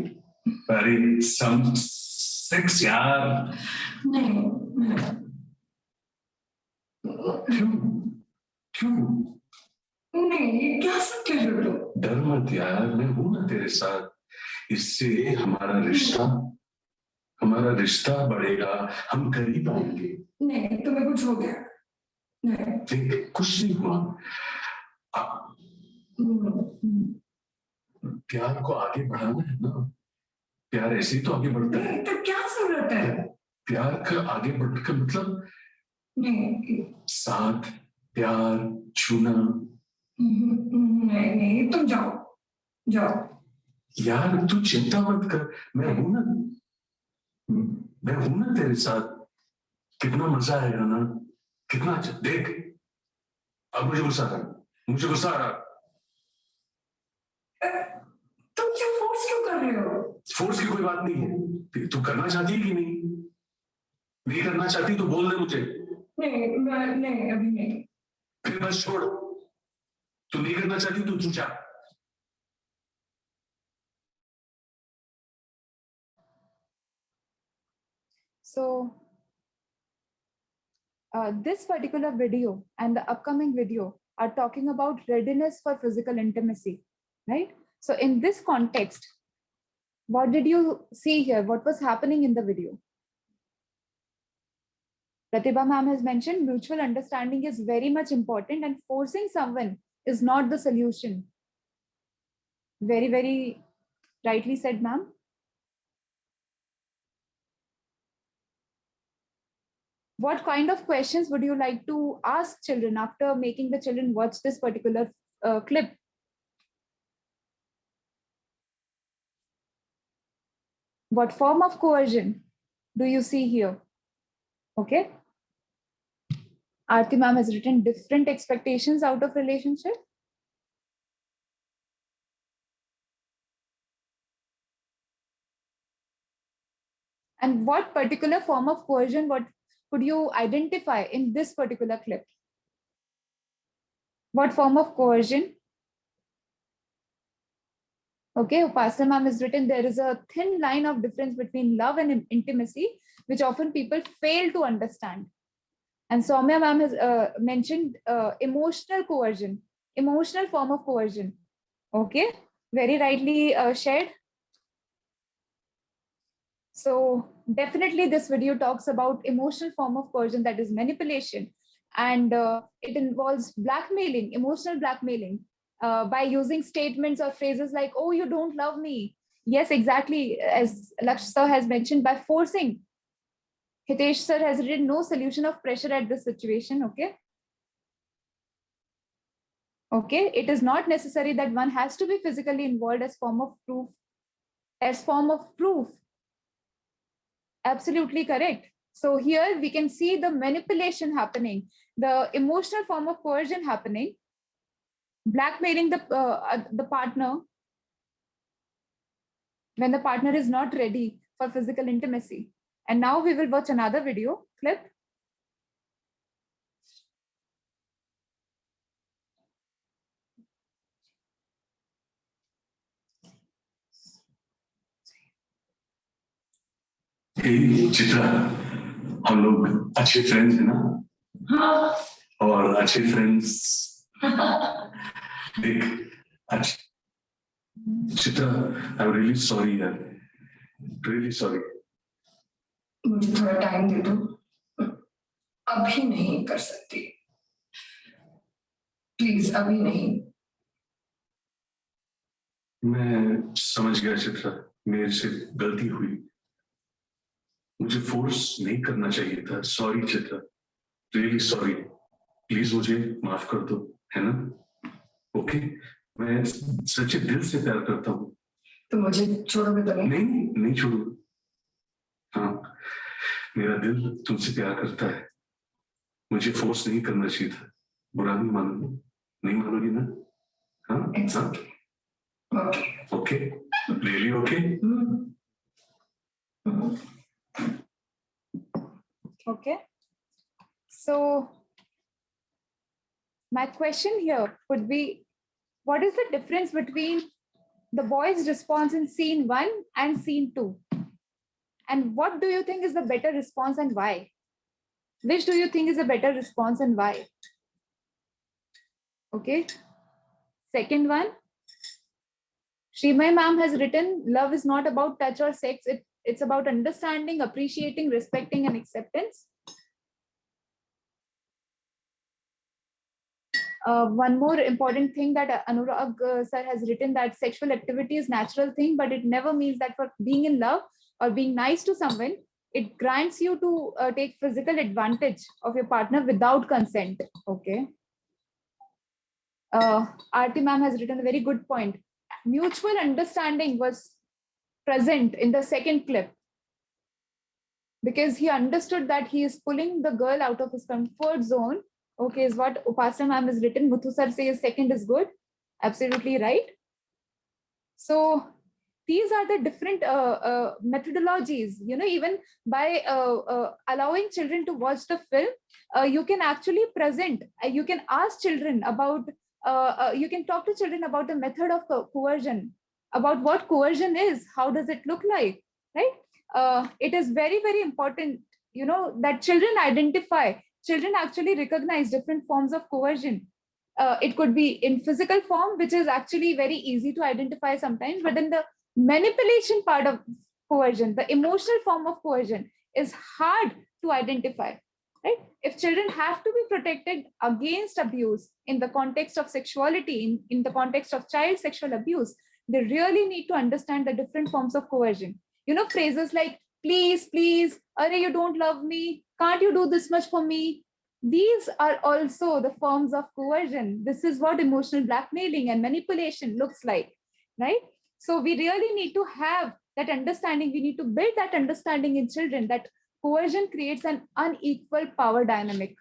[SPEAKER 4] अरे सेक्स यार। नहीं क्यों नहीं, क्या सब कह रहे हो? डर मत यार, मैं हूं ना तेरे साथ। इससे हमारा रिश्ता बढ़ेगा, हम करीब आएंगे। नहीं, तुम्हें कुछ हो गया? नहीं कुछ नहीं हुआ। प्यार को आगे बढ़ाना है ना, प्यार ऐसे ही तो आगे बढ़ता है। तो क्या जरूरत है प्यार का आगे बढ़ने का? मतलब नहीं, साथ, प्यार, छूना। नहीं तुम जाओ यार, तू चिंता मत कर, मैं हूं ना तेरे साथ। कितना मजा आएगा ना, कितना अच्छा। देख, अब मुझे गुस्सा आ रहा। तुम क्यों फोर्स कर रहे हो? फोर्स की कोई बात नहीं है। तू करना चाहती है कि नहीं करना चाहती तो बोल दे मुझे। नहीं अभी नहीं। फिर बस छोड़, तू नहीं करना चाहती तू जा।
[SPEAKER 7] So this particular video and the upcoming video are talking about readiness for physical intimacy, right? So in this context, what did you see here? What was happening in the video? Pratibha ma'am has mentioned mutual understanding is very much important and forcing someone is not the solution. Very, very rightly said, ma'am. What kind of questions would you like to ask children after making the children watch this particular clip? What form of coercion do you see here? Okay. Aarti ma'am has written different expectations out of relationship. And what particular form of coercion, what could you identify in this particular clip? What form of coercion? Okay, Upasana ma'am has written there is a thin line of difference between love and intimacy, which often people fail to understand. And Soumya ma'am has mentioned emotional coercion, emotional form of coercion. Okay, very rightly shared. So definitely this video talks about emotional form of coercion, that is manipulation. And it involves blackmailing, emotional blackmailing by using statements or phrases like, oh, you don't love me. Yes, exactly. As Laksh sir has mentioned, by forcing. Hitesh sir has written no solution of pressure at this situation. Okay. Okay. It is not necessary that one has to be physically involved as form of proof. As form of proof. Absolutely correct. So here we can see the manipulation happening, the emotional form of coercion happening, blackmailing the partner when the partner is not ready for physical intimacy. And now we will watch another video clip.
[SPEAKER 4] Hey, Chitra, हम लोग अच्छे friends हैं ना?
[SPEAKER 6] हाँ.
[SPEAKER 4] और अच्छे friends देख अच्छे चित्रा, I'm really sorry यार, really sorry.
[SPEAKER 6] मुझे थोड़ा टाइम दे दो. अभी नहीं कर सकती. प्लीज अभी नहीं.
[SPEAKER 4] मैं समझ गया चित्रा, मेरे से गलती हुई. मुझे फोर्स नहीं करना चाहिए था. Sorry Chitra, really sorry. Please मुझे माफ कर दो, है ना? ओके, मैं सच्चे दिल से प्यार करता हूँ.
[SPEAKER 6] तो मुझे छोड़ोगे तो नहीं?
[SPEAKER 4] नहीं, नहीं छोड़ूंगा. हाँ, मेरा दिल तुमसे प्यार करता है. मुझे फोर्स नहीं करना चाहिए था. बुरा नहीं मानोगी? नहीं मानोगी ना? हाँ,
[SPEAKER 6] It's
[SPEAKER 4] हाँ.
[SPEAKER 6] okay.
[SPEAKER 4] Okay, really okay.
[SPEAKER 7] Okay. So my question here would be, what is the difference between the boy's response in scene 1 and scene 2? And what do you think is the better response and why? Which do you think is a better response and why? Okay. Second one, Srimay ma'am has written, love is not about touch or sex. It's about understanding, appreciating, respecting, and acceptance. One more important thing that Anurag sir has written, that sexual activity is natural thing, but it never means that for being in love or being nice to someone, it grants you to take physical advantage of your partner without consent. Okay. Aarti ma'am has written a very good point. Mutual understanding was present in the second clip because he understood that he is pulling the girl out of his comfort zone. Okay, is what Upasana ma'am has written. Muthu sir says second is good. Absolutely right. So these are the different methodologies, you know, even by allowing children to watch the film, you can actually present, you can ask children about, you can talk to children about the method of coercion, about what coercion is, how does it look like, right? It is very, very important, you know, that children identify children actually recognize different forms of coercion. It could be in physical form, which is actually very easy to identify sometimes, but then the manipulation part of coercion, the emotional form of coercion, is hard to identify. Right? If children have to be protected against abuse in the context of sexuality, in the context of child sexual abuse, they really need to understand the different forms of coercion. Phrases like, please, please, Arey, you don't love me, can't you do this much for me? These are also the forms of coercion. This is what emotional blackmailing and manipulation looks like, right? So we really need to have that understanding. We need to build that understanding in children that coercion creates an unequal power dynamic,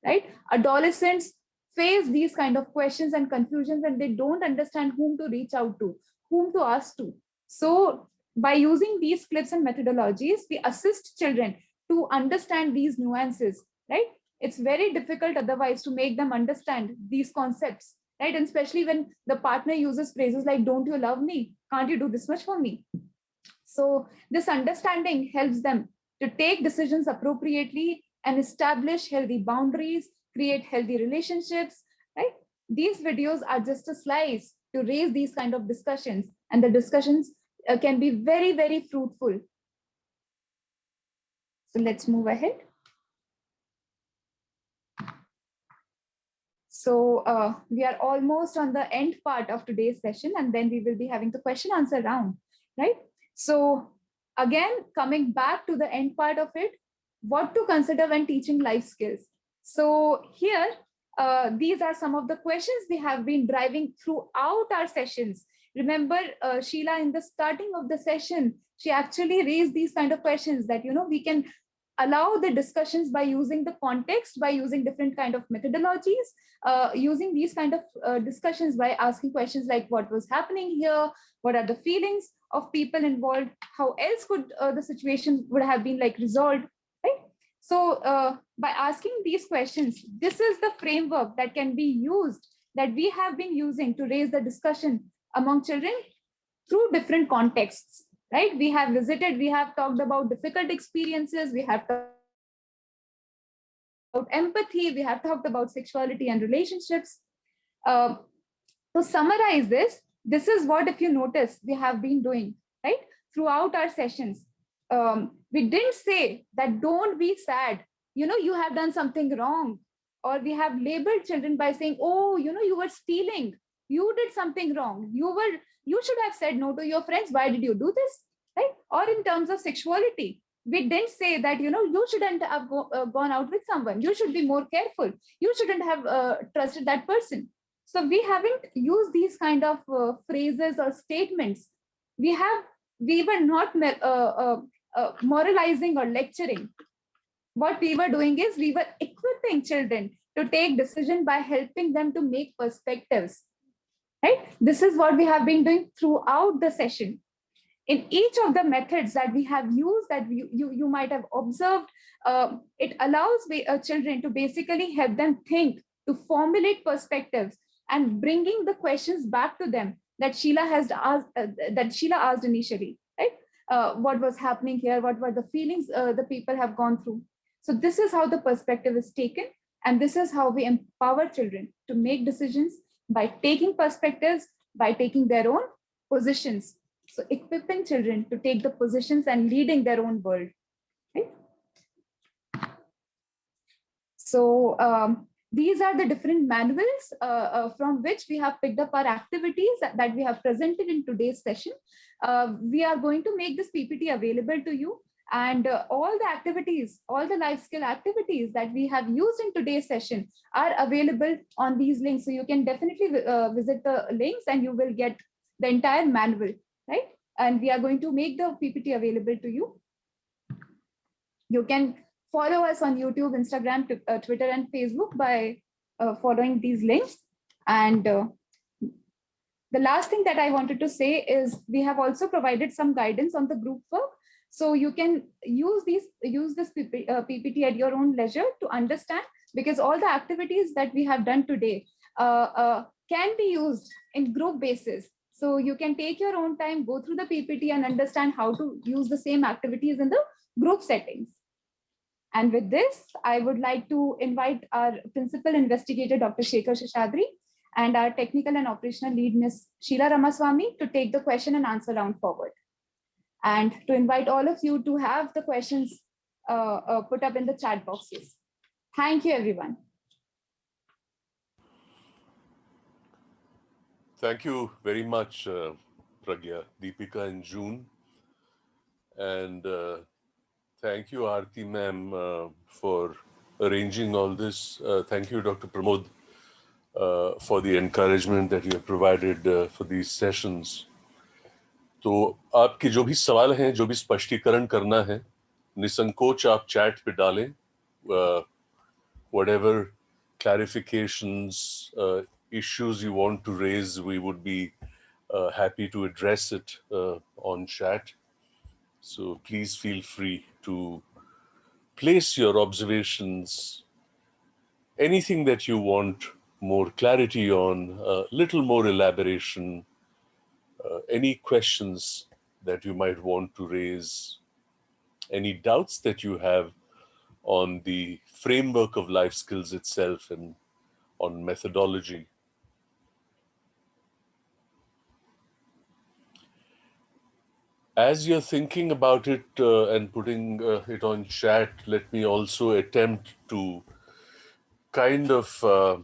[SPEAKER 7] right? Adolescents face these kind of questions and confusions, and they don't understand whom to reach out to, whom to ask to. So by using these clips and methodologies, we assist children to understand these nuances, right? It's very difficult otherwise to make them understand these concepts, right? And especially when the partner uses phrases like, don't you love me? Can't you do this much for me? So this understanding helps them to take decisions appropriately and establish healthy boundaries, create healthy relationships, right? These videos are just a slice to raise these kind of discussions, and the discussions can be very, very fruitful. So let's move ahead. So we are almost on the end part of today's session, and then we will be having the question answer round, right? So again, coming back to the end part of it, what to consider when teaching life skills. So here, these are some of the questions we have been driving throughout our sessions. Remember, Sheila, in the starting of the session, she actually raised these kind of questions that, we can allow the discussions by using the context, by using different kind of methodologies, using these kind of discussions by asking questions like what was happening here, what are the feelings of people involved, how else could the situation would have been like resolved, right? So by asking these questions, this is the framework that can be used, that we have been using to raise the discussion among children through different contexts, right? We have talked about difficult experiences, we have talked about empathy, we have talked about sexuality and relationships. To summarize this is what, if you notice, we have been doing, right? Throughout our sessions. We didn't say that don't be sad, you have done something wrong, or we have labeled children by saying, oh, you were stealing, you did something wrong, you should have said no to your friends, why did you do this, right? Or in terms of sexuality, we didn't say that, you shouldn't have gone out with someone, you should be more careful, you shouldn't have trusted that person. So we haven't used these kind of phrases or statements. We were not moralizing or lecturing. What we were doing is we were equipping children to take decision by helping them to make perspectives, right? This is what we have been doing throughout the session. In each of the methods that we have used, that you might have observed, it allows children to basically help them think, to formulate perspectives, and bringing the questions back to them that Sheila asked initially, right? What was happening here? What were the feelings the people have gone through? So this is how the perspective is taken, and this is how we empower children to make decisions by taking perspectives, by taking their own positions. So equipping children to take the positions and leading their own world. Right? So these are the different manuals from which we have picked up our activities that we have presented in today's session. We are going to make this PPT available to you, and all the activities, all the life skill activities that we have used in today's session are available on these links. So you can definitely visit the links and you will get the entire manual, right? And we are going to make the PPT available to you. You can follow us on YouTube, Instagram, Twitter, and Facebook by following these links. And the last thing that I wanted to say is we have also provided some guidance on the group work. So you can use this PPT at your own leisure to understand, because all the activities that we have done today can be used in group basis. So you can take your own time, go through the PPT and understand how to use the same activities in the group settings. And with this, I would like to invite our principal investigator, Dr. Shekhar Sheshadri, and our technical and operational lead, Ms. Sheila Ramaswamy, to take the question and answer round forward. And to invite all of you to have the questions put up in the chat boxes. Thank you, everyone.
[SPEAKER 9] Thank you very much, Pragya, Deepika, and June. And thank you, Aarti ma'am, for arranging all this. Thank you, Dr. Pramod, for the encouragement that you have provided for these sessions. तो आपके जो भी सवाल हैं, जो भी स्पष्टीकरण करना है, निसंकोच आप चैट पे डालें. Whatever clarifications, issues you want to raise, we would be happy to address it on chat. So please feel free to place your observations, anything that you want more clarity on, a little more elaboration, any questions that you might want to raise, any doubts that you have on the framework of life skills itself and on methodology. As you're thinking about it and putting it on chat, let me also attempt to kind of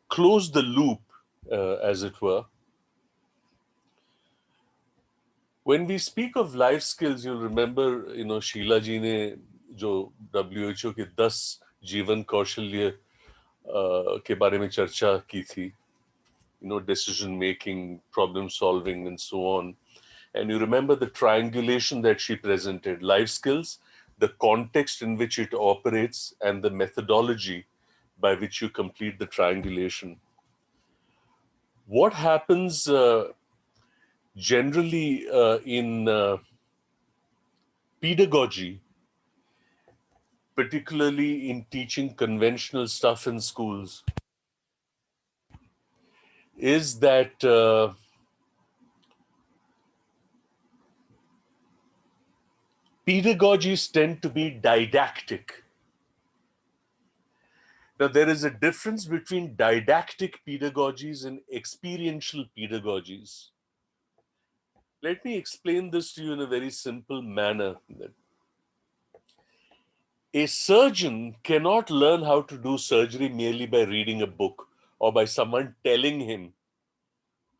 [SPEAKER 9] close the loop, as it were. When we speak of life skills, you'll remember, Sheila ji ne jo WHO के 10 जीवन कौशल्य के बारे में चर्चा की थी, decision making, problem solving, and so on. And you remember the triangulation that she presented: life skills, the context in which it operates, and the methodology by which you complete the triangulation. What happens generally in pedagogy, particularly in teaching conventional stuff in schools, is that pedagogies tend to be didactic. Now, there is a difference between didactic pedagogies and experiential pedagogies. Let me explain this to you in a very simple manner. A surgeon cannot learn how to do surgery merely by reading a book or by someone telling him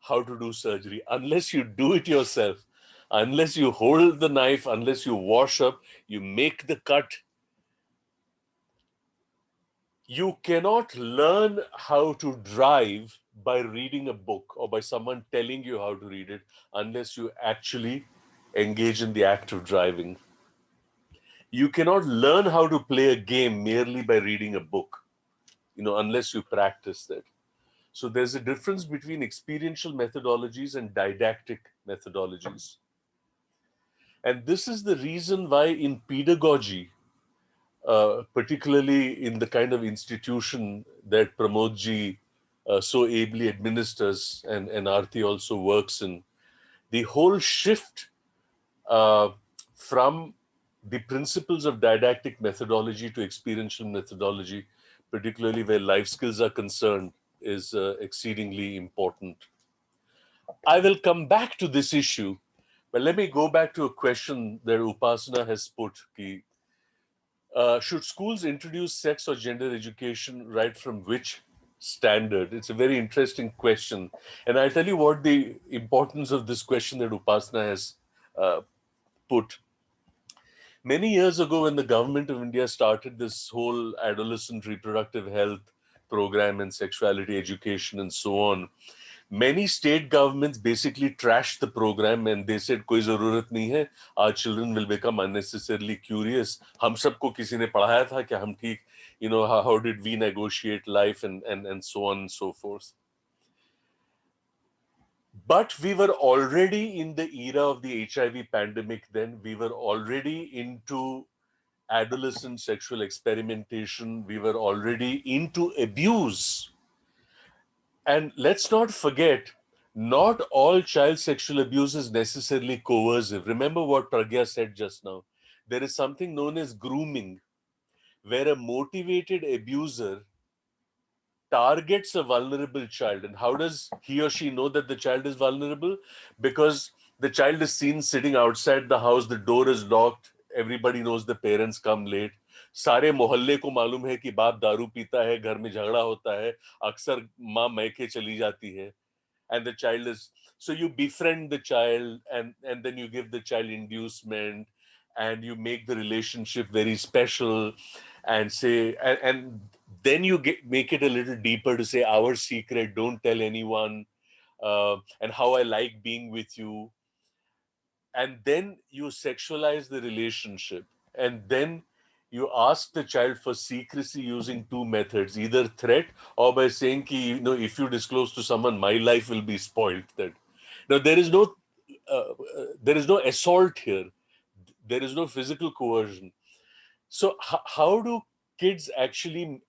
[SPEAKER 9] how to do surgery, unless you do it yourself, unless you hold the knife, unless you wash up, you make the cut. You cannot learn how to drive by reading a book or by someone telling you how to read it unless you actually engage in the act of driving. You cannot learn how to play a game merely by reading a book, unless you practice that. So there's a difference between experiential methodologies and didactic methodologies. And this is the reason why in pedagogy, particularly in the kind of institution that Pramodji so ably administers and Aarti also works in, the whole shift from the principles of didactic methodology to experiential methodology, particularly where life skills are concerned, is exceedingly important. I will come back to this issue, but let me go back to a question that Upasana has put. Should schools introduce sex or gender education right from which standard? It's a very interesting question. And I'll tell you what the importance of this question that Upasana has put. Many years ago, when the government of India started this whole adolescent reproductive health program and sexuality education and so on, many state governments basically trashed the program and they said, koi zarurat nahi hai, our children will become unnecessarily curious. Hum sabko kisi ne padhaya tha ki hum theek, how did we negotiate life and so on and so forth. But we were already in the era of the HIV pandemic then. We were already into adolescent sexual experimentation. We were already into abuse. And let's not forget, not all child sexual abuse is necessarily coercive. Remember what Pragya said just now. There is something known as grooming. where a motivated abuser targets a vulnerable child. And how does he or she know that the child is vulnerable? Because the child is seen sitting outside the house, the door is locked, everybody knows the parents come late. सारे मोहल्ले को मालूम है कि बाप दारू पीता है, घर में झगड़ा होता है, अक्सर माँ मैके चली जाती है, and the child is, so you befriend the child, and then you give the child inducement, and you make the relationship very special, and say, and then you make it a little deeper to say, our secret, don't tell anyone, and how I like being with you. And then you sexualize the relationship, and then you ask the child for secrecy using two methods, either threat or by saying ki, if you disclose to someone, my life will be spoiled. That now there is no assault here, there is no physical coercion. So how do kids actually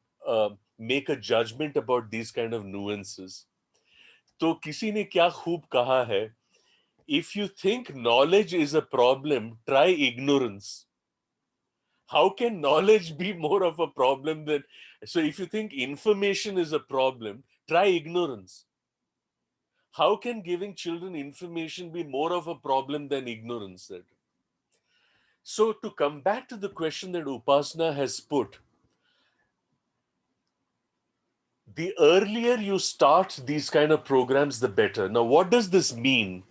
[SPEAKER 9] make a judgment about these kind of nuances? तो किसी ने क्या खूब कहा है, if you think knowledge is a problem, try ignorance. How can knowledge be more of a problem than, so if you think information is a problem, try ignorance. How can giving children information be more of a problem than ignorance? So to come back to the question that Upasana has put, the earlier you start these kind of programs, the better. Now, what does this mean?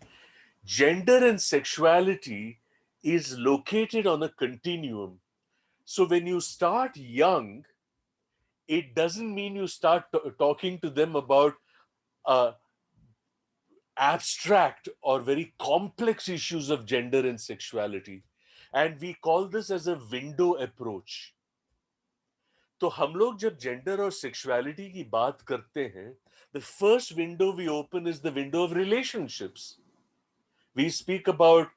[SPEAKER 9] Gender and sexuality is located on a continuum. So when you start young, it doesn't mean you start talking to them about abstract or very complex issues of gender and sexuality. And we call this as a window approach. तो हम लोग जब gender और sexuality की बात करते हैं, the first window we open is the window of relationships. We speak about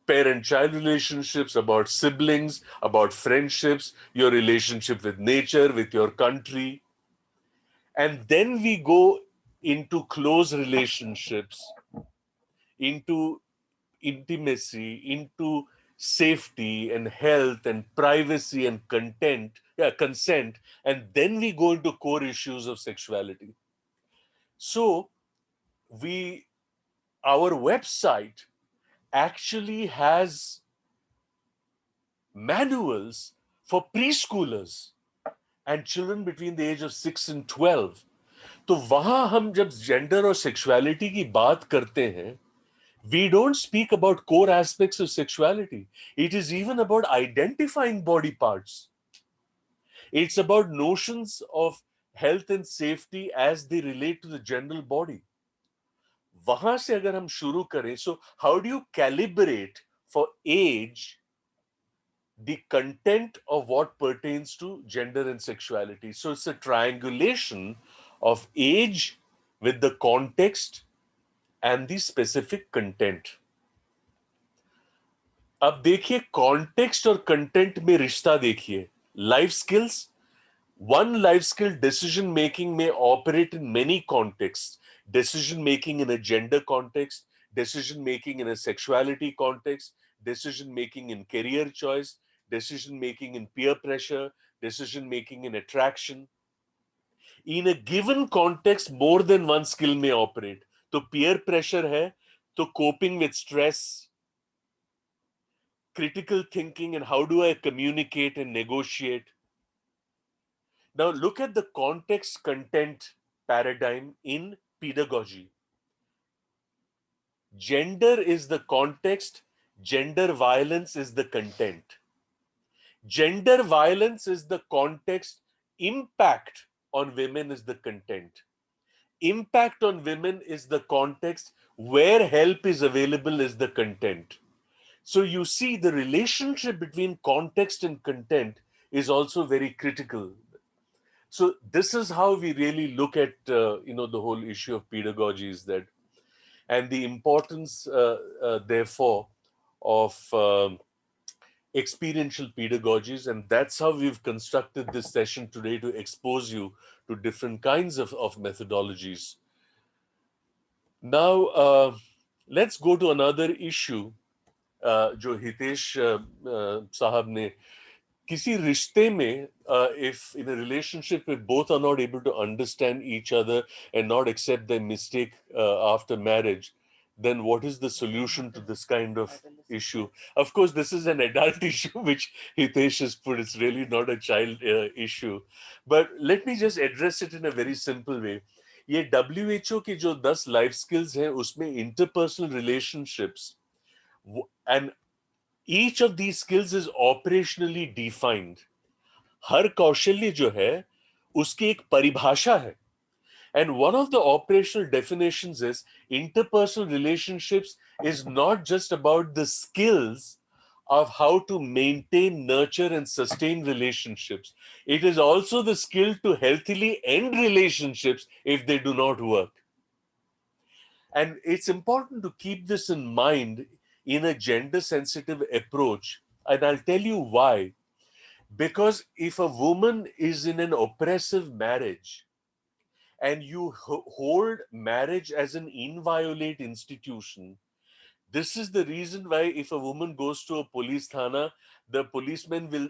[SPEAKER 9] parent-child relationships, about siblings, about friendships, your relationship with nature, with your country. And then we go into close relationships, into intimacy, into safety and health and privacy and consent, and then we go into core issues of sexuality. So our website actually has manuals for preschoolers and children between the age of 6 and 12. तो वहां हम जब gender और sexuality की बात करते हैं, we don't speak about core aspects of sexuality. It is even about identifying body parts. It's about notions of health and safety as they relate to the general body. वहां से अगर हम शुरू करें, so how do you calibrate for age the content of what pertains to gender and sexuality? So it's a triangulation of age with the context and the specific content. अब देखिए context और content में रिश्ता देखिए. Life skills, one life skill, decision making, may operate in many contexts. Decision making in a gender context, decision making in a sexuality context, decision making in career choice, decision making in peer pressure, decision making in attraction. In a given context, more than one skill may operate. तो peer pressure है, तो coping with stress, critical thinking, and how do I communicate and negotiate. Now look at the context content paradigm in pedagogy. Gender is the context, gender violence is the content. Gender violence is the context, impact on women is the content. Impact on women is the context, where help is available is the content. So you see the relationship between context and content is also very critical. So this is how we really look at the whole issue of pedagogy, is that, and the importance therefore of experiential pedagogies, and that's how we've constructed this session today, to expose you to different kinds of methodologies. Now let's go to another issue जो हितेश साहब ने किसी रिश्ते में, if in a relationship if both are not able to understand each other and not accept their mistake after marriage, then what is the solution to this kind of issue? Of course, this is an adult issue which Hitesh has put. It's really not a child issue. But let me just address it in a very simple way. ये WHO की जो 10 life skills हैं उसमें interpersonal relationships and each of these skills is operationally defined. हर कौशल्य जो है उसकी एक परिभाषा है. And one of the operational definitions is interpersonal relationships is not just about the skills of how to maintain, nurture, and sustain relationships. It is also the skill to healthily end relationships if they do not work. And it's important to keep this in mind in a gender sensitive approach. And I'll tell you why. Because if a woman is in an oppressive marriage and you hold marriage as an inviolate institution, this is the reason why if a woman goes to a police thana, the policeman will,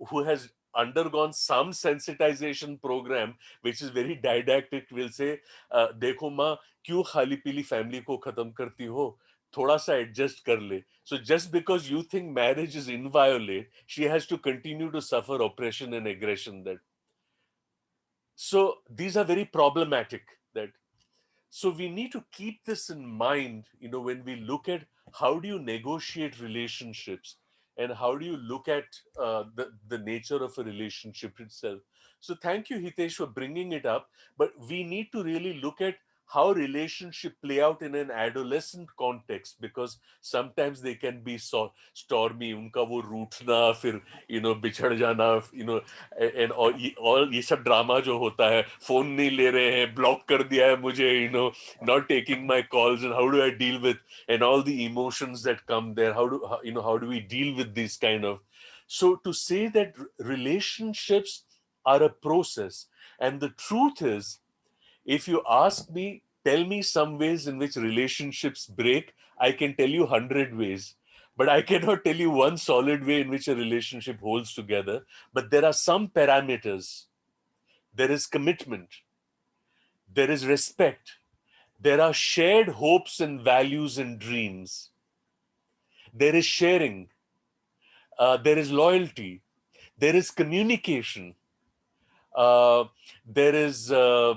[SPEAKER 9] who has undergone some sensitization program, which is very didactic, will say, देखो माँ क्यों खाली पीली family को खत्म करती हो, थोड़ा सा adjust कर ले. So just because you think marriage is inviolate, she has to continue to suffer oppression and aggression. That so these are very problematic. That so we need to keep this in mind, when we look at how do you negotiate relationships and how do you look at the nature of a relationship itself. So thank you, Hitesh, for bringing it up. But we need to really look at how relationship play out in an adolescent context, because sometimes they can be so stormy. उनका वो रूठना, फिर बिछड़ जाना, and all ये सब drama जो होता है, फोन नहीं ले रहे हैं, ब्लॉक कर दिया है मुझे, not taking my calls, and how do I deal with, and all the emotions that come there, how do we deal with these kind of. So to say that relationships are a process, and the truth is, if you ask me, tell me some ways in which relationships break, I can tell you 100 ways. But I cannot tell you one solid way in which a relationship holds together. But there are some parameters. There is commitment. There is respect. There are shared hopes and values and dreams. There is sharing. There is loyalty. There is communication. There is uh,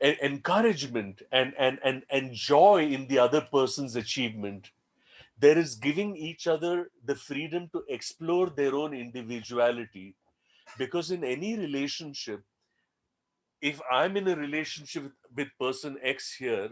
[SPEAKER 9] encouragement and joy in the other person's achievement. There is giving each other the freedom to explore their own individuality. Because in any relationship, if I'm in a relationship with person X here,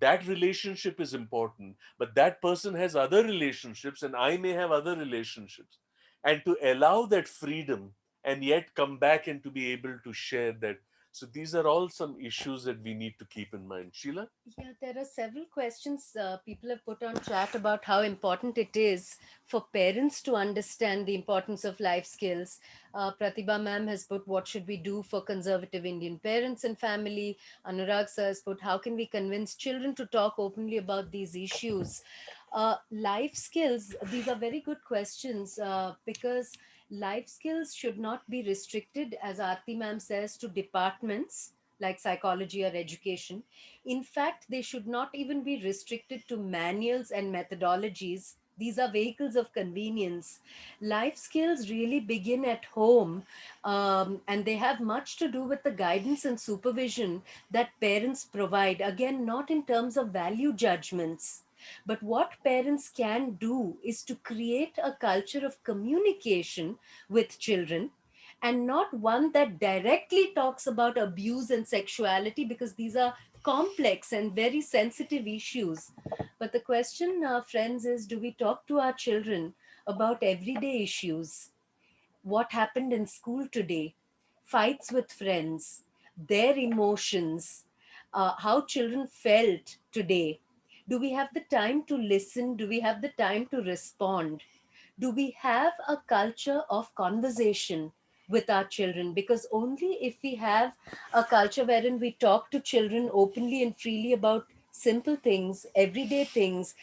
[SPEAKER 9] that relationship is important, but that person has other relationships and I may have other relationships. And to allow that freedom and yet come back and to be able to share that. So these are all some issues that we need to keep in mind. Sheila?
[SPEAKER 1] Yeah, there are several questions people have put on chat about how important it is for parents to understand the importance of life skills. Pratibha ma'am has put, what should we do for conservative Indian parents and family? Anurag sir has put, how can we convince children to talk openly about these issues? Life skills, these are very good questions because life skills should not be restricted, as Aarti ma'am says, to departments like psychology or education. In fact, they should not even be restricted to manuals and methodologies. These are vehicles of convenience. Life skills really begin at home, and they have much to do with the guidance and supervision that parents provide. Again, not in terms of value judgments. But what parents can do is to create a culture of communication with children, and not one that directly talks about abuse and sexuality, because these are complex and very sensitive issues. But the question, friends, is, do we talk to our children about everyday issues? What happened in school today, fights with friends, their emotions, how children felt today? Do we have the time to listen? Do we have the time to respond? Do we have a culture of conversation with our children? Because only if we have a culture wherein we talk to children openly and freely about simple things, everyday things,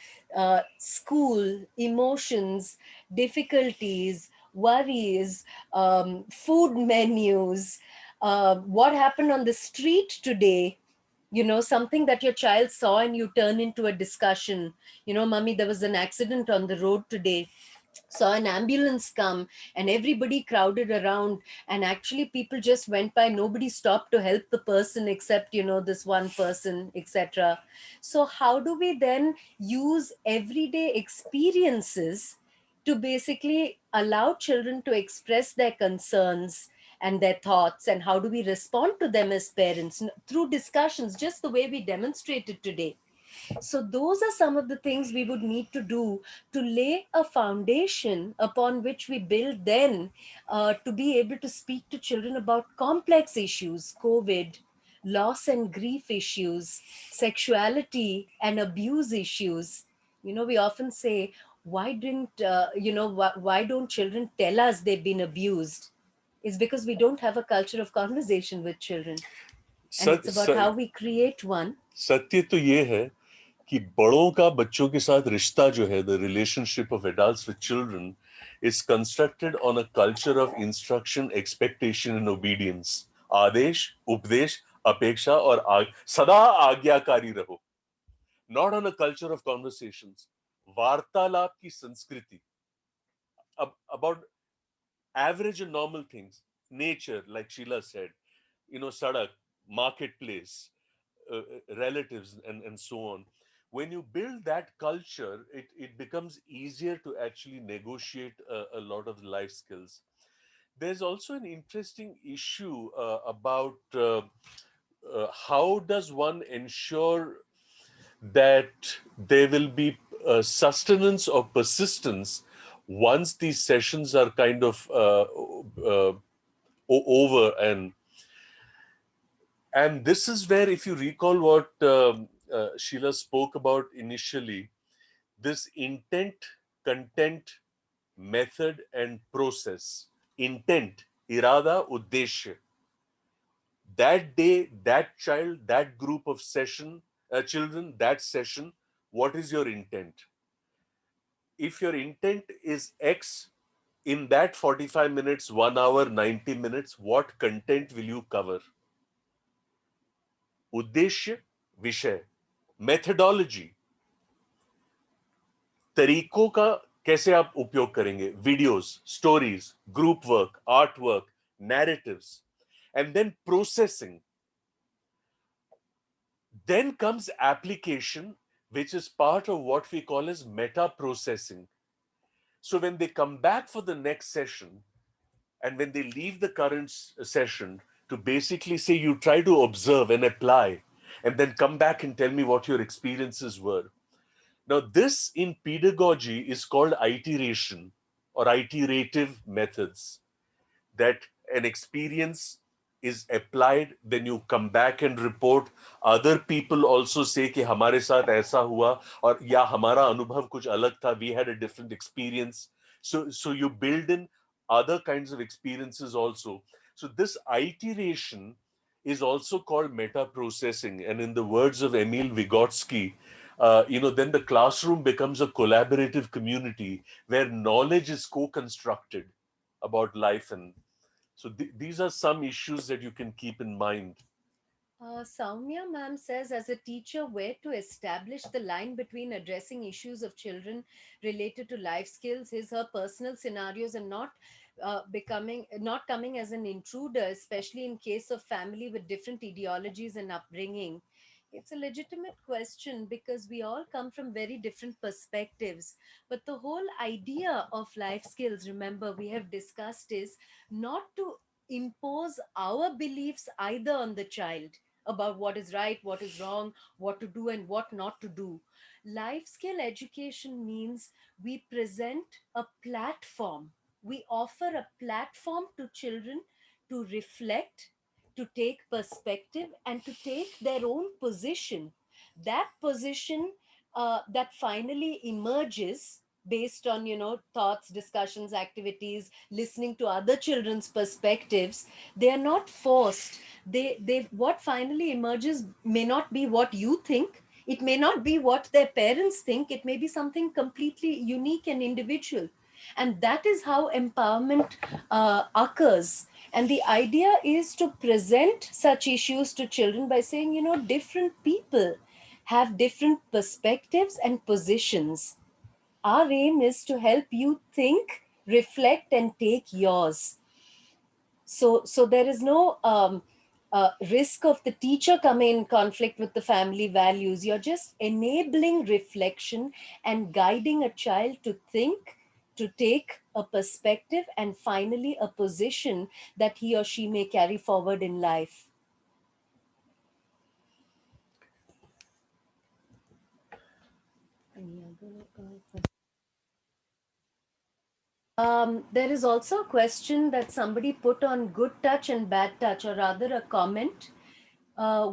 [SPEAKER 1] school, emotions, difficulties, worries, food menus, what happened on the street today, something that your child saw and you turn into a discussion. Mummy, there was an accident on the road today. Saw an ambulance come and everybody crowded around, and actually people just went by, nobody stopped to help the person except this one person, etc. So how do we then use everyday experiences to basically allow children to express their concerns and their thoughts, and how do we respond to them as parents through discussions, just the way we demonstrated today? So those are some of the things we would need to do to lay a foundation upon which we build then, to be able to speak to children about complex issues, COVID, loss and grief issues, sexuality and abuse issues. We often say, why don't children tell us they've been abused? It's because we don't have a culture of conversation with children. And it's about how we create one.
[SPEAKER 9] सत्य तो ये है कि बड़ों का बच्चों के साथ रिश्ता जो है, the relationship of adults with children is constructed on a culture of instruction, expectation and obedience. आदेश, उपदेश, अपेक्षा और सदा आज्ञाकारी रहो. Not on a culture of conversations. वार्तालाप की संस्कृति. About average and normal things. Nature, like Sheila said, sadak, marketplace, relatives and so on. When you build that culture, it becomes easier to actually negotiate a lot of life skills. There's also an interesting issue about how does one ensure that there will be sustenance or persistence once these sessions are kind of over. And this is where, if you recall what Sheila spoke about initially, this intent, content, method, and process. Intent, irada, uddeshya. That day, that child, that group of children, that session, what is your intent? If your intent is X, in that 45 minutes, 1 hour, 90 minutes, what content will you cover? उद्देश्य, विषय, methodology, तरीकों का कैसे आप उपयोग करेंगे, videos, stories, group work, art work, narratives, and then processing. Then comes application, which is part of what we call as meta processing. So when they come back for the next session, and when they leave the current session, to basically say, you try to observe and apply, and then come back and tell me what your experiences were. Now, this in pedagogy is called iteration or iterative methods, that an experience is applied, then you come back and report. Other people also say कि हमारे साथ ऐसा हुआ और या हमारा अनुभव कुछ अलग था, we had a different experience. So you build in other kinds of experiences also. So this iteration is also called meta processing, and in the words of Emil Vygotsky, then the classroom becomes a collaborative community where knowledge is co-constructed about life. And so these are some issues that you can keep in mind.
[SPEAKER 1] Soumya ma'am says, as a teacher, where to establish the line between addressing issues of children related to life skills, her personal scenarios, and not coming as an intruder, especially in case of family with different ideologies and upbringing. It's a legitimate question because we all come from very different perspectives. But the whole idea of life skills, remember, we have discussed, is not to impose our beliefs either on the child about what is right, what is wrong, what to do and what not to do. Life skill education means we present a platform. We offer a platform to children to reflect, to take perspective, and to take their own position. That position that finally emerges based on thoughts, discussions, activities, listening to other children's perspectives. They are not forced. They what finally emerges may not be what you think. It may not be what their parents think, it may be something completely unique and individual. And that is how empowerment occurs. And the idea is to present such issues to children by saying, you know, different people have different perspectives and positions. Our aim is to help you think, reflect, and take yours. So there is no risk of the teacher coming in conflict with the family values. You're just enabling reflection and guiding a child to think, to take a perspective, and finally a position that he or she may carry forward in life. Any other questions? There is also a question that somebody put on good touch and bad touch, or rather a comment.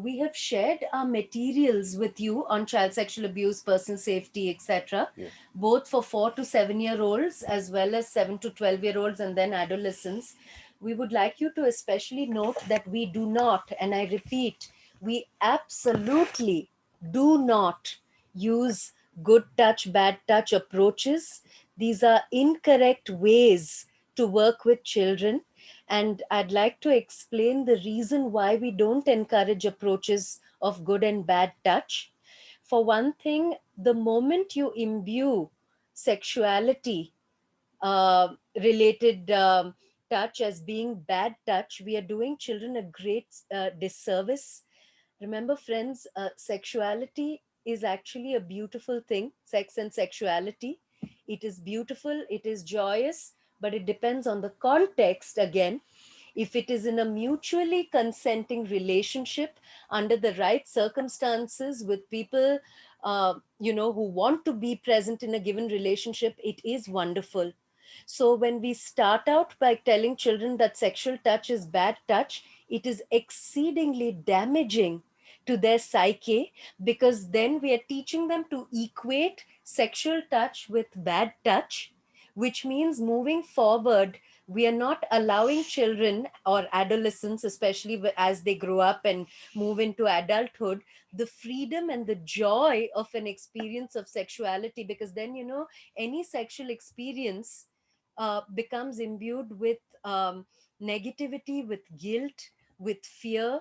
[SPEAKER 1] We have shared our materials with you on child sexual abuse, personal safety, etc.,
[SPEAKER 9] Yes.
[SPEAKER 1] both for 4 to 7-year-olds as well as 7 to 12-year-olds and then adolescents. We would like you to especially note that we do not, and I repeat, we absolutely do not use good touch, bad touch approaches. These are incorrect ways to work with children. And I'd like to explain the reason why we don't encourage approaches of good and bad touch. For one thing, the moment you imbue sexuality related touch as being bad touch, we are doing children a great disservice. Remember, friends, sexuality is actually a beautiful thing. Sex and sexuality. It is beautiful, it is joyous, but it depends on the context again. If it is in a mutually consenting relationship under the right circumstances with people, who want to be present in a given relationship, it is wonderful. So when we start out by telling children that sexual touch is bad touch, it is exceedingly damaging to their psyche, because then we are teaching them to equate sexual touch with bad touch, which means moving forward, we are not allowing children or adolescents, especially as they grow up and move into adulthood, the freedom and the joy of an experience of sexuality, because then, any sexual experience becomes imbued with negativity, with guilt, with fear,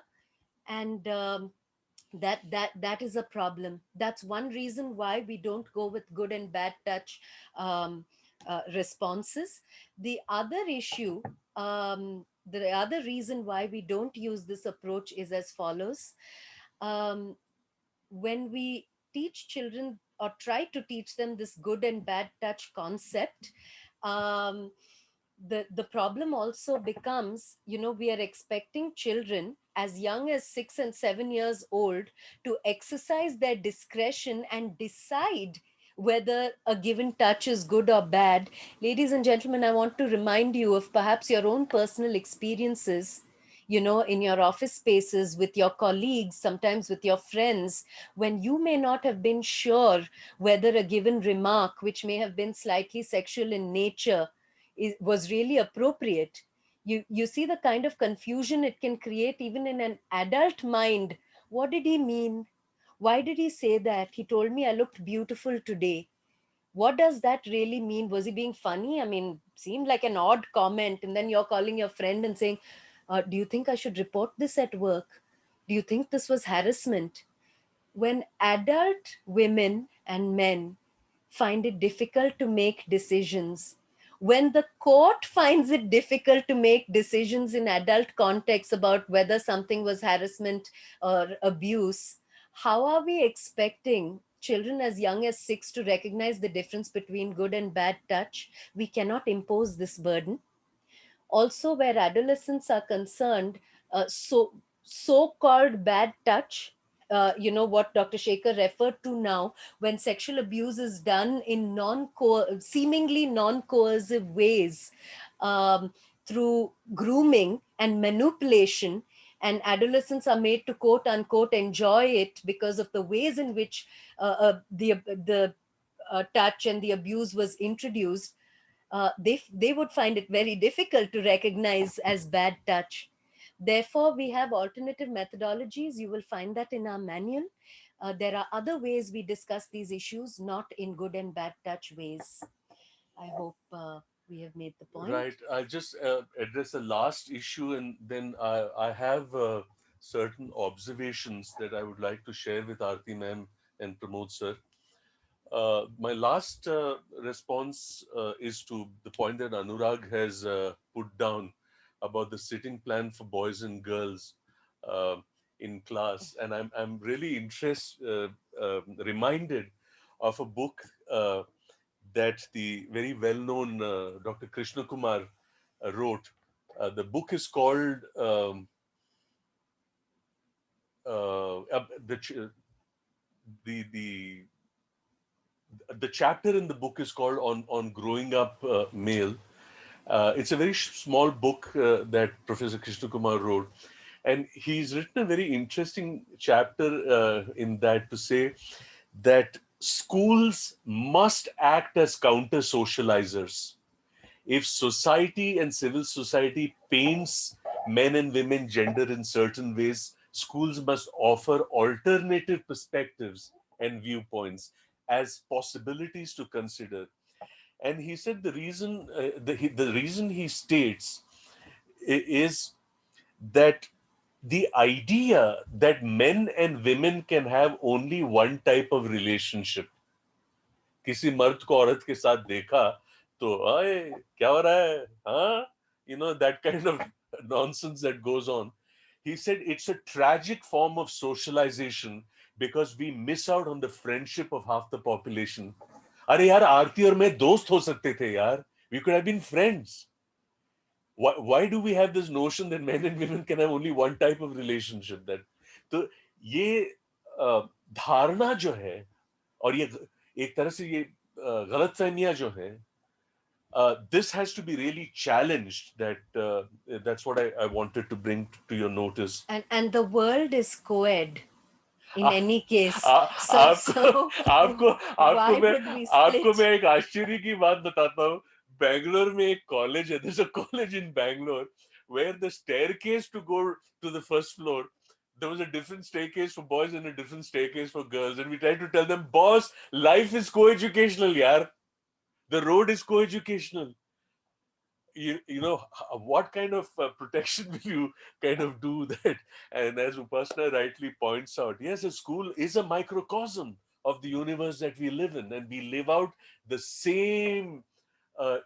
[SPEAKER 1] and that is a problem. That's one reason why we don't go with good and bad touch responses. The other issue, the other reason why we don't use this approach is as follows. When we teach children or try to teach them this good and bad touch concept, um, the problem also becomes, we are expecting children as young as 6 and 7 years old to exercise their discretion and decide whether a given touch is good or bad. Ladies and gentlemen, I want to remind you of perhaps your own personal experiences, in your office spaces, with your colleagues, sometimes with your friends, when you may not have been sure whether a given remark, which may have been slightly sexual in nature, was really appropriate. You see the kind of confusion it can create even in an adult mind. What did he mean? Why did he say that? He told me I looked beautiful today. What does that really mean? Was he being funny? I mean, seemed like an odd comment. And then you're calling your friend and saying, do you think I should report this at work? Do you think this was harassment? When adult women and men find it difficult to make decisions, when the court finds it difficult to make decisions in adult context about whether something was harassment or abuse, how are we expecting children as young as 6 to recognize the difference between good and bad touch? We cannot impose this burden. Also, where adolescents are concerned, so-called bad touch, what Dr. Shekhar referred to now, when sexual abuse is done in seemingly non-coercive ways, through grooming and manipulation, and adolescents are made to quote unquote enjoy it because of the ways in which the touch and the abuse was introduced, they would find it very difficult to recognize as bad touch. Therefore, we have alternative methodologies. You will find that in our manual. There are other ways we discuss these issues, not in good and bad touch ways. I hope we have made the point.
[SPEAKER 9] Right. I'll just address the last issue, and then I have certain observations that I would like to share with Aarti ma'am and Pramod sir. My last response is to the point that Anurag has put down about the sitting plan for boys and girls uh, in class, and I'm really reminded of a book that the very well-known Dr. Krishna Kumar wrote. The book is called the ch- the the chapter in the book is called on growing up male. It's a very small book that Professor Krishna Kumar wrote, and he's written a very interesting chapter in that to say that schools must act as counter socializers. If society and civil society paints men and women gender in certain ways, schools must offer alternative perspectives and viewpoints as possibilities to consider. And he said the reason he states is that the idea that men and women can have only one type of relationship, किसी मर्द को औरत के साथ देखा तो अरे क्या हो रहा है हाँ, you know, that kind of nonsense that goes on. He said it's a tragic form of socialization because we miss out on the friendship of half the population. अरे यार आरती और मैं दोस्त हो सकते थे यार, we could have been friends. Why do we have this notion that men and women can have only one type of relationship? That तो ये धारणा जो है और ये एक तरह से ये गलतफहमियां जो हैं, this has to be really challenged. That's what I wanted to bring to your notice.
[SPEAKER 1] And the world is co-ed in
[SPEAKER 9] uh-
[SPEAKER 1] any case.
[SPEAKER 9] Uh-
[SPEAKER 1] So
[SPEAKER 9] आपको
[SPEAKER 1] why would we
[SPEAKER 9] आपको
[SPEAKER 1] split?
[SPEAKER 9] मैं एक आश्चर्य की बात बताता हूँ. बैंगलोर में एक कॉलेज है. There's a college in Bangalore where the staircase to go to the first floor, there was a different staircase for boys and a different staircase for girls, and we tried to tell them, boss, life is co-educational, yaar. The road is co-educational. You know, what kind of protection will you kind of do that? And as Upasana rightly points out, yes, a school is a microcosm of the universe that we live in, and we live out the same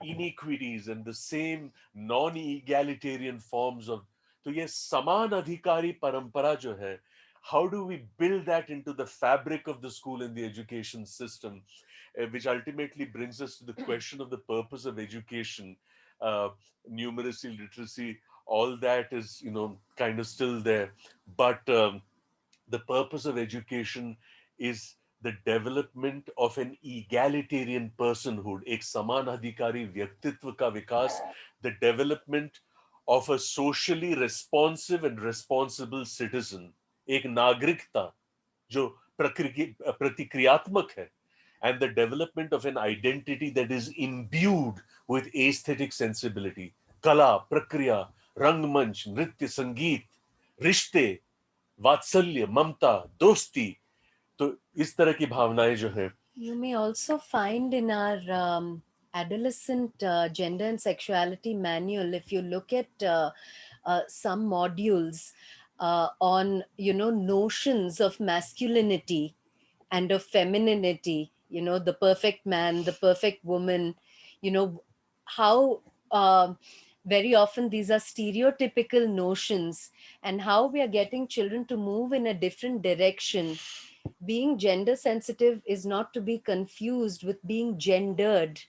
[SPEAKER 9] inequities and the same non-egalitarian forms of. तो ये समान अधिकारी परंपरा जो है, how do we build that into the fabric of the school and the education system, which ultimately brings us to the question of the purpose of education. Numeracy, literacy, all that is, you know, kind of still there, but the purpose of education is the development of an egalitarian personhood, एक समान अधिकारी व्यक्तित्व का विकास, the development of a socially responsive and responsible citizen, एक नागरिकता जो प्रतिक्रियात्मक है, and the development of an identity that is imbued with aesthetic sensibility. कला, प्रक्रिया, रंगमंच, नृत्य, संगीत, रिश्ते, वात्सल्य, ममता, दोस्ती, तो इस तरह की भावनाएं जो हैं.
[SPEAKER 1] You may also find in our adolescent gender and sexuality manual, if you look at some modules on, you know, notions of masculinity and of femininity, you know, the perfect man, the perfect woman, you know, how very often these are stereotypical notions, and how we are getting children to move in a different direction. Being gender sensitive is not to be confused with being gendered.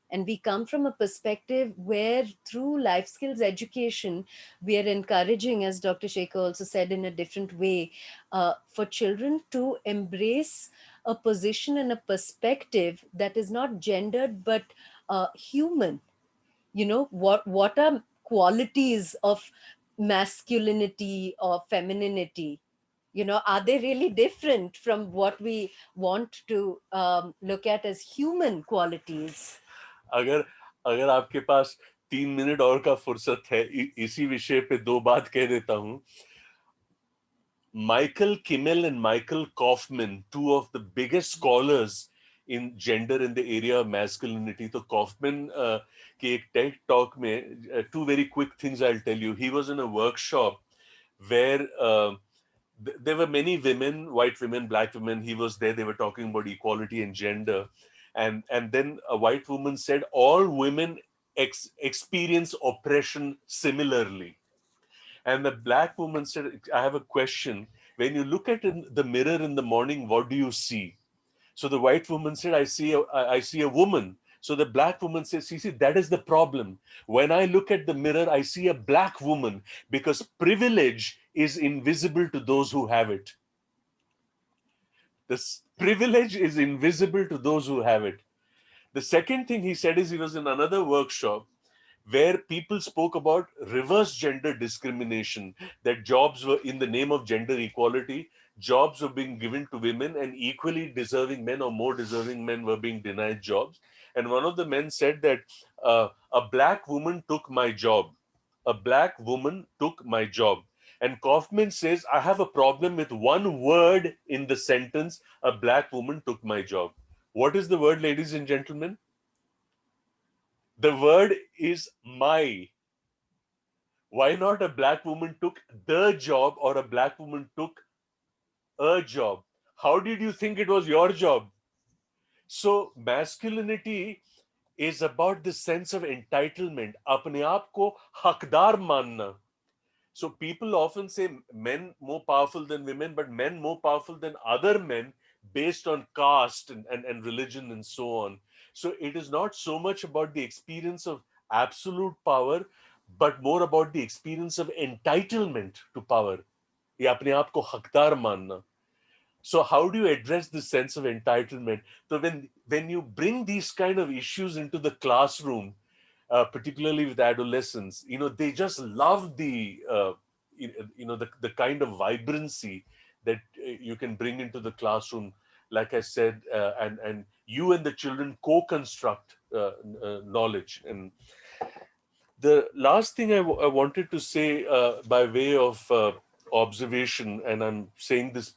[SPEAKER 1] And we come from a perspective where, through life skills education, we are encouraging, as Dr. Shekhar also said in a different way, for children to embrace a position and a perspective that is not gendered but human. You know, what are qualities of masculinity or femininity? You know, are they really different from what we want to look at as human qualities?
[SPEAKER 9] अगर अगर आपके पास 3 minute और का फुर्सत है, इसी विषय पे दो बात कह देता हूं. Michael Kimmel and Michael Kaufman, two of the biggest scholars in gender in the area of masculinity. So Kaufman के एक TED talk में two very quick things I'll tell you. He was in a workshop where there were many women, white women, black women. He was there. They were talking about equality and gender, and then a white woman said all women experience oppression similarly. And the black woman said, I have a question. When you look at the mirror in the morning, what do you see? So the white woman said, I see a woman. So the black woman says, see, that is the problem. When I look at the mirror, I see a black woman because privilege is invisible to those who have it. This privilege is invisible to those who have it. The second thing he said is he was in another workshop where people spoke about reverse gender discrimination, that jobs were, in the name of gender equality, jobs were being given to women and equally deserving men or more deserving men were being denied jobs. And one of the men said that a black woman took my job. A black woman took my job. And Kaufman says, I have a problem with one word in the sentence, a black woman took my job. What is the word, ladies and gentlemen? The word is my. Why not a black woman took the job or a black woman took a job? How did you think it was your job? So masculinity is about the sense of entitlement. अपने आप को हकदार मानना. So people often say men more powerful than women, but men more powerful than other men based on caste and religion and so on. So it is not so much about the experience of absolute power, but more about the experience of entitlement to power. ये अपने आप को हकदार मानना. So how do you address this sense of entitlement? So when you bring these kind of issues into the classroom, particularly with adolescents, they just love the kind of vibrancy that you can bring into the classroom. Like I said, and you and the children co-construct knowledge. And the last thing I wanted to say by way of observation, and I'm saying this